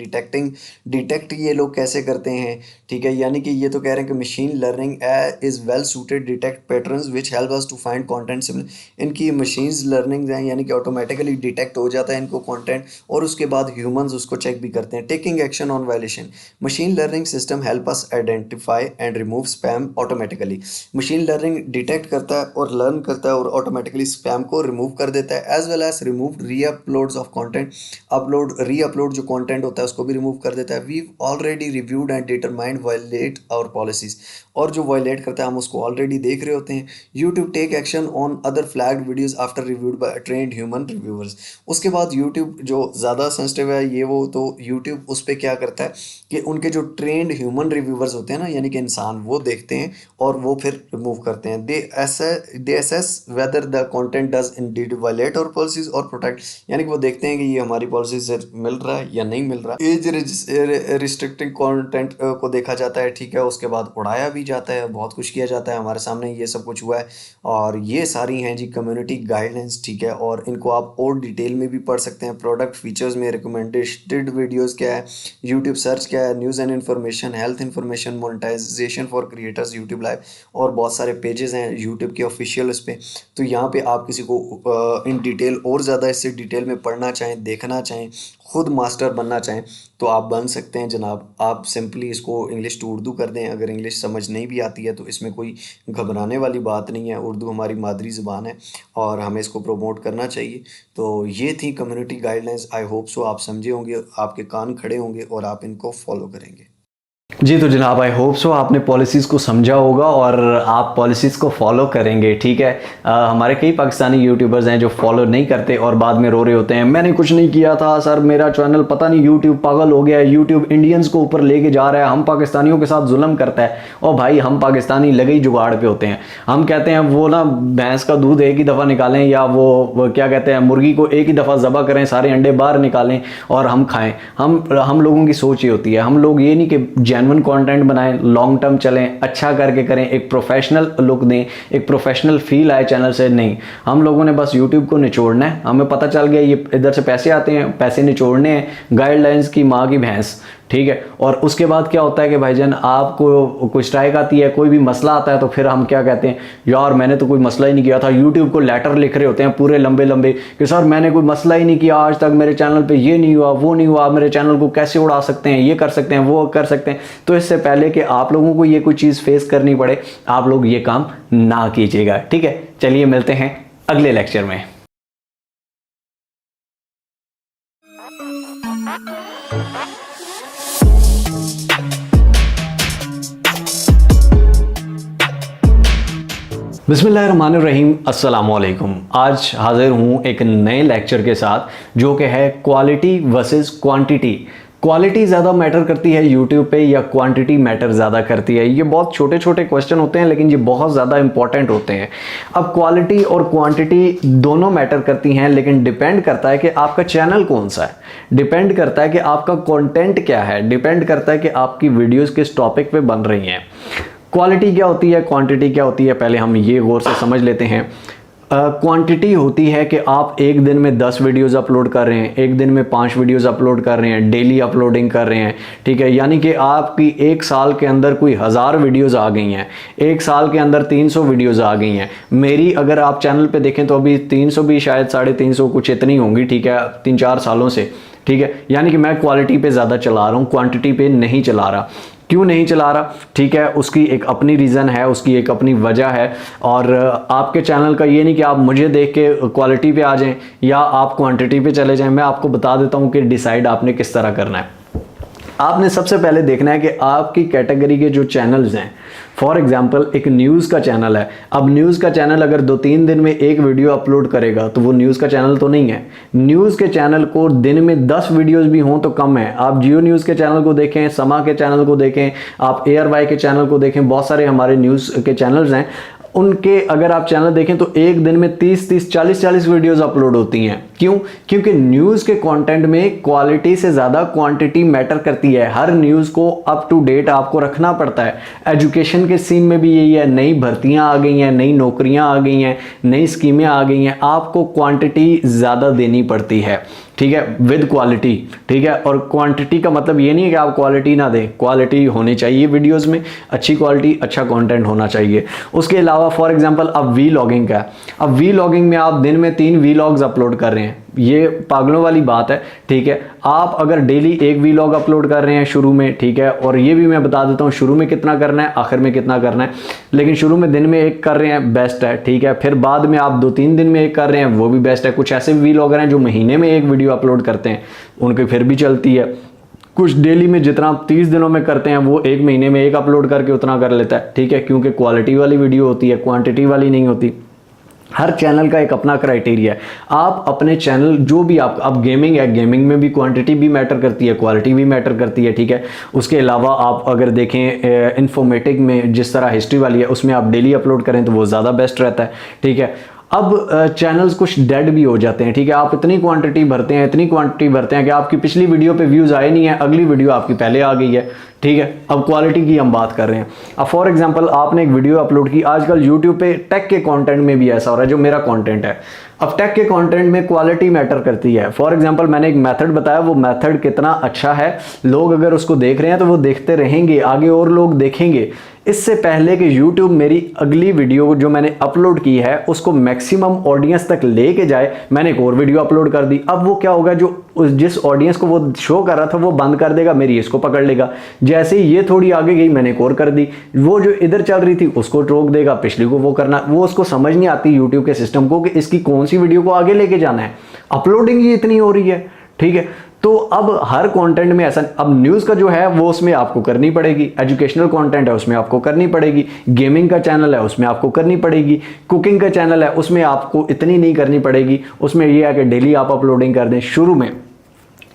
डिटेक्ट ये लोग कैसे करते हैं, ठीक है। यानी कि ये तो कह रहे हैं कि machine learning is well suited detect patterns which help us to find content similar. इनकी मशीन्स लर्निंग हैं, यानी कि ऑटोमेटिकली डिटेक्ट हो जाता है इनको कंटेंट, और उसके बाद ह्यूमंस उसको चेक भी करते हैं। Taking action on violation, machine learning system help us identify and remove spam automatically. Machine learning detect करता है और लर्न करता है और ऑटोमेटिकली स्पैम को रिमूव कर देता है, as well as remove re uploads of content, re upload जो कंटेंट होता है उसको भी रिमूव कर देता है। We already reviewed and determined violate our policies, और जो वायलेट करता है हम उसको ऑलरेडी देख रहे होते हैं। YouTube take action on other flagged videos after reviewed by trained human reviewers. उसके बाद यूट्यूब जो ज़्यादा सेंसिटिव है ये वो, तो यूट्यूब उस पर क्या करता है कि उनके जो ट्रेंड ह्यूमन रिव्यूअर्स होते हैं ना, यानी कि इंसान, वो देखते हैं और वो फिर रिमूव करते हैं। They assess whether the content does indeed violate our policies और प्रोटेक्ट, यानी कि वो देखते हैं कि ये हमारी पॉलिसी से मिल रहा है या नहीं मिल रहा है। एज रिस्ट्रिक्टिंग कंटेंट को देखा जाता है, ठीक है। उसके बाद उड़ाया भी जाता है, बहुत कुछ किया जाता है, हमारे सामने ये सब कुछ हुआ है। और ये सारी हैं जी कम्युनिटी गाइडलाइंस, ठीक है। और इनको आप और डिटेल में भी पढ़ सकते हैं। प्रोडक्ट फीचर्स में रिकमेंडेड वीडियोस क्या है, यूट्यूब सर्च क्या है, news and information, health information, monetization for creators, YouTube live, और बहुत सारे पेजेस हैं यूट्यूब के ऑफिशियल उस पर। तो यहाँ पे आप किसी को इन डिटेल और ज़्यादा इससे डिटेल में पढ़ना चाहें, देखना चाहें, खुद मास्टर बनना चाहें तो आप बन सकते हैं जनाब। आप सिंपली इसको इंग्लिश टू उर्दू कर दें। अगर इंग्लिश समझ नहीं भी आती है तो इसमें कोई घबराने वाली बात नहीं है, उर्दू हमारी मादरी ज़ुबान है और हमें इसको प्रमोट करना चाहिए। तो ये थी community guidelines. I hope so आप समझे होंगे, आपके कान खड़े होंगे और आप इनको फॉलो करेंगे। जी तो जनाब आई होप सो आपने पॉलिसीज़ को समझा होगा और आप पॉलिसीज़ को फॉलो करेंगे, ठीक है। हमारे कई पाकिस्तानी यूट्यूबर्स हैं जो फॉलो नहीं करते और बाद में रो रहे होते हैं, मैंने कुछ नहीं किया था सर, मेरा चैनल पता नहीं यूट्यूब पागल हो गया है, यूट्यूब इंडियंस को ऊपर लेके जा रहा है, हम पाकिस्तानियों के साथ जुल्म करता है। और भाई हम पाकिस्तानी लगे ही जुगाड़ पे होते हैं। हम कहते हैं वो ना भैंस का दूध एक ही दफ़ा निकालें, या वो क्या कहते हैं मुर्गी को एक ही दफ़ा ज़बह करें, सारे अंडे बाहर निकालें और हम खाएँ। हम लोगों की सोच ये होती है। हम लोग ये नहीं कि जेन्युइन कंटेंट बनाएं, लॉन्ग टर्म चलें, अच्छा करके करें, एक प्रोफेशनल लुक दें, एक प्रोफेशनल फील आए चैनल से। नहीं, हम लोगों ने बस यूट्यूब को निचोड़ना है। हमें पता चल गया ये इधर से पैसे आते हैं, पैसे निचोड़ने हैं, गाइडलाइंस की माँ की भैंस, ठीक है। और उसके बाद क्या होता है कि भाईजान आपको कोई स्ट्राइक आती है, कोई भी मसला आता है, तो फिर हम क्या कहते हैं, यार मैंने तो कोई मसला ही नहीं किया था। यूट्यूब को लेटर लिख रहे होते हैं पूरे लंबे लंबे कि सर मैंने कोई मसला ही नहीं किया आज तक, मेरे चैनल पे ये नहीं हुआ, वो नहीं हुआ, मेरे चैनल को कैसे उड़ा सकते हैं, ये कर सकते हैं, वो कर सकते हैं। तो इससे पहले कि आप लोगों को ये कोई चीज़ फेस करनी पड़े, आप लोग ये काम ना कीजिएगा, ठीक है। चलिए मिलते हैं अगले लेक्चर में। बिस्मिल्लाहिर्रहमानिर्रहीम, अस्सलामुअलैकुम। आज हाजिर हूँ एक नए लेक्चर के साथ जो कि है क्वालिटी वर्सेस क्वांटिटी। क्वालिटी ज़्यादा मैटर करती है यूट्यूब पे या क्वांटिटी मैटर ज़्यादा करती है? ये बहुत छोटे छोटे क्वेश्चन होते हैं लेकिन ये बहुत ज़्यादा इंपॉर्टेंट होते हैं। अब क्वालिटी और क्वांटिटी दोनों मैटर करती हैं, लेकिन डिपेंड करता है कि आपका चैनल कौन सा है, डिपेंड करता है कि आपका कंटेंट क्या है, डिपेंड करता है कि आपकी वीडियोस किस टॉपिक पे बन रही हैं। क्वालिटी क्या होती है, क्वांटिटी क्या होती है, पहले हम ये गौर से समझ लेते हैं। क्वांटिटी होती है कि आप एक दिन में 10 वीडियोज़ अपलोड कर रहे हैं, एक दिन में 5 वीडियोज़ अपलोड कर रहे हैं, डेली अपलोडिंग कर रहे हैं, ठीक है। यानी कि आपकी एक साल के अंदर कोई 1000 वीडियोज़ आ गई हैं, एक साल के अंदर 300 वीडियोज़ आ गई हैं। मेरी अगर आप चैनल पे देखें तो अभी 300 भी शायद 350 कुछ इतनी होंगी, ठीक है, 3-4 सालों से, ठीक है। यानी कि मैं क्वालिटी पे ज़्यादा चला रहा हूँ, क्वांटिटी पे नहीं चला रहा। क्यों नहीं चला रहा, ठीक है, उसकी एक अपनी रीज़न है, उसकी एक अपनी वजह है। और आपके चैनल का ये नहीं कि आप मुझे देख के क्वालिटी पे आ जाएं या आप क्वांटिटी पे चले जाएं। मैं आपको बता देता हूं कि डिसाइड आपने किस तरह करना है। आपने सबसे पहले देखना है कि आपकी कैटेगरी के जो चैनल्स हैं, फॉर एग्जांपल एक न्यूज़ का चैनल है। अब न्यूज़ का चैनल अगर 2-3 दिन में एक वीडियो अपलोड करेगा तो वो न्यूज़ का चैनल तो नहीं है। न्यूज़ के चैनल को दिन में 10 वीडियोस भी हों तो कम है। आप जियो न्यूज़ के चैनल को देखें, समा के चैनल को देखें, आप ARY के चैनल को देखें, बहुत सारे हमारे न्यूज़ के चैनल्स हैं। उनके अगर आप चैनल देखें तो एक दिन में 30-30 40-40 वीडियोस अपलोड होती हैं। क्यों? क्योंकि न्यूज़ के कंटेंट में क्वालिटी से ज़्यादा क्वांटिटी मैटर करती है। हर न्यूज़ को अप टू डेट आपको रखना पड़ता है। एजुकेशन के सीन में भी यही है, नई भर्तियां आ गई हैं, नई नौकरियां आ गई हैं, नई स्कीमें आ गई हैं, आपको क्वांटिटी ज़्यादा देनी पड़ती है, ठीक है, विद क्वालिटी, ठीक है। और क्वांटिटी का मतलब ये नहीं है कि आप क्वालिटी ना दें, क्वालिटी होनी चाहिए वीडियोस में, अच्छी क्वालिटी, अच्छा कंटेंट होना चाहिए। उसके अलावा फॉर एग्जांपल अब वी लॉगिंग का है। अब वी लॉगिंग में आप दिन में 3 वी लॉग्स अपलोड कर रहे हैं, ये पागलों वाली बात है, ठीक है। आप अगर डेली एक वी लॉग अपलोड कर रहे हैं शुरू में, ठीक है, और ये भी मैं बता देता हूँ शुरू में कितना करना है, आखिर में कितना करना है। लेकिन शुरू में दिन में एक कर रहे हैं, बेस्ट है, ठीक है। फिर बाद में आप 2-3 दिन में एक कर रहे हैं, वो भी बेस्ट है। कुछ ऐसे वी लॉगर हैं जो महीने में एक वीडियो अपलोड करते हैं, उनकी फिर भी चलती है। कुछ डेली में जितना आप 30 दिनों में करते हैं, वो एक महीने में एक अपलोड करके उतना कर लेता है, ठीक है, क्योंकि क्वालिटी वाली वीडियो होती है, क्वांटिटी वाली नहीं होती। हर चैनल का एक अपना क्राइटेरिया है। आप अपने चैनल जो भी आप, अब गेमिंग है, गेमिंग में भी क्वांटिटी भी मैटर करती है, क्वालिटी भी मैटर करती है, ठीक है। उसके अलावा आप अगर देखें इन्फॉर्मेटिक में, जिस तरह हिस्ट्री वाली है, उसमें आप डेली अपलोड करें तो वो ज़्यादा बेस्ट रहता है, ठीक है। अब चैनल्स कुछ डेड भी हो जाते हैं, ठीक है। आप इतनी क्वांटिटी भरते हैं, इतनी क्वांटिटी भरते हैं कि आपकी पिछली वीडियो पे व्यूज़ आए नहीं है, अगली वीडियो आपकी पहले आ गई है, ठीक है। अब क्वालिटी की हम बात कर रहे हैं। अब फॉर एग्जांपल आपने एक वीडियो अपलोड की, आजकल यूट्यूब पे टेक के कंटेंट में भी ऐसा हो रहा है, जो मेरा कंटेंट है। अब टेक के कंटेंट में क्वालिटी मैटर करती है। फॉर एग्जांपल मैंने एक मेथड बताया, वो मेथड कितना अच्छा है, लोग अगर उसको देख रहे हैं तो वो देखते रहेंगे, आगे और लोग देखेंगे। इससे पहले कि YouTube मेरी अगली वीडियो जो मैंने अपलोड की है उसको मैक्सिमम ऑडियंस तक लेके जाए, मैंने एक और वीडियो अपलोड कर दी। अब वो क्या होगा, जो जिस ऑडियंस को वो शो कर रहा था वो बंद कर देगा, मेरी इसको पकड़ लेगा। जैसे ही ये थोड़ी आगे गई, मैंने एक और कर दी, वो जो इधर चल रही थी उसको रोक देगा, पिछली को वो करना, वो उसको समझ नहीं आती YouTube के सिस्टम को कि इसकी कौन सी वीडियो को आगे लेके जाना है। अपलोडिंग ही इतनी हो रही है, ठीक है। तो अब हर कंटेंट में ऐसा, अब न्यूज़ का जो है वो उसमें आपको करनी पड़ेगी, एजुकेशनल कंटेंट है उसमें आपको करनी पड़ेगी, गेमिंग का चैनल है उसमें आपको करनी पड़ेगी, कुकिंग का चैनल है उसमें आपको इतनी नहीं करनी पड़ेगी, उसमें ये है कि डेली आप अपलोडिंग कर दें शुरू में।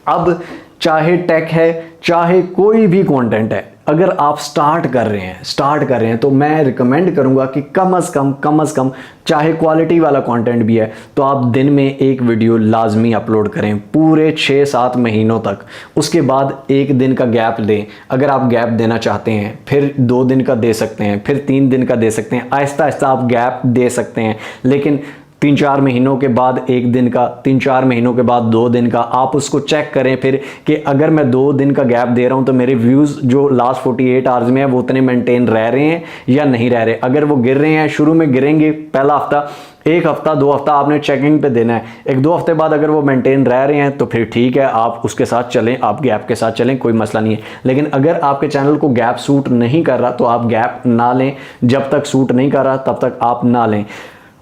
अब चाहे टेक है, चाहे कोई भी कंटेंट है, अगर आप स्टार्ट कर रहे हैं तो मैं रिकमेंड करूंगा कि कम से कम चाहे क्वालिटी वाला कंटेंट भी है तो आप दिन में एक वीडियो लाजमी अपलोड करें पूरे 6-7 महीनों तक। उसके बाद एक दिन का गैप दें, अगर आप गैप देना चाहते हैं, फिर 2 दिन का दे सकते हैं, फिर 3 दिन का दे सकते हैं, आहिस्ता आहिस्ता आप गैप दे सकते हैं। लेकिन 3-4 महीनों के बाद 1 दिन का, 3-4 महीनों के बाद 2 दिन का, आप उसको चेक करें फिर कि अगर मैं 2 दिन का गैप दे रहा हूं तो मेरे व्यूज़ जो लास्ट 48 आवर्स में है वो उतने मेंटेन रह रहे हैं या नहीं रह रहे। अगर वो गिर रहे हैं, शुरू में गिरेंगे, पहला हफ्ता, 1 हफ्ता 2 हफ्ता आपने चेकिंग पे देना है। 1-2 हफ्ते बाद अगर वो मेंटेन रह रहे हैं तो फिर ठीक है, आप उसके साथ चलें, आप गैप के साथ चलें, कोई मसला नहीं है। लेकिन अगर आपके चैनल को गैप सूट नहीं कर रहा तो आप गैप ना लें, जब तक सूट नहीं कर रहा तब तक आप ना लें।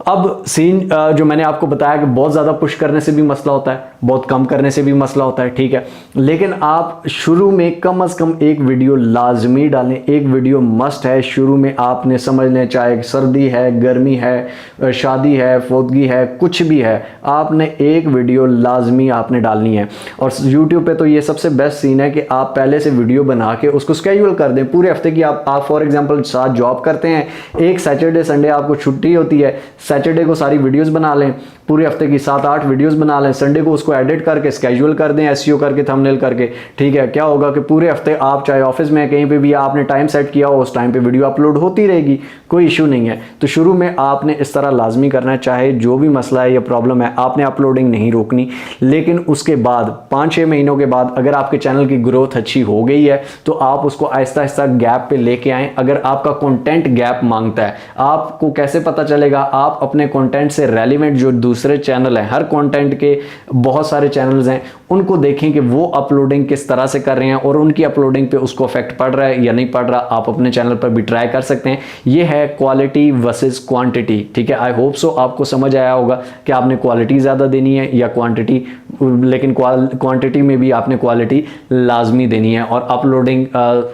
अब सीन जो मैंने आपको बताया कि बहुत ज़्यादा पुश करने से भी मसला होता है, बहुत कम करने से भी मसला होता है, ठीक है। लेकिन आप शुरू में कम से कम एक वीडियो लाजमी डालें, एक वीडियो मस्ट है शुरू में। आपने समझ लें, चाहे सर्दी है, गर्मी है, शादी है, फोदगी है, कुछ भी है, आपने एक वीडियो लाजमी आपने डालनी है। और यूट्यूब पे तो ये सबसे बेस्ट सीन है कि आप पहले से वीडियो बना के उसको स्केड्यूल कर दें पूरे हफ्ते की। आप फॉर एग्जाम्पल 7 जॉब करते हैं, एक सैटरडे संडे आपको छुट्टी होती है, सैटरडे को सारी वीडियोस बना लें, पूरे हफ्ते की 7-8 वीडियोस बना लें, संडे को उसको एडिट करके स्केड्यूल कर दें, एसईओ करके, थंबनेल करके, ठीक है। क्या होगा कि पूरे हफ्ते आप चाहे ऑफिस में कहीं पे भी आपने टाइम सेट किया हो, उस टाइम पे वीडियो अपलोड होती रहेगी, कोई इशू नहीं है। तो शुरू में आपने इस तरह लाजमी करना है, चाहे जो भी मसला है या प्रॉब्लम है, आपने अपलोडिंग नहीं रोकनी। लेकिन उसके बाद 5-6 महीनों के बाद अगर आपके चैनल की ग्रोथ अच्छी हो गई है तो आप उसको आहिस्ता आहिस्ता गैप पे लेके आएँ। अगर आपका कंटेंट गैप मांगता है, आपको कैसे पता चलेगा? आप अपने कंटेंट से रेलिवेंट जो दूसरे चैनल हैं, हर कंटेंट के बहुत सारे चैनल्स हैं, उनको देखें कि वो अपलोडिंग किस तरह से कर रहे हैं और उनकी अपलोडिंग पे उसको इफेक्ट पड़ रहा है या नहीं पड़ रहा। आप अपने चैनल पर भी ट्राई कर सकते हैं। ये है क्वालिटी वर्सेस क्वांटिटी, ठीक है। आई होप सो आपको समझ आया होगा कि आपने क्वालिटी ज़्यादा देनी है या क्वांटिटी, लेकिन क्वांटिटी में भी आपने क्वालिटी लाजमी देनी है। और अपलोडिंग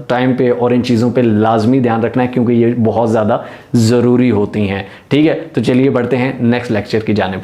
टाइम पे और इन चीज़ों पे लाजमी ध्यान रखना है क्योंकि ये बहुत ज़्यादा ज़रूरी होती हैं, ठीक है। तो चलिए बढ़ते हैं नेक्स्ट लेक्चर की जानिब।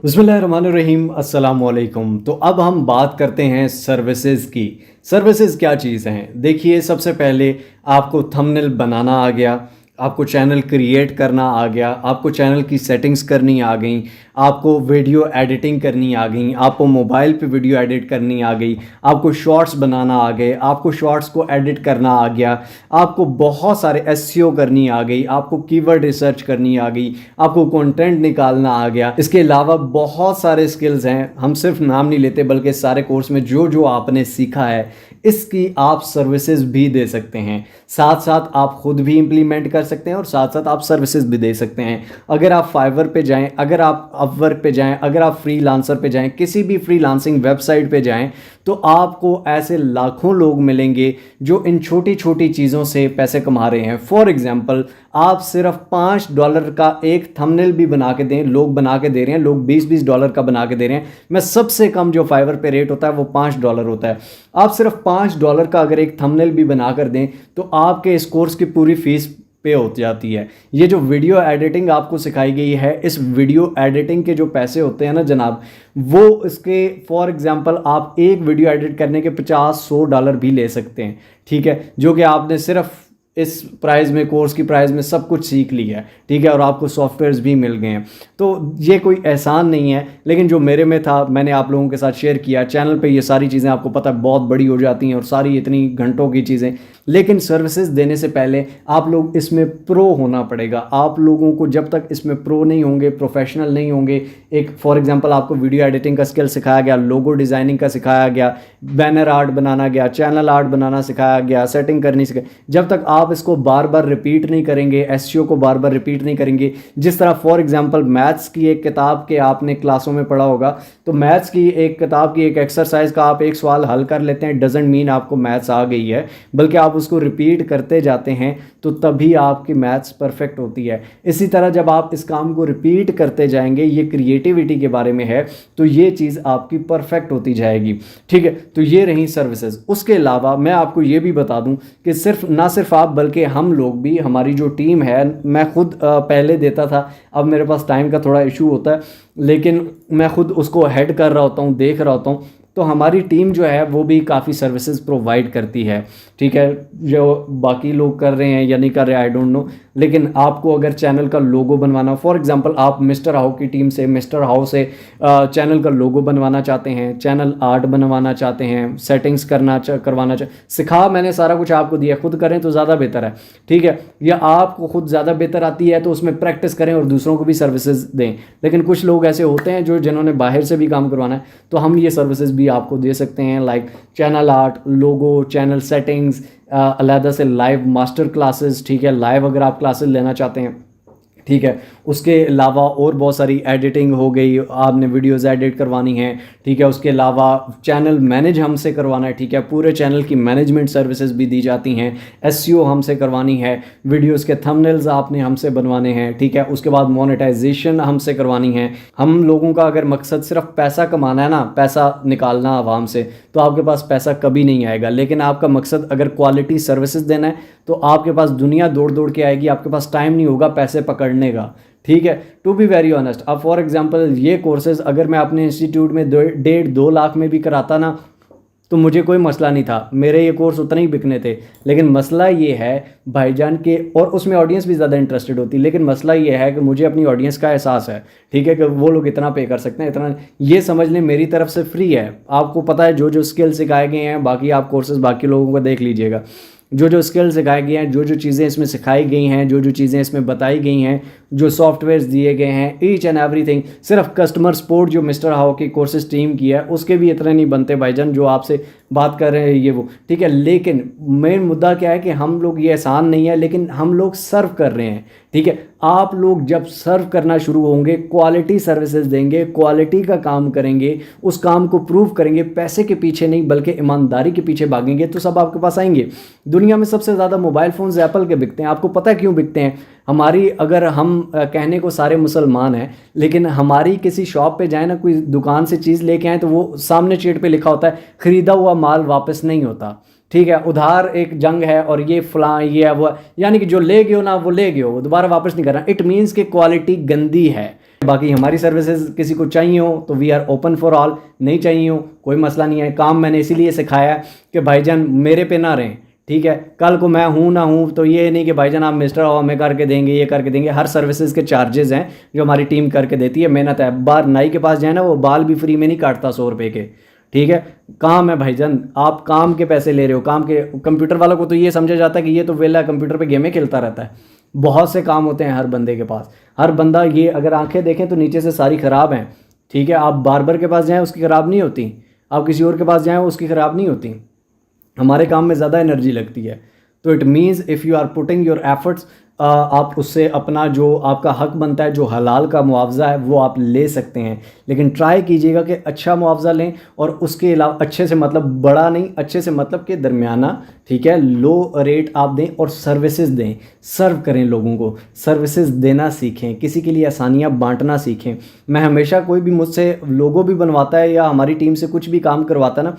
बिस्मिल्लाहिर्रहमानिर्रहीम, अस्सलाम वालेकुम। तो अब हम बात करते हैं सर्विसेज की। सर्विसेज क्या चीज़ हैं? देखिए, सबसे पहले आपको थंबनेल बनाना आ गया, आपको चैनल क्रिएट करना आ गया, आपको चैनल की सेटिंग्स करनी आ गई, आपको वीडियो एडिटिंग करनी आ गई, आपको मोबाइल पे वीडियो एडिट करनी आ गई, आपको शॉर्ट्स बनाना आ गए, आपको शॉर्ट्स को एडिट करना आ गया, आपको बहुत सारे एसईओ करनी आ गई, आपको कीवर्ड रिसर्च करनी आ गई, आपको कंटेंट निकालना आ गया। इसके अलावा बहुत सारे स्किल्स हैं, हम सिर्फ नाम नहीं लेते बल्कि इस सारे कोर्स में जो जो आपने सीखा है इसकी आप सर्विसेज भी दे सकते हैं। साथ साथ आप खुद भी इम्प्लीमेंट कर सकते हैं और साथ साथ आप सर्विसेज भी दे सकते हैं। अगर आप फाइवर पे जाएं, अगर आप अपवर्क पे जाएं, अगर आप फ्रीलांसर पे जाएं, किसी भी फ्रीलांसिंग वेबसाइट पे जाएं, तो आपको ऐसे लाखों लोग मिलेंगे जो इन छोटी छोटी चीज़ों से पैसे कमा रहे हैं। फॉर एग्जांपल, आप सिर्फ $5 का एक थंबनेल भी बना के दें, लोग बना के दे रहे हैं, लोग $20 का बना के दे रहे हैं। मैं सबसे कम जो फाइवर पे रेट होता है वो $5 होता है। आप सिर्फ $5 का अगर एक थंबनेल भी बना कर दें तो आपके इस कोर्स की पूरी फीस पे हो जाती है। ये जो वीडियो एडिटिंग आपको सिखाई गई है, इस वीडियो एडिटिंग के जो पैसे होते हैं ना जनाब, वो इसके फॉर एग्जांपल आप एक वीडियो एडिट करने के $50-100 भी ले सकते हैं, ठीक है, जो कि आपने सिर्फ इस प्राइस में, कोर्स की प्राइस में सब कुछ सीख लिया है, ठीक है, और आपको सॉफ्टवेयर्स भी मिल गए हैं। तो ये कोई एहसान नहीं है, लेकिन जो मेरे में था मैंने आप लोगों के साथ शेयर किया। चैनल पे ये सारी चीज़ें आपको पता है बहुत बड़ी हो जाती हैं और सारी इतनी घंटों की चीज़ें, लेकिन सर्विसेज देने से पहले आप लोग इसमें प्रो होना पड़ेगा। आप लोगों को जब तक इसमें प्रो नहीं होंगे, प्रोफेशनल नहीं होंगे, एक फॉर एग्जांपल आपको वीडियो एडिटिंग का स्किल सिखाया गया, लोगो डिज़ाइनिंग का सिखाया गया, बैनर आर्ट बनाना गया, चैनल आर्ट बनाना सिखाया गया, सेटिंग करनी सिखाई, जब तक आप इसको बार बार रिपीट नहीं करेंगे, एसईओ को बार बार रिपीट नहीं करेंगे। जिस तरह फॉर एग्जांपल मैथ्स की एक किताब के आपने क्लासों में पढ़ा होगा, तो मैथ्स की एक किताब की एक एक्सरसाइज का आप एक सवाल हल कर लेते हैं, डजेंट मीन आपको मैथ्स आ गई है, बल्कि आप उसको रिपीट करते जाते हैं तो तभी आपकी मैथ्स परफेक्ट होती है। इसी तरह जब आप इस काम को रिपीट करते जाएंगे, ये क्रिएटिविटी के बारे में है, तो ये चीज़ आपकी परफेक्ट होती जाएगी, ठीक है। तो ये रही सर्विसेज। उसके अलावा मैं आपको ये भी बता दूं कि ना सिर्फ आप बल्कि हम लोग भी, हमारी जो टीम है, मैं खुद पहले देता था, अब मेरे पास टाइम का थोड़ा इशू होता है, लेकिन मैं खुद उसको हेड कर रहा होता हूँ, देख रहा होता हूँ। तो हमारी टीम जो है वो भी काफ़ी सर्विसेज प्रोवाइड करती है, ठीक है। जो बाकी लोग कर रहे हैं या नहीं कर रहे आई डोंट नो, लेकिन आपको अगर चैनल का लोगो बनवाना, फॉर एग्जांपल आप मिस्टर हाउ की टीम से, मिस्टर हाउ से चैनल का लोगो बनवाना चाहते हैं, चैनल आर्ट बनवाना चाहते हैं, सेटिंग्स करवाना सिखा मैंने सारा कुछ आपको दिया, खुद करें तो ज़्यादा बेहतर है, ठीक है। या आपको खुद ज़्यादा बेहतर आती है तो उसमें प्रैक्टिस करें और दूसरों को भी सर्विसेज दें। लेकिन कुछ लोग ऐसे होते हैं जो जिन्होंने बाहर से भी काम करवाना है, तो हम ये सर्विसेज भी आपको दे सकते हैं, लाइक चैनल आर्ट, लोगो, चैनल सेटिंग्स, अलहदा से लाइव मास्टर क्लासेस, ठीक है, लाइव अगर आप क्लासेस लेना चाहते हैं, ठीक है। उसके अलावा और बहुत सारी एडिटिंग हो गई, आपने वीडियोस एडिट करवानी है, ठीक है। उसके अलावा चैनल मैनेज हमसे करवाना है, ठीक है, पूरे चैनल की मैनेजमेंट सर्विसेज भी दी जाती हैं, एसईओ हमसे करवानी है, वीडियोस के थंबनेल्स आपने हमसे बनवाने हैं, ठीक है। उसके बाद मोनेटाइजेशन हमसे करवानी है। हम लोगों का अगर मकसद सिर्फ पैसा कमाना है ना, पैसा निकालना आवाम से, तो आपके पास पैसा कभी नहीं आएगा। लेकिन आपका मकसद अगर क्वालिटी सर्विसेज देना है तो आपके पास दुनिया दौड़ दौड़ के आएगी, आपके पास टाइम नहीं होगा पैसे पकड़ने का, ठीक है। टू बी वेरी ऑनेस्ट, अब फॉर एग्जांपल ये कोर्सेज अगर मैं अपने इंस्टीट्यूट में 1.5-2 लाख में भी कराता ना, तो मुझे कोई मसला नहीं था, मेरे ये कोर्स उतने ही बिकने थे। लेकिन मसला ये है भाईजान के, और उसमें ऑडियंस भी ज़्यादा इंटरेस्टेड होती, लेकिन मसला ये है कि मुझे अपनी ऑडियंस का एहसास है, ठीक है, कि वो लोग इतना पे कर सकते हैं, इतना ये समझ लें मेरी तरफ से फ्री है। आपको पता है जो जो स्किल सिखाए गए हैं, बाकी आप कोर्सेज बाकी लोगों को देख लीजिएगा, जो जो स्किल सिखाए गए हैं, जो जो चीज़ें इसमें सिखाई गई हैं, जो जो चीज़ें इसमें बताई गई हैं, जो सॉफ्टवेयर्स दिए गए हैं, ईच एंड एवरीथिंग। सिर्फ कस्टमर सपोर्ट जो मिस्टर हाउ की कोर्सेज टीम की है उसके भी इतने नहीं बनते भाईजान जो आपसे बात कर रहे हैं ये वो, ठीक है। लेकिन मेन मुद्दा क्या है कि हम लोग, ये आसान नहीं है लेकिन हम लोग सर्व कर रहे हैं, ठीक है। आप लोग जब सर्व करना शुरू होंगे, क्वालिटी सर्विसेज देंगे, क्वालिटी का काम करेंगे, उस काम को प्रूव करेंगे, पैसे के पीछे नहीं बल्कि ईमानदारी के पीछे भागेंगे, तो सब आपके पास आएंगे। दुनिया में सबसे ज़्यादा मोबाइल फ़ोन्स एप्पल के बिकते हैं। आपको पता है क्यों बिकते हैं? हमारी, अगर हम कहने को सारे मुसलमान हैं, लेकिन हमारी किसी शॉप पे जाए ना, कोई दुकान से चीज़ लेके आए, तो वो सामने चेट पे लिखा होता है ख़रीदा हुआ माल वापस नहीं होता, ठीक है। उधार एक जंग है और ये फलां ये है वो, यानी कि जो ले गए हो ना वो ले गए हो, दोबारा वापस नहीं करना। इट मीन्स कि क्वालिटी गंदी है, बाकी हमारी सर्विसेज किसी को चाहिए हो तो we are open for all, नहीं चाहिए हो कोई मसला नहीं है। काम मैंने इसीलिए सिखाया है कि भाईजान मेरे पे ना रहें, ठीक है। कल को मैं हूँ ना हूँ तो ये नहीं कि भाईजान आप मिस्टर हो हमें करके देंगे, ये करके देंगे। हर सर्विसेज के चार्जेस हैं जो हमारी टीम करके देती है, मेहनत है। बार नाई के पास जाए ना, वो बाल भी फ्री में नहीं काटता 100 रुपये के, ठीक है। काम है भाईजान, आप काम के पैसे ले रहे हो, काम के। कंप्यूटर वालों को तो ये समझा जाता है कि ये तो वेला कंप्यूटर पे गेमें खेलता रहता है। बहुत से काम होते हैं हर बंदे के पास। हर बंदा, ये अगर आंखें देखें तो नीचे से सारी ख़राब हैं, ठीक है। आप बार्बर के पास जाएँ उसकी ख़राब नहीं होती, आप किसी और के पास जाएँ उसकी ख़राब नहीं होती। हमारे काम में ज़्यादा एनर्जी लगती है। तो it means if you are putting your efforts, आप उससे अपना जो आपका हक बनता है, जो हलाल का मुआवजा है वो आप ले सकते हैं। लेकिन ट्राई कीजिएगा कि अच्छा मुआवजा लें, और उसके अलावा अच्छे से मतलब बड़ा नहीं, अच्छे से मतलब कि दरमियाना, ठीक है। लो रेट आप दें और सर्विसेज दें, सर्व करें लोगों को, सर्विसेज देना सीखें, किसी के लिए आसानियाँ बांटना सीखें। मैं हमेशा, कोई भी मुझसे लोगो भी बनवाता है या हमारी टीम से कुछ भी काम करवाता है ना,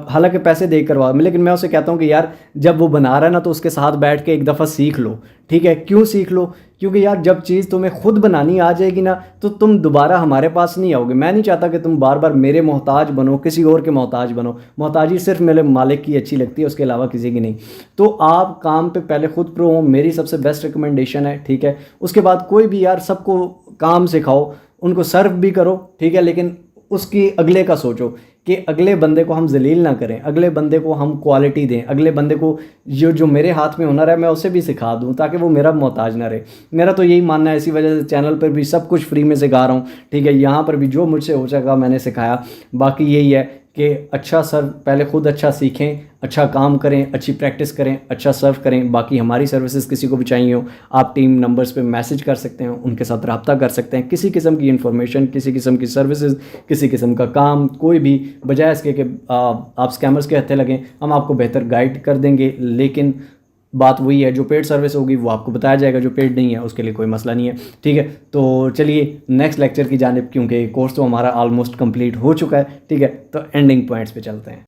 हालांकि पैसे दे करवा, लेकिन मैं उसे कहता हूँ कि यार जब वो बना रहा है ना तो उसके साथ बैठ के एक दफ़ा सीख लो, ठीक है। क्यों सीख लो? क्योंकि यार जब चीज़ तुम्हें खुद बनानी आ जाएगी ना तो तुम दोबारा हमारे पास नहीं आओगे। मैं नहीं चाहता कि तुम बार बार मेरे मोहताज बनो, किसी और के मोहताज बनो। मोहताजी सिर्फ मेरे मालिक की अच्छी लगती है, उसके अलावा किसी की नहीं। तो आप काम पे पहले खुद प्रो हो, मेरी सबसे बेस्ट रिकमेंडेशन है, ठीक है। उसके बाद कोई भी यार, सबको काम सिखाओ, उनको सर्व भी करो, ठीक है। लेकिन उसकी अगले का सोचो कि अगले बंदे को हम जलील ना करें, अगले बंदे को हम क्वालिटी दें, अगले बंदे को जो मेरे हाथ में हुनर है मैं उसे भी सिखा दूं ताकि वो मेरा मोहताज ना रहे। मेरा तो यही मानना है, इसी वजह से चैनल पर भी सब कुछ फ्री में सिखा रहा हूँ, ठीक है। यहाँ पर भी जो मुझसे हो सका मैंने सिखाया। बाकी यही है कि अच्छा सर्व, पहले खुद अच्छा सीखें, अच्छा काम करें, अच्छी प्रैक्टिस करें, अच्छा सर्व करें। बाकी हमारी सर्विसेज किसी को भी चाहिए हो, आप टीम नंबर्स पे मैसेज कर सकते हैं, उनके साथ रब्ता कर सकते हैं। किसी किस्म की इन्फॉर्मेशन, किसी किस्म की सर्विसेज, किसी किस्म का काम, कोई भी, बजाय इसके कि आप स्कैमर्स के हत्थे लगें, हम आपको बेहतर गाइड कर देंगे। लेकिन बात वही है, जो पेड सर्विस होगी वो आपको बताया जाएगा, जो पेड नहीं है उसके लिए कोई मसला नहीं है, ठीक है। तो चलिए नेक्स्ट लेक्चर की जानिब, क्योंकि कोर्स तो हमारा ऑलमोस्ट कंप्लीट हो चुका है, ठीक है। तो एंडिंग पॉइंट्स पे चलते हैं।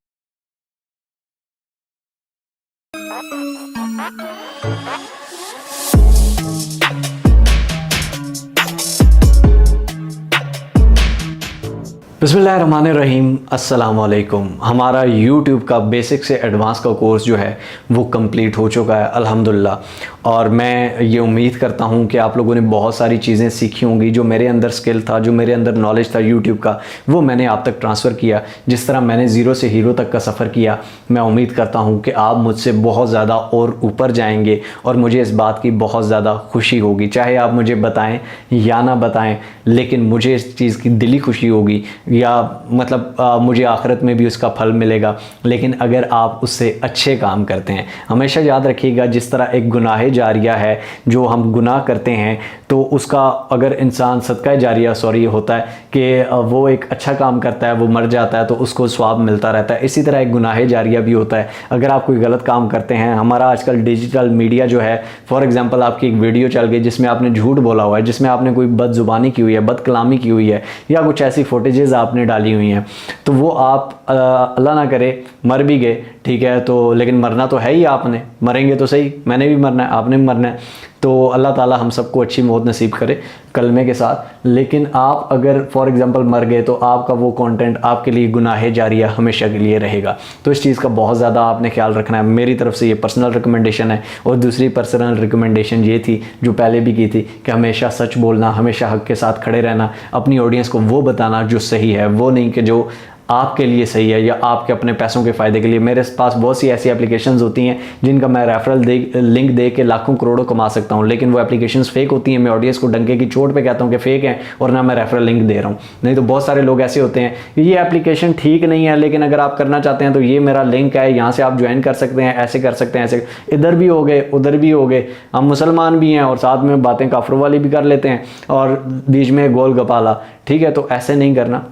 बिस्मिल्लाहिर्रहमानिर्रहीम, अस्सलाम वालेकुम। हमारा YouTube का बेसिक से एडवांस का कोर्स जो है वो कंप्लीट हो चुका है अल्हम्दुलिल्लाह। और मैं ये उम्मीद करता हूँ कि आप लोगों ने बहुत सारी चीज़ें सीखी होंगी। जो मेरे अंदर स्किल था, जो मेरे अंदर नॉलेज था YouTube का, वो मैंने आप तक ट्रांसफ़र किया। जिस तरह मैंने ज़ीरो से हीरो तक का सफ़र किया, मैं उम्मीद करता हूँ कि आप मुझसे बहुत ज़्यादा और ऊपर जाएंगे, और मुझे इस बात की बहुत ज़्यादा खुशी होगी। चाहे आप मुझे बताएँ या ना बताएँ, लेकिन मुझे इस चीज़ की दिली खुशी होगी, या मतलब मुझे आखिरत में भी उसका फल मिलेगा। लेकिन अगर आप उससे अच्छे काम करते हैं, हमेशा याद रखिएगा, जिस तरह एक गुनाह जारिया है, जो हम गुनाह करते हैं तो उसका अगर इंसान सदका जारिया होता है कि वो एक अच्छा काम करता है, वो मर जाता है तो उसको स्वाब मिलता रहता है। इसी तरह एक गुनाह जारिया भी होता है। अगर आप कोई गलत काम करते हैं, हमारा आजकल डिजिटल मीडिया जो है, फॉर एग्जांपल आपकी एक वीडियो चल गई जिसमें आपने झूठ बोला हुआ है, जिसमें आपने कोई बदजुबानी की हुई है, बदकलामी की हुई है, या कुछ ऐसी फुटेजेस आपने डाली हुई हैं, तो वो आप अल्लाह ना करे मर भी गए, ठीक है। तो लेकिन मरना तो है ही, आपने मरेंगे तो सही, मैंने भी मरना है, आपने भी मरना है। तो अल्लाह ताला हम सबको अच्छी मौत नसीब करे कलमे के साथ। लेकिन आप अगर फॉर एग्जांपल मर गए तो आपका वो कंटेंट आपके लिए गुनाह जारिया हमेशा के लिए रहेगा। तो इस चीज़ का बहुत ज़्यादा आपने ख्याल रखना है। मेरी तरफ से ये पर्सनल रिकमेंडेशन है। और दूसरी पर्सनल रिकमेंडेशन ये थी, जो पहले भी की थी, कि हमेशा सच बोलना, हमेशा हक़ के साथ खड़े रहना, अपनी ऑडियंस को वो बताना जो सही है, वो नहीं कि जो आपके लिए सही है या आपके अपने पैसों के फ़ायदे के लिए। मेरे पास बहुत सी ऐसी एप्लीकेशंस होती हैं जिनका मैं रेफरल लिंक दे के लाखों करोड़ों कमा सकता हूं, लेकिन वो एप्लीकेशंस फेक होती हैं। मैं ऑडियंस को डंके की चोट पे कहता हूं कि फेक है, और ना मैं रेफरल लिंक दे रहा हूं। नहीं तो बहुत सारे लोग ऐसे होते हैं कि ये एप्लीकेशन ठीक नहीं है, लेकिन अगर आप करना चाहते हैं तो ये मेरा लिंक है, यहाँ से आप ज्वाइन कर सकते हैं, ऐसे कर सकते हैं, ऐसे। इधर भी हो गए, उधर भी हो गए। हम मुसलमान भी हैं और साथ में बातें काफिरों वाली भी कर लेते हैं, और बीच में गोल गपाला, ठीक है। तो ऐसे नहीं करना,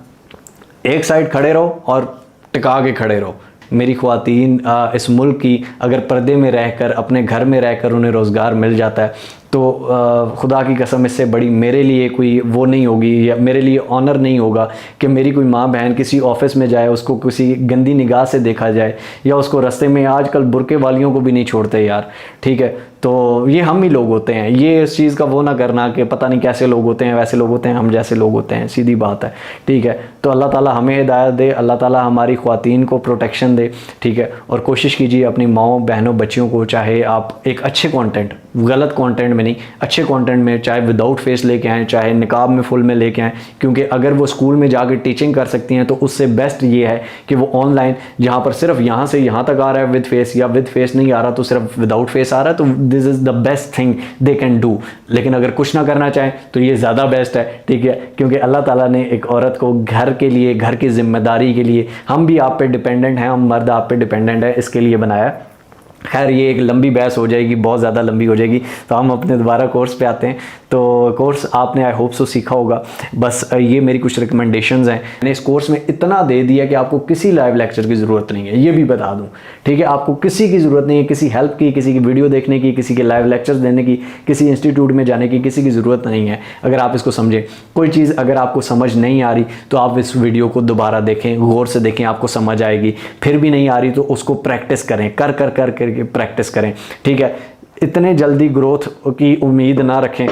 एक साइड खड़े रहो और टिका के खड़े रहो। मेरी ख्वातीन इस मुल्क की अगर पर्दे में रहकर, अपने घर में रहकर उन्हें रोज़गार मिल जाता है तो खुदा की कसम इससे बड़ी मेरे लिए कोई वो नहीं होगी, या मेरे लिए ऑनर नहीं होगा कि मेरी कोई माँ बहन किसी ऑफिस में जाए, उसको किसी गंदी निगाह से देखा जाए, या उसको रास्ते में, आजकल बुरके वालियों को भी नहीं छोड़ते यार, ठीक है। तो ये हम ही लोग होते हैं, ये इस चीज़ का वो ना करना कि पता नहीं कैसे लोग होते हैं, वैसे लोग होते हैं, हम जैसे लोग होते हैं, सीधी बात है, ठीक है। तो अल्लाह ताला हमें हिदायत दे, अल्लाह ताला हमारी ख़वातीन को प्रोटेक्शन दे, ठीक है। और कोशिश कीजिए अपनी माओ बहनों बच्चियों को, चाहे आप एक अच्छे कंटेंट, गलत कंटेंट में नहीं, अच्छे कंटेंट में, चाहे विदाउट फेस लेके आएँ, चाहे निकाब में फुल में लेके आएँ, क्योंकि अगर वो स्कूल में जाकर टीचिंग कर सकती हैं तो उससे बेस्ट ये है कि वो ऑनलाइन, जहाँ पर सिर्फ यहाँ से यहाँ तक आ रहा है विद फेस, या विद फेस नहीं आ रहा तो सिर्फ विदाउट फेस आ रहा है, तो this is the best thing they can do. लेकिन अगर कुछ ना करना चाहें तो ये ज़्यादा बेस्ट है, ठीक है, क्योंकि अल्लाह ताला ने एक औरत को घर के लिए, घर की जिम्मेदारी के लिए, हम भी आप पे डिपेंडेंट हैं, हम मर्द आप पे डिपेंडेंट है, इसके लिए बनाया। खैर ये एक लंबी बहस हो जाएगी, बहुत ज़्यादा लंबी हो जाएगी, तो हम अपने दोबारा कोर्स पे आते हैं। तो कोर्स आपने आई होप सो सीखा होगा। बस ये मेरी कुछ रिकमेंडेशंस हैं। मैंने इस कोर्स में इतना दे दिया कि आपको किसी लाइव लेक्चर की ज़रूरत नहीं है, ये भी बता दूं, ठीक है। आपको किसी की ज़रूरत नहीं है, किसी हेल्प की, किसी की वीडियो देखने की, किसी के लाइव लेक्चर्स देने की, किसी इंस्टीट्यूट में जाने की, किसी की ज़रूरत नहीं है। अगर आप इसको समझें, कोई चीज़ अगर आपको समझ नहीं आ रही तो आप इस वीडियो को दोबारा देखें, गौर से देखें, आपको समझ आएगी। फिर भी नहीं आ रही तो उसको प्रैक्टिस करें, कर कर कर करके प्रैक्टिस करें, ठीक है। इतने जल्दी ग्रोथ की उम्मीद ना रखें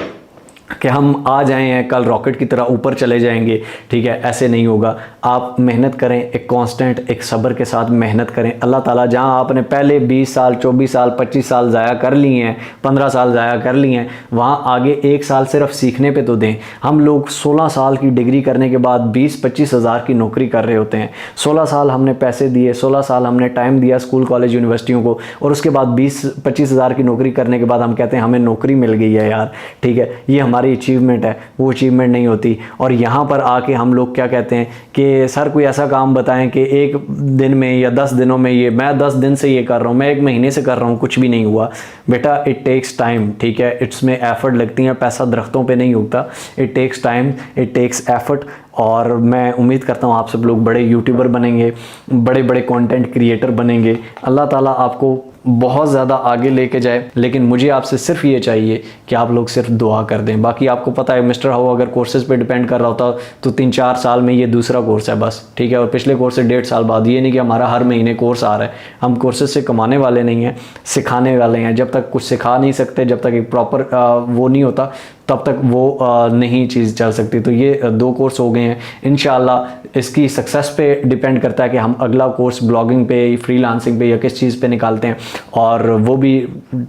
कि हम आ जाएं हैं कल रॉकेट की तरह ऊपर चले जाएंगे, ठीक है, ऐसे नहीं होगा। आप मेहनत करें, एक कांस्टेंट, एक सब्र के साथ मेहनत करें। अल्लाह ताला जहां आपने पहले 20 साल, 24 साल, 25 साल ज़ाया कर लिए हैं, 15 साल ज़ाया कर लिए हैं, वहां आगे 1 साल सिर्फ सीखने पे तो दें। हम लोग 16 साल की डिग्री करने के बाद 20-25 हज़ार की नौकरी कर रहे होते हैं। 16 साल हमने पैसे दिए, 16 साल हमने टाइम दिया स्कूल कॉलेज यूनिवर्सिटियों को, और उसके बाद 20-25 हज़ार की नौकरी करने के बाद हम कहते हैं हमें नौकरी मिल गई है यार, ठीक है। ये हमारी अचीवमेंट है, वो अचीवमेंट नहीं होती। और यहाँ पर आके हम लोग क्या कहते हैं कि सर कोई ऐसा काम बताएं कि 1 दिन में या 10 दिनों में, ये मैं 10 दिन से ये कर रहा हूँ, मैं 1 महीने से कर रहा हूँ, कुछ भी नहीं हुआ बेटा। इट टेक्स टाइम, ठीक है, इसमें एफर्ट लगती है, पैसा दरख्तों पे नहीं उगता। It takes time, it takes effort. और मैं उम्मीद करता हूँ आप सब लोग बड़े यूट्यूबर बनेंगे, बड़े बड़े कंटेंट क्रिएटर बनेंगे। अल्लाह ताला आपको बहुत ज़्यादा आगे लेके जाए, लेकिन मुझे आपसे सिर्फ ये चाहिए कि आप लोग सिर्फ दुआ कर दें। बाकी आपको पता है मिस्टर हाउ अगर कोर्सेज़ पे डिपेंड कर रहा होता तो 3-4 साल में ये दूसरा कोर्स है बस, ठीक है। और पिछले कोर्स से 1.5 साल बाद, ये नहीं कि हमारा हर महीने कोर्स आ रहा है। हम कोर्सेज से कमाने वाले नहीं हैं, सिखाने वाले हैं। जब तक कुछ सिखा नहीं सकते, जब तक एक प्रॉपर वो नहीं होता, तब तक वो नहीं चीज़ चल सकती। तो ये 2 कोर्स हो गए हैं। इंशाल्लाह इसकी सक्सेस पे डिपेंड करता है कि हम अगला कोर्स ब्लॉगिंग पे, फ्रीलांसिंग पे या किस चीज़ पे निकालते हैं। और वो भी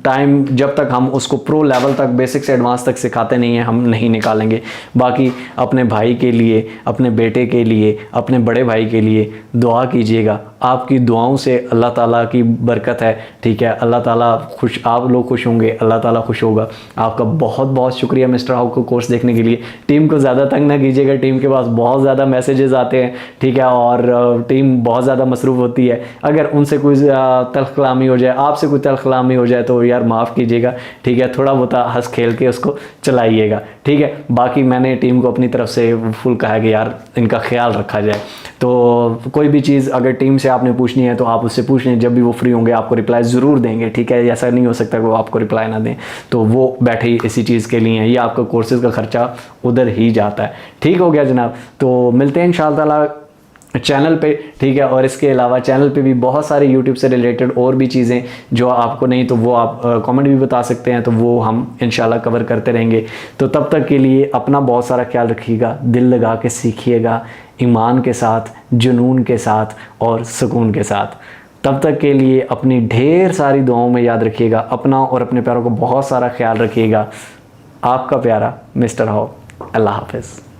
टाइम जब तक हम उसको प्रो लेवल तक, बेसिक से एडवांस तक सिखाते नहीं हैं, हम नहीं निकालेंगे। बाकी अपने भाई के लिए, अपने बेटे के लिए, अपने बड़े भाई के लिए दुआ कीजिएगा। आपकी दुआओं से अल्लाह ताला की बरकत है, ठीक है। अल्लाह ताला खुश, आप लोग खुश होंगे, अल्लाह ताला खुश होगा। आपका बहुत बहुत शुक्रिया मिस्टर हाउ को कोर्स देखने के लिए। टीम को ज़्यादा तंग ना कीजिएगा, टीम के पास बहुत ज़्यादा मैसेजेस आते हैं, ठीक है, और टीम बहुत ज़्यादा मसरूफ़ होती है। अगर उनसे कोई तल्ख़ कलामी हो जाए, आपसे कोई तल्ख़ कलामी हो जाए तो यार माफ़ कीजिएगा, ठीक है। थोड़ा बहुत हंस खेल के उसको चलाइएगा, ठीक है। बाकी मैंने टीम को अपनी तरफ से फुल कहा कि यार इनका ख्याल रखा जाए। तो कोई भी चीज़ अगर टीम से आपने पूछनी है तो आप उससे पूछ लें, जब भी वो फ्री होंगे आपको रिप्लाई ज़रूर देंगे, ठीक है। ऐसा नहीं हो सकता कि वो आपको रिप्लाई ना दें, तो वो बैठे ही इसी चीज़ के लिए हैं। ये आपका कोर्सेज़ का ख़र्चा उधर ही जाता है, ठीक हो गया जनाब। तो मिलते हैं इंशाअल्लाह ताला चैनल पे, ठीक है। और इसके अलावा चैनल पे भी बहुत सारे यूट्यूब से रिलेटेड और भी चीज़ें जो आपको नहीं तो वो आप कमेंट भी बता सकते हैं, तो वो हम इंशाल्लाह कवर करते रहेंगे। तो तब तक के लिए अपना बहुत सारा ख्याल रखिएगा, दिल लगा के सीखिएगा, ईमान के साथ, जुनून के साथ और सुकून के साथ। तब तक के लिए अपनी ढेर सारी दुआओं में याद रखिएगा, अपना और अपने प्यारों को बहुत सारा ख्याल रखिएगा। आपका प्यारा मिस्टर हाउ। अल्लाह हाफ़िज़।